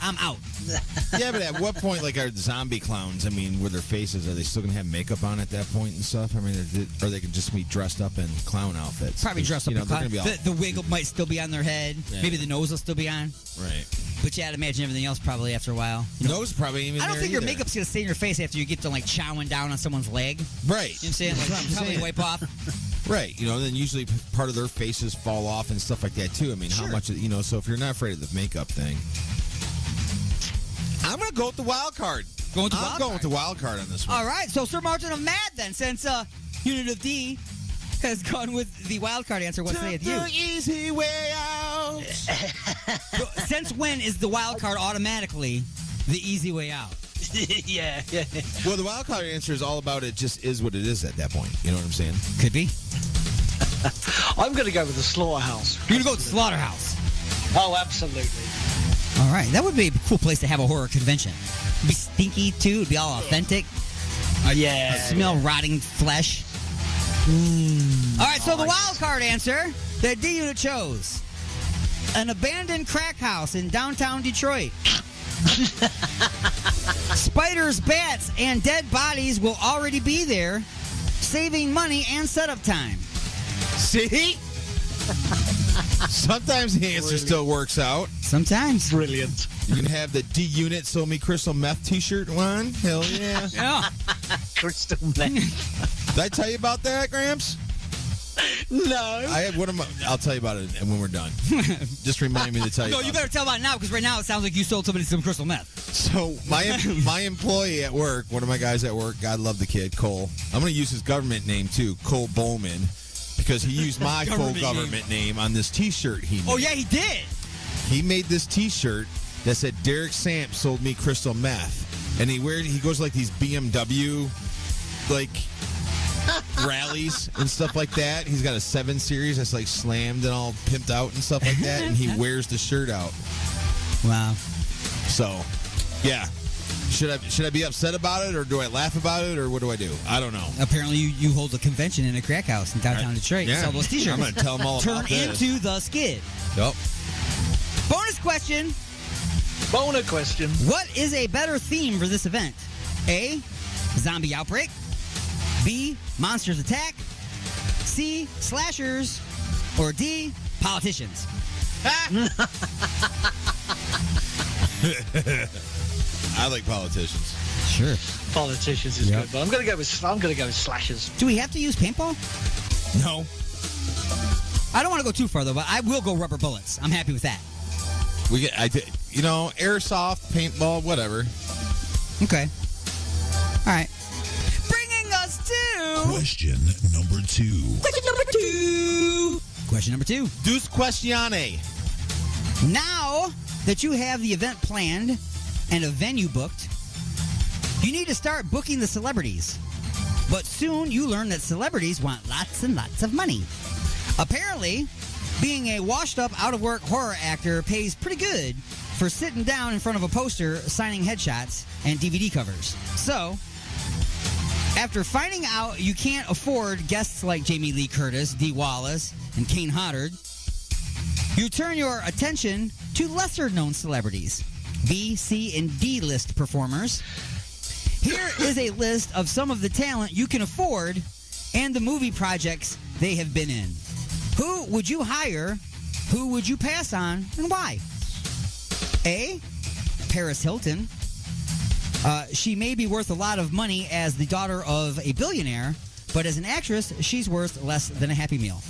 I'm out. Yeah, but at what point, like, are the zombie clowns, I mean, with their faces, are they still going to have makeup on at that point and stuff? I mean, or they can just be dressed up in clown outfits? Probably dressed up in clown. Be all, the wig might still be on their head. Yeah. Maybe the nose will still be on. Right. But yeah, I'd imagine everything else probably after a while. Nose probably even I don't there think your either. makeup's going to stay in your face after you get to, like, chowing down on someone's leg. Right. You know what I'm saying? Like, That's what I'm probably saying. wipe off. Right, then usually part of their faces fall off and stuff like that too. I mean, how much, so if you're not afraid of the makeup thing. I'm going to go with the wild card. Going with the wild card on this one. All right, so Sir Martin of Mad then, since Unit of D has gone with the wild card answer, what say you? The easy way out. Since when is the wild card automatically the easy way out? yeah. Well, the wild card answer is all about it just is what it is at that point. You know what I'm saying? Could be. I'm going to go with the slaughterhouse. You're going to go with the slaughterhouse? Oh, absolutely. All right, that would be a cool place to have a horror convention. It'd be stinky, too. It'd be all authentic. Smell rotting flesh. All right, so the wild card answer that D Unit chose: an abandoned crack house in downtown Detroit. Spiders, bats, and dead bodies will already be there, saving money and setup time. See? Sometimes the answer still works out. Sometimes. Brilliant. You can have the D Unit Sold Me Crystal Meth t-shirt on. Hell yeah. Yeah. Crystal meth. Did I tell you about that, Gramps? No. I have I'll tell you about it when we're done. Just remind me to tell you. No, about you better tell about it now, because right now it sounds like you sold somebody some crystal meth. So my employee at work, one of my guys at work, God love the kid, Cole. I'm going to use his government name too, Cole Bowman, because he used my full government name on this T-shirt he made. Oh yeah, he did. He made this T-shirt that said Derek Samp sold me crystal meth, and he goes like these BMW like rallies and stuff like that. He's got a 7 Series that's like slammed and all pimped out and stuff like that, and he wears the shirt out. Wow. So, yeah. Should I be upset about it, or do I laugh about it, or what do I do? I don't know. Apparently, you hold a convention in a crack house in downtown Detroit. Yeah. Sell those T-shirts. I'm going to tell them all about this. Turn into the skid. Yep. Bonus question. Bonus question. What is a better theme for this event? A. Zombie outbreak. B. Monsters attack. C. Slashers. Or D. Politicians. I like politicians. Sure. Politicians is good, but I'm gonna go with slashers. Do we have to use paintball? No. I don't want to go too far though, but I will go rubber bullets. I'm happy with that. Airsoft, paintball, whatever. Okay. All right. Bringing us to Question number 2. Question number 2. Question number 2. Deuce questione. Now that you have the event planned and a venue booked, you need to start booking the celebrities. But soon you learn that celebrities want lots and lots of money. Apparently, being a washed-up, out-of-work horror actor pays pretty good for sitting down in front of a poster, signing headshots and DVD covers. So, after finding out you can't afford guests like Jamie Lee Curtis, Dee Wallace, and Kane Hodder, you turn your attention to lesser-known celebrities, B, C, and D list performers. Here is a list of some of the talent you can afford and the movie projects they have been in. Who would you hire? Who would you pass on? And why? A, Paris Hilton. She may be worth a lot of money as the daughter of a billionaire, but as an actress, she's worth less than a Happy Meal.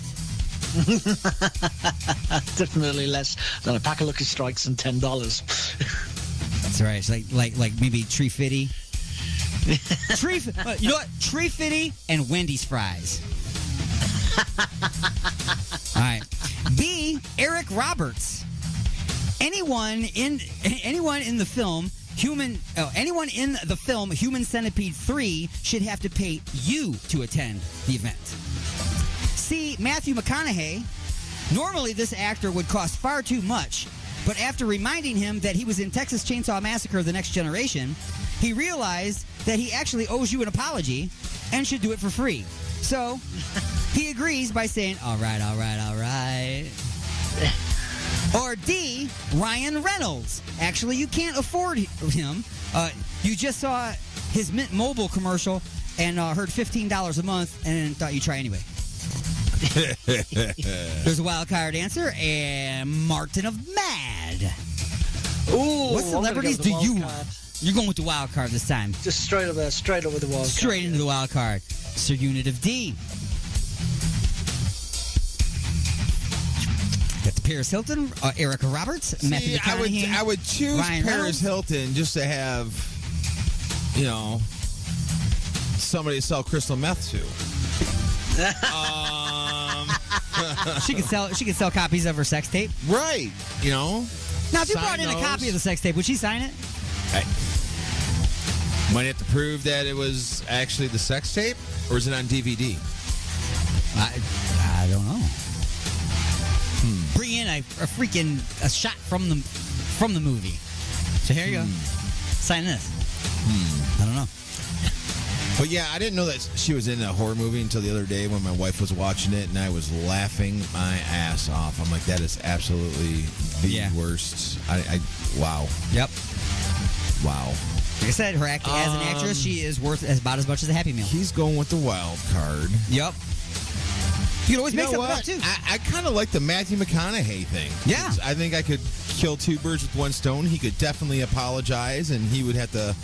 Definitely less than a pack of Lucky Strikes and $10. That's right. It's like maybe Tree Fitty. You know what? Tree Fitty and Wendy's fries. All right. B, Eric Roberts. Anyone in the film Human Centipede 3 should have to pay you to attend the event. C, Matthew McConaughey. Normally this actor would cost far too much, but after reminding him that he was in Texas Chainsaw Massacre: The Next Generation, he realized that he actually owes you an apology and should do it for free. So he agrees by saying, all right. Or D, Ryan Reynolds. Actually, you can't afford him. You just saw his Mint Mobile commercial and heard $15 a month and thought you'd try anyway. There's a wild card answer, and Martin of Mad. Ooh, what celebrities do you want? You're going with the wild card this time. Just straight up with the wild card. Straight into the wild card. Sir Unit of D. Got the Paris Hilton, Erica Roberts, Matthew McConaughey. I would choose Ryan Paris Reynolds. Hilton just to have, somebody to sell crystal meth to. She could sell copies of her sex tape. Right. Now, if you brought in a copy of the sex tape, would she sign it? Might have to prove that it was actually the sex tape, or is it on DVD? I don't know. Bring in a shot from the movie. So here you go. Sign this. I don't know. But yeah, I didn't know that she was in a horror movie until the other day when my wife was watching it, and I was laughing my ass off. I'm like, that is absolutely the worst. Wow. Yep. Wow. Like I said, her acting as an actress, she is worth about as much as a Happy Meal. He's going with the wild card. Yep. You can always make something up, too. I kind of like the Matthew McConaughey thing. Yeah. I think I could kill two birds with one stone. He could definitely apologize, and he would have to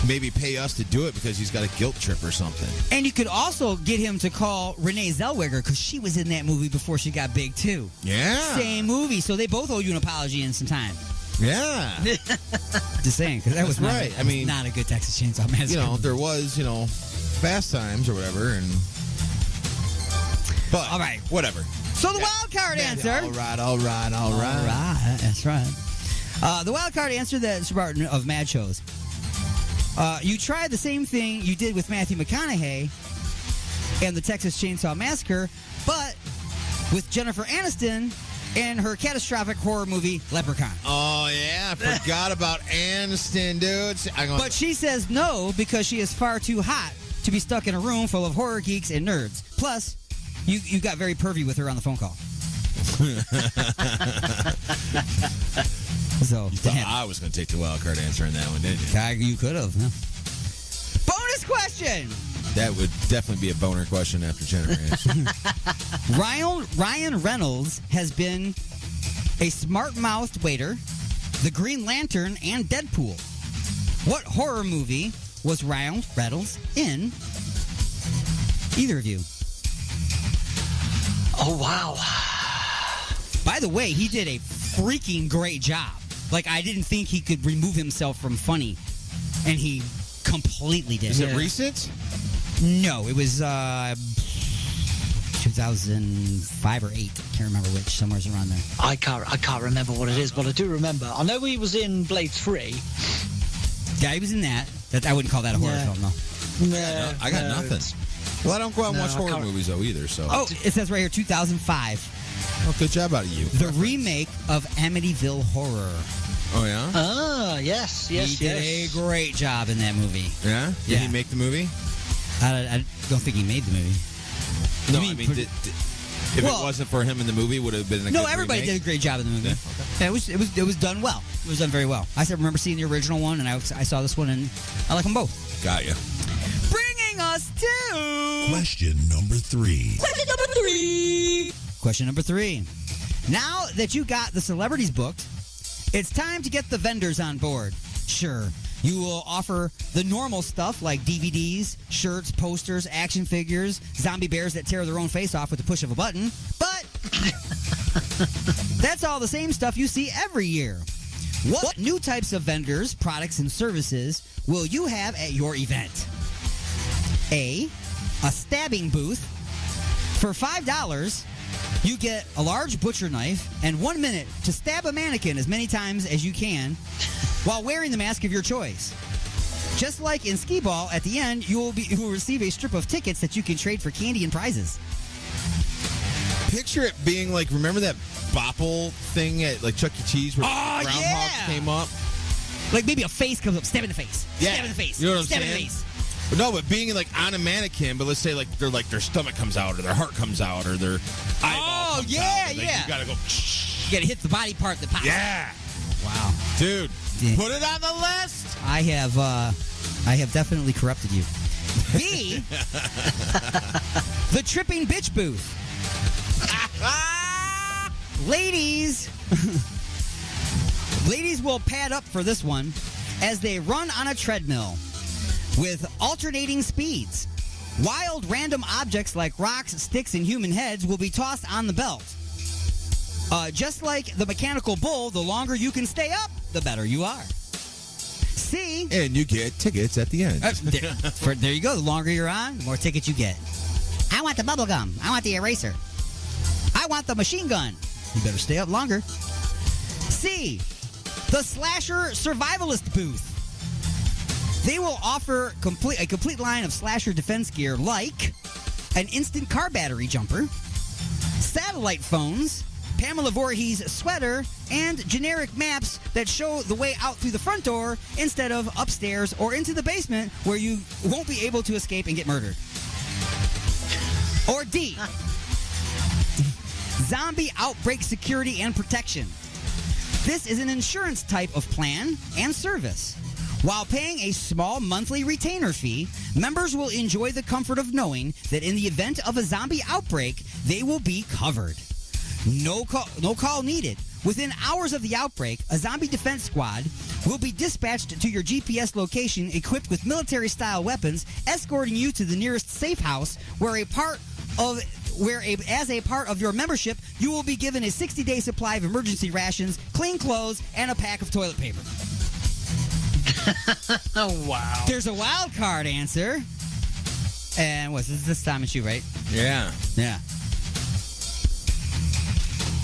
maybe pay us to do it because he's got a guilt trip or something. And you could also get him to call Renee Zellweger because she was in that movie before she got big, too. Yeah. Same movie, so they both owe you an apology in some time. Yeah. Just saying, because that was not, right. not a good Texas Chainsaw Massacre. There was, Fast Times or whatever, and... But, all right. Whatever. So the wild card answer. All right. That's right. The wild card answer that Sir Barton of Mad chose. You tried the same thing you did with Matthew McConaughey and the Texas Chainsaw Massacre, but with Jennifer Aniston and her catastrophic horror movie Leprechaun. Oh, yeah. I forgot about Aniston, dude. But she says no because she is far too hot to be stuck in a room full of horror geeks and nerds. Plus, you got very pervy with her on the phone call. So I was going to take the wild card answer on that one, didn't you? You could have. Huh? Bonus question. That would definitely be a boner question after Jennifer Aniston. Ryan Reynolds has been a smart-mouthed waiter, the Green Lantern, and Deadpool. What horror movie was Ryan Reynolds in? Either of you. Oh, wow. By the way, he did a freaking great job. Like, I didn't think he could remove himself from funny, and he completely did. Is it recent? No, it was 2005 or 8. Can't remember which. Somewhere's around there. I can't remember what it is, but I do remember. I know he was in Blade 3. Yeah, he was in that. I wouldn't call that a horror film, though. No, I got nothing. Well, I don't go out and watch horror movies, though, either. So. Oh, it says right here, 2005. Oh, good job out of you. The remake of Amityville Horror. Oh, yeah? Ah, yes. He did a great job in that movie. Yeah? Did he make the movie? I don't think he made the movie. No, I mean, if it wasn't for him in the movie, would it have been a good everybody remake? did a great job in the movie. Yeah, okay. It was done well. It was done very well. I remember seeing the original one, and I saw this one, and I like them both. Got you. Bringing us to Question number 3. Question number 3. Now that you got the celebrities booked, it's time to get the vendors on board. Sure, you will offer the normal stuff like DVDs, shirts, posters, action figures, zombie bears that tear their own face off with the push of a button, but that's all the same stuff you see every year. What new types of vendors, products, and services will you have at your event? A stabbing booth. For $5, you get a large butcher knife and 1 minute to stab a mannequin as many times as you can while wearing the mask of your choice. Just like in skee ball, at the end, you will receive a strip of tickets that you can trade for candy and prizes. Picture it being like, remember that bopple thing at like Chuck E. Cheese where groundhogs came up? Like maybe a face comes up, stab in the face. Yeah. Stab in the face. You know what I'm stab saying? in the face. No, but being like on a mannequin, but let's say like their stomach comes out or their heart comes out or their eyeball comes out. You gotta go. You gotta hit the body part that pops. Yeah. Wow. Dude, put it on the list. I have definitely corrupted you. B, the tripping bitch booth. Ladies will pad up for this one as they run on a treadmill with alternating speeds. Wild random objects like rocks, sticks, and human heads will be tossed on the belt. Just like the mechanical bull, the longer you can stay up, the better you are. C. And you get tickets at the end. There you go. The longer you're on, the more tickets you get. I want the bubble gum. I want the eraser. I want the machine gun. You better stay up longer. C. The slasher survivalist booth. They will offer a complete line of slasher defense gear like an instant car battery jumper, satellite phones, Pamela Voorhees sweater, and generic maps that show the way out through the front door instead of upstairs or into the basement where you won't be able to escape and get murdered. Or D. Zombie outbreak security and protection. This is an insurance type of plan and service. While paying a small monthly retainer fee, members will enjoy the comfort of knowing that in the event of a zombie outbreak, they will be covered. No call needed. Within hours of the outbreak, a zombie defense squad will be dispatched to your GPS location equipped with military-style weapons, escorting you to the nearest safe house as a part of your membership, you will be given a 60-day supply of emergency rations, clean clothes, and a pack of toilet paper. Oh, wow. There's a wild card answer. And what's this time and shoe, right? Yeah. Yeah.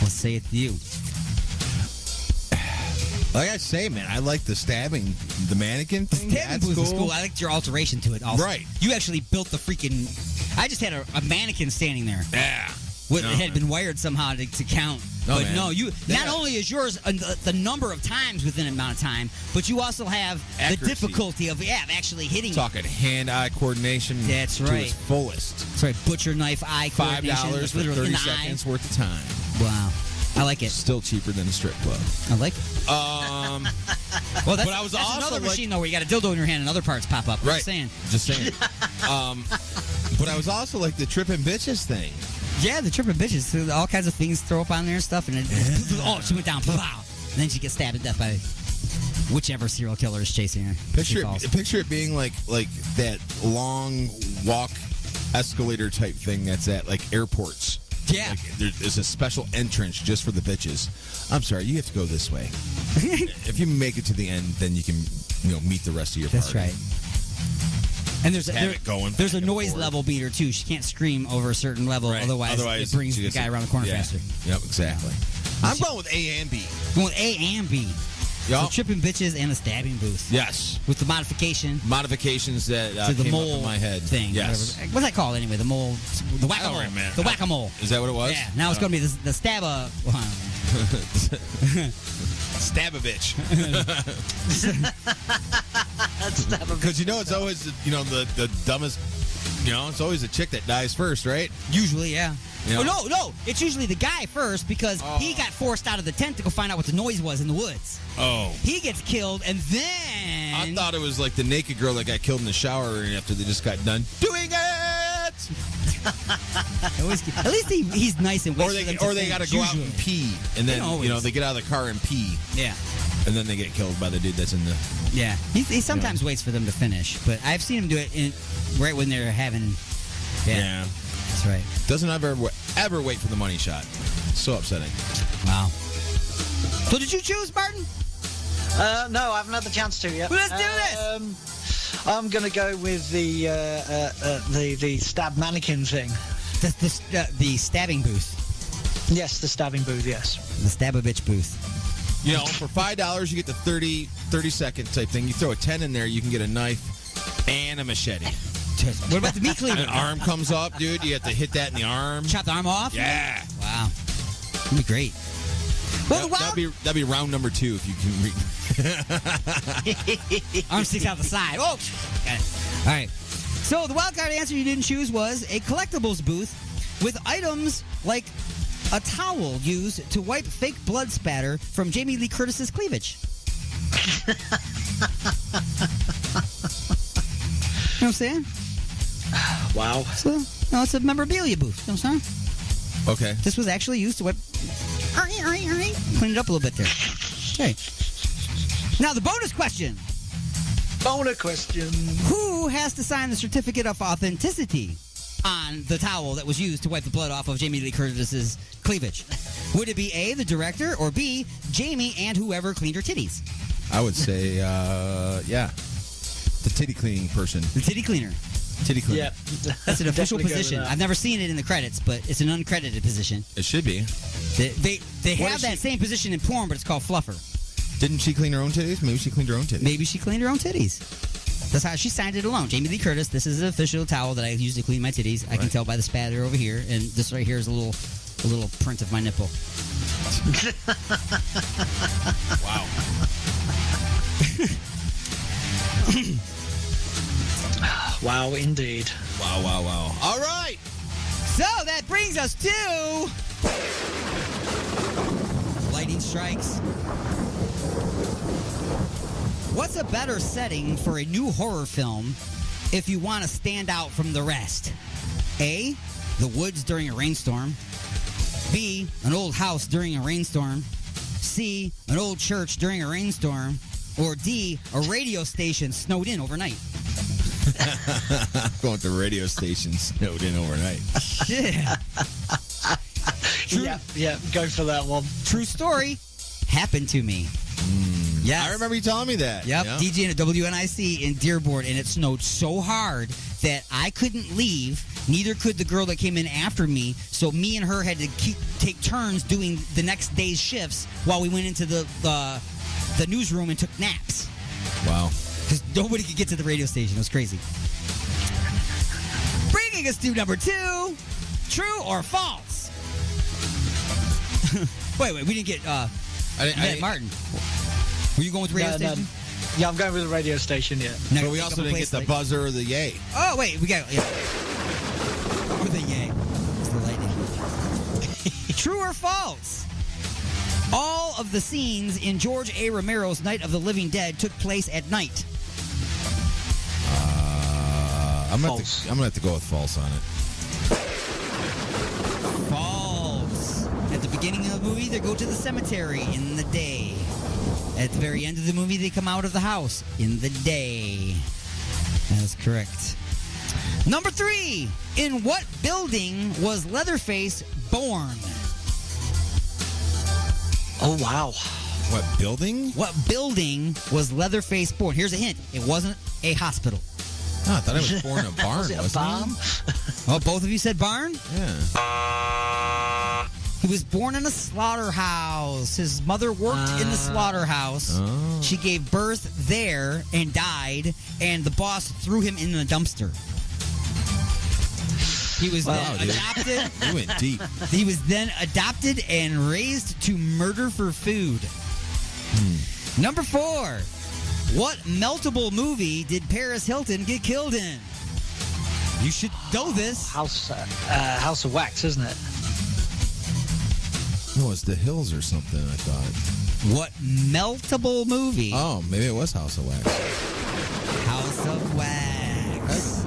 Let's say it to you. Like I say, man, I like the stabbing, the mannequin thing. Stabbing booth is cool. I liked your alteration to it also. Right. You actually built the freaking... I just had a mannequin standing there. Yeah. It had been wired somehow to count. No, but man. no, not only is yours the number of times within an amount of time, but you also have Accuracy. the difficulty of actually hitting it. Talking hand-eye coordination. That's to right. its fullest. That's right. Butcher knife eye coordination. $5 for literally 30 in the seconds eye. worth of time. Wow. I like it. Still cheaper than a strip club. I like it. Well, Well, but I was that's also another like- machine though where you got a dildo in your hand and other parts pop up. Right. Just saying. But I was also like the tripping bitches thing. Yeah, the tripping bitches. So all kinds of things throw up on there and stuff, and she went down. Pow, and then she gets stabbed to death by whichever serial killer is chasing her. Picture it being like that long walk escalator type thing that's at like airports. Yeah. Like, there's a special entrance just for the bitches. I'm sorry, you have to go this way. If you make it to the end, then you can meet the rest of your party. That's right. And there's have it going. There's a back and noise forth. level meter too. She can't scream over a certain level, Right. otherwise it brings she the gets guy around the corner yeah. faster. Yep, exactly. I'm going with A and B. Going with A and B. Yup. So tripping bitches and a stabbing booth. Yes. With the modifications that to the came up mole in my head. thing. Yes. Whatever. What's that called anyway? The mole, the whack-a-mole. The whack-a-mole. Is that what it was? Yeah. Now it's going to be the stabba. Stab a bitch. Because it's always the dumbest. It's always the chick that dies first, right? Usually, yeah. You know? Oh, no. It's usually the guy first because he got forced out of the tent to go find out what the noise was in the woods. Oh. He gets killed, and then... I thought it was like the naked girl that got killed in the shower after they just got done doing it. At least he's nice and waits for them to they got to go out and pee, and then they get out of the car and pee. Yeah. And then they get killed by the dude that's in the. Yeah, he sometimes waits for them to finish, but I've seen him do it right when they're having. Yeah, that's right. Doesn't ever wait for the money shot. So upsetting. Wow. So did you choose, Martin? No, I haven't had the chance to yet. Well, let's do this. I'm going to go with the stab mannequin thing. The stabbing booth. Yes, the stabbing booth. Yes. The stab a bitch booth. For $5 you get the 30 second type thing. You throw a 10 in there, you can get a knife and a machete. What about the meat cleaver? An arm comes up, dude. You have to hit that in the arm. Chop the arm off? Yeah. Wow. That'd be great. Well, that'd be round number 2 if you can read. Arm sticks out the side. Oh, okay. All right. So the wild card answer you didn't choose was a collectibles booth with items like a towel used to wipe fake blood spatter from Jamie Lee Curtis's cleavage. You know what I'm saying? Wow. So, it's a memorabilia booth. You know what I'm saying? Okay. This was actually used to wipe. Clean it up a little bit there. Okay. Now the bonus question. Bonus question. Who has to sign the certificate of authenticity on the towel that was used to wipe the blood off of Jamie Lee Curtis's cleavage? Would it be A, the director, or B, Jamie and whoever cleaned her titties? I would say, the titty cleaning person. The titty cleaner. Titty cleaner. Yeah. That's an official Definitely go with position. that. I've never seen it in the credits, but it's an uncredited position. It should be. They What have is that she- same position in porn, but it's called fluffer. Didn't she clean her own titties? Maybe she cleaned her own titties. Maybe she cleaned her own titties. That's how she signed it alone. Jamie Lee Curtis, this is an official towel that I use to clean my titties. I can tell by the spatter over here, and this right here is a little print of my nipple. Wow. Wow, indeed. Wow. All right. So that brings us to lightning strikes. What's a better setting for a new horror film if you want to stand out from the rest? A, the woods during a rainstorm. B, an old house during a rainstorm. C, an old church during a rainstorm. Or D, a radio station snowed in overnight. Going to radio station snowed in overnight. Yeah. Yeah, go for that one. True story. Happened to me. Yeah, I remember you telling me that. Yep, Yeah. DJing at WNIC in Dearborn, and it snowed so hard that I couldn't leave. Neither could the girl that came in after me. So me and her had to take turns doing the next day's shifts while we went into the newsroom and took naps. Wow. Because nobody could get to the radio station. It was crazy. Bringing us to number 2. True or false? wait, we didn't get Matt Martin. Were you going with the radio station? Yeah, I'm going with the radio station, yeah. But we also didn't get the buzzer or the yay. Oh, wait, we got or the yay. It's the lightning. True or false? All of the scenes in George A. Romero's Night of the Living Dead took place at night. I'm gonna have to go with false on it. False. At the beginning of the movie, they go to the cemetery in the day. At the very end of the movie, they come out of the house in the day. That is correct. Number 3. In what building was Leatherface born? Oh, wow. What building? What building was Leatherface born? Here's a hint. It wasn't a hospital. Oh, I thought he was born in a barn, Was it a wasn't barn? Oh, both of you said barn? Yeah. He was born in a slaughterhouse. His mother worked in the slaughterhouse. Oh. She gave birth there and died, and the boss threw him in the dumpster. He was then adopted. You went deep. He was then adopted and raised to murder for food. Number 4. What meltable movie did Paris Hilton get killed in? You should know this. House of Wax, isn't it? No, it's The Hills or something, I thought. What meltable movie? Oh, maybe it was House of Wax. House of Wax.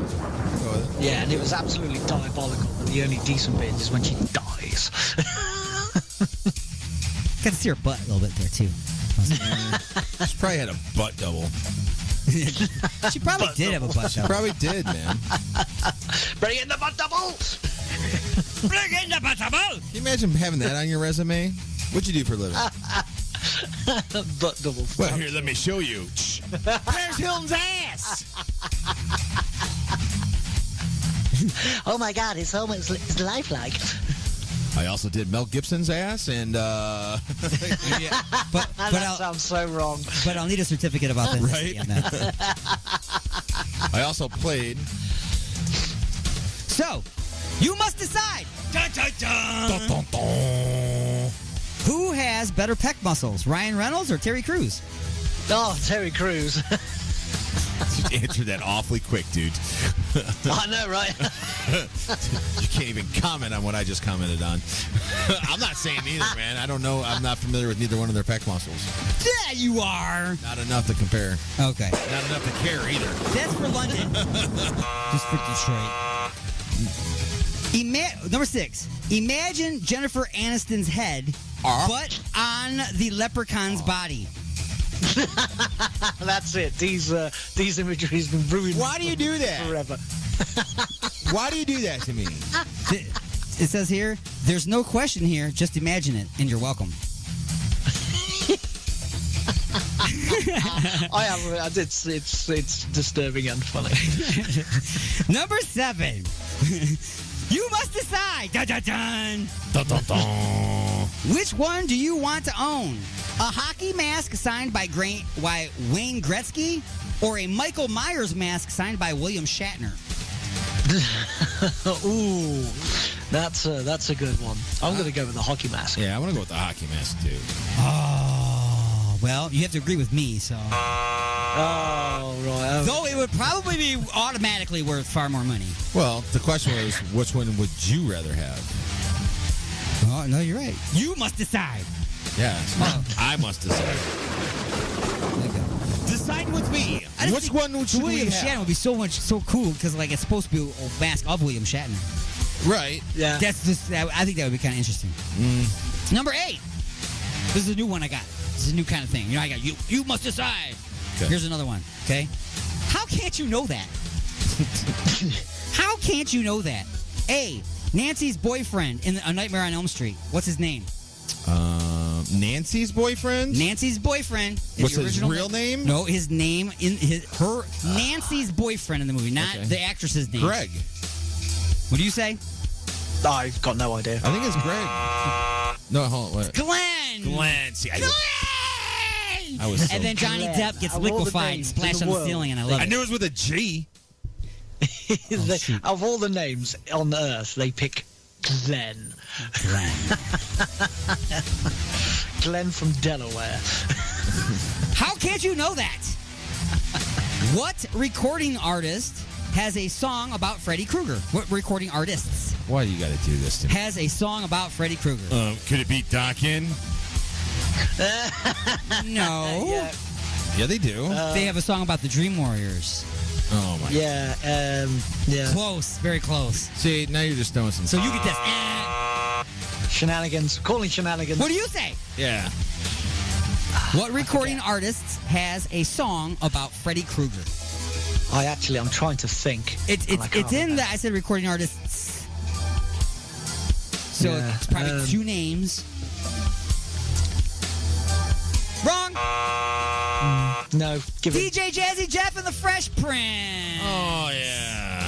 Go with it. Yeah, and it was absolutely diabolical. But the only decent bit is when she dies. Got to see her butt a little bit there, too. She probably had a butt double. She probably did have a butt She double. probably did, man. Bring in the butt double! Bring in the butt double! Can you imagine having that on your resume? What'd you do for a living? Butt double. Well, here, let me show you. Paris Hilton's ass! Oh my God, it's almost it's lifelike. I also did Mel Gibson's ass, and Yeah, but That sounds so wrong. But I'll need a certificate of authenticity Right? on that. I also played. So, you must decide. Dun, dun, dun. Dun, dun, dun. Who has better pec muscles, Ryan Reynolds or Terry Crews? Oh, Terry Crews. You answered that awfully quick, dude. I know, right? You can't even comment on what I just commented on. I'm not saying either, man. I don't know. I'm not familiar with neither one of their pec muscles. Yeah, you are. Not enough to compare. Okay. Not enough to care either. That's for London. Just for Detroit. Number 6. Imagine Jennifer Aniston's head, but on the leprechaun's body. That's it. These imageries have been ruined. Why do you do that? Forever. Why do you do that to me? It says here, there's no question here. Just imagine it, and you're welcome. It's disturbing and funny. Number 7. You must decide. Dun, dun, dun. Dun, dun, dun. Which one do you want to own? A hockey mask signed by Wayne Gretzky, or a Michael Myers mask signed by William Shatner? Ooh, that's a good one. I'm going to go with the hockey mask. Yeah, I want to go with the hockey mask, too. Oh, well, you have to agree with me, so. Oh, right. Though it would probably be automatically worth far more money. Well, the question was, which one would you rather have? Oh, no, you're right. You must decide. Yeah, I must decide. Decide with me. Which one should we William have? Shatner would be so cool because like it's supposed to be a mask of William Shatner. Right. Yeah. That's just. I think that would be kind of interesting. Number 8. This is a new one I got. This is a new kind of thing. You know, I got you. You must decide. Okay. Here's another one. Okay. How can't you know that? How can't you know that? A. Nancy's boyfriend in A Nightmare on Elm Street. What's his name? Nancy's boyfriend? Nancy's boyfriend. What's his real name? No, his name Nancy's boyfriend in the movie, not the actress's name. Greg. What do you say? I've got no idea. I think it's Greg. No, hold on. Wait. Glenn. Glenn. See, I was so And then Johnny Glenn. Depp gets Of all the liquefied and names splashed in on the the ceiling, and I love I it. knew it was with a G. Of all the names on Earth, they pick Glenn. Glenn from Delaware. How can't you know that? What recording artist has a song about Freddy Krueger? What recording artists Why do you got to do this to me? has a song about Freddy Krueger? Could it be Dokken? No. Yeah, Yeah, they do. They have a song about the Dream Warriors. Oh my. yeah, yeah. Close, very close. See, now you're just throwing some. So you get this. Shenanigans. Calling shenanigans. What do you say? Yeah. What recording artist has a song about Freddy Krueger? I'm trying to think. It's in the. I said recording artists. So Yeah, it's probably 2 names. Wrong. No, give it. DJ Jazzy Jeff and the Fresh Prince. Oh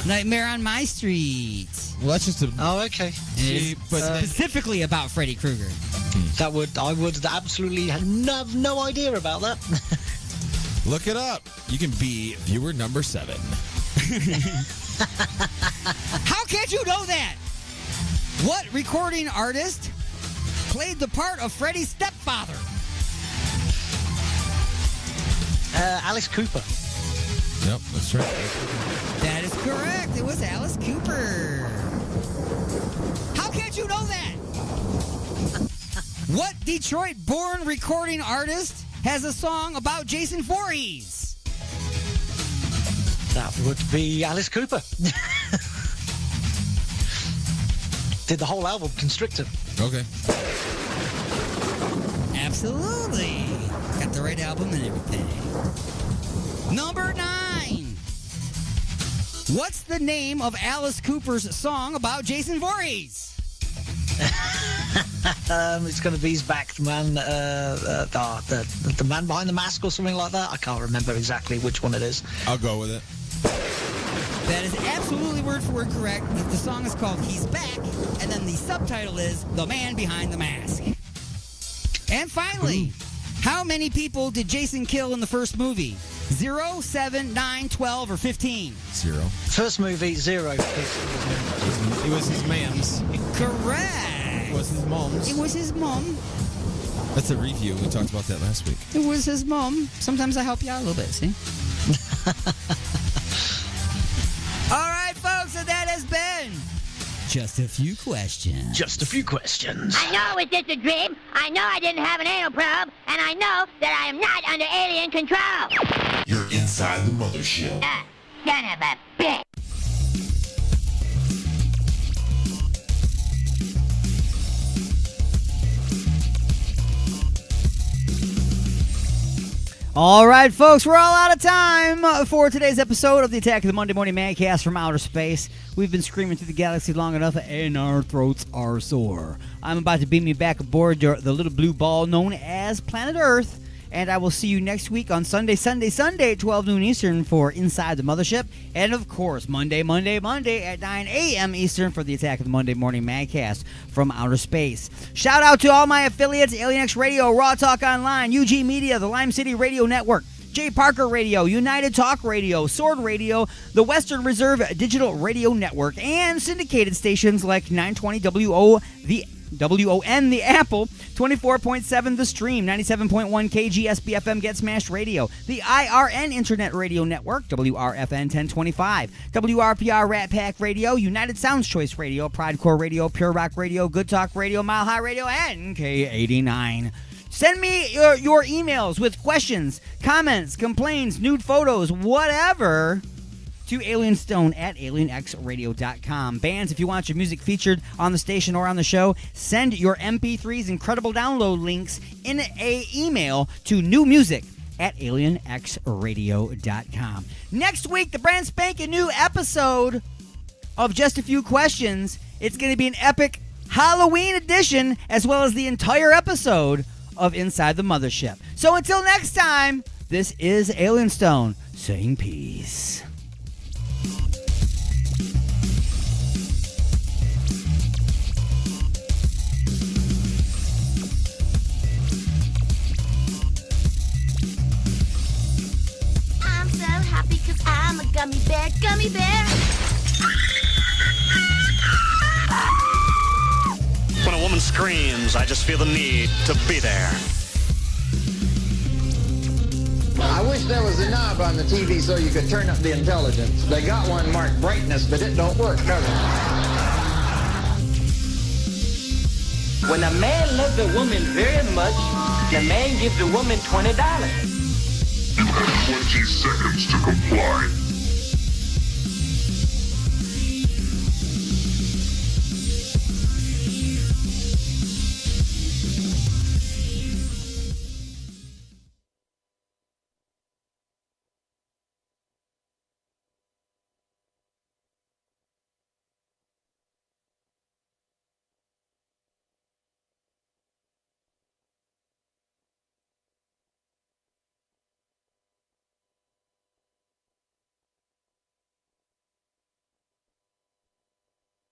Nightmare on My Street. Well, that's just a. Oh, okay. It is specifically about Freddy Krueger. I would absolutely have no idea about that. Look it up. You can be viewer number 7. How can't you know that? What recording artist played the part of Freddy's stepfather? Alice Cooper. Yep, that's right. That is correct. It was Alice Cooper. How can't you know that? What Detroit-born recording artist has a song about Jason Voorhees? That would be Alice Cooper. Did the whole album, Constrictor. Okay. Absolutely. Got the right album and everything. Number 9. What's the name of Alice Cooper's song about Jason Voorhees? It's going to be his back man, the man behind the mask or something like that. I can't remember exactly which one it is. I'll go with it. That is absolutely word for word correct. The song is called He's Back, and then the subtitle is The Man Behind the Mask. And finally, how many people did Jason kill in the first movie? 0, 7, 9, 12, or 15? 0. First movie, 0. It was his mam's. Correct. It was his mom's. It was his mom. That's a review. We talked about that last week. It was his mom. Sometimes I help you out a little bit, see? All right, folks, and that has been Just a Few Questions. Just a few questions. I know it was just a dream. I know I didn't have an anal probe. And I know that I am not under alien control. You're inside the mothership. Son of a bitch. All right, folks, we're all out of time for today's episode of the Attack of the Monday Morning Madcast from outer space. We've been screaming through the galaxy long enough, and our throats are sore. I'm about to beam you back aboard the little blue ball known as Planet Earth, and I will see you next week on Sunday at 12 noon Eastern for Inside the Mothership, and of course, Monday at 9 a.m. Eastern for the Attack of the Monday Morning Madcast from outer space. Shout out to all my affiliates, Alien X Radio, Raw Talk Online, UG Media, the Lime City Radio Network, J. Parker Radio, United Talk Radio, Sword Radio, the Western Reserve Digital Radio Network, and syndicated stations like 920 WON The Apple, 24.7 The Stream, 97.1 KGSB FM Get Smashed Radio, the IRN Internet Radio Network, WRFN 1025, WRPR Rat Pack Radio, United Sounds Choice Radio, Pridecore Radio, Pure Rock Radio, Good Talk Radio, Mile High Radio, and K89. Send me your emails with questions, comments, complaints, nude photos, whatever, to alienstone at alienxradio.com. Bands, if you want your music featured on the station or on the show, send your MP3s, incredible download links in a email to newmusic at alienxradio.com. Next week, the brand spanking new episode of Just a Few Questions. It's going to be an epic Halloween edition, as well as the entire episode of Inside the Mothership. So until next time, this is Alienstone saying peace. I'm so happy 'cause I'm a gummy bear, gummy bear. When a woman screams, I just feel the need to be there. I wish there was a knob on the TV so you could turn up the intelligence. They got one marked brightness, but it don't work, does it? When a man loves a woman very much, the man gives the woman $20. You have 20 seconds to comply.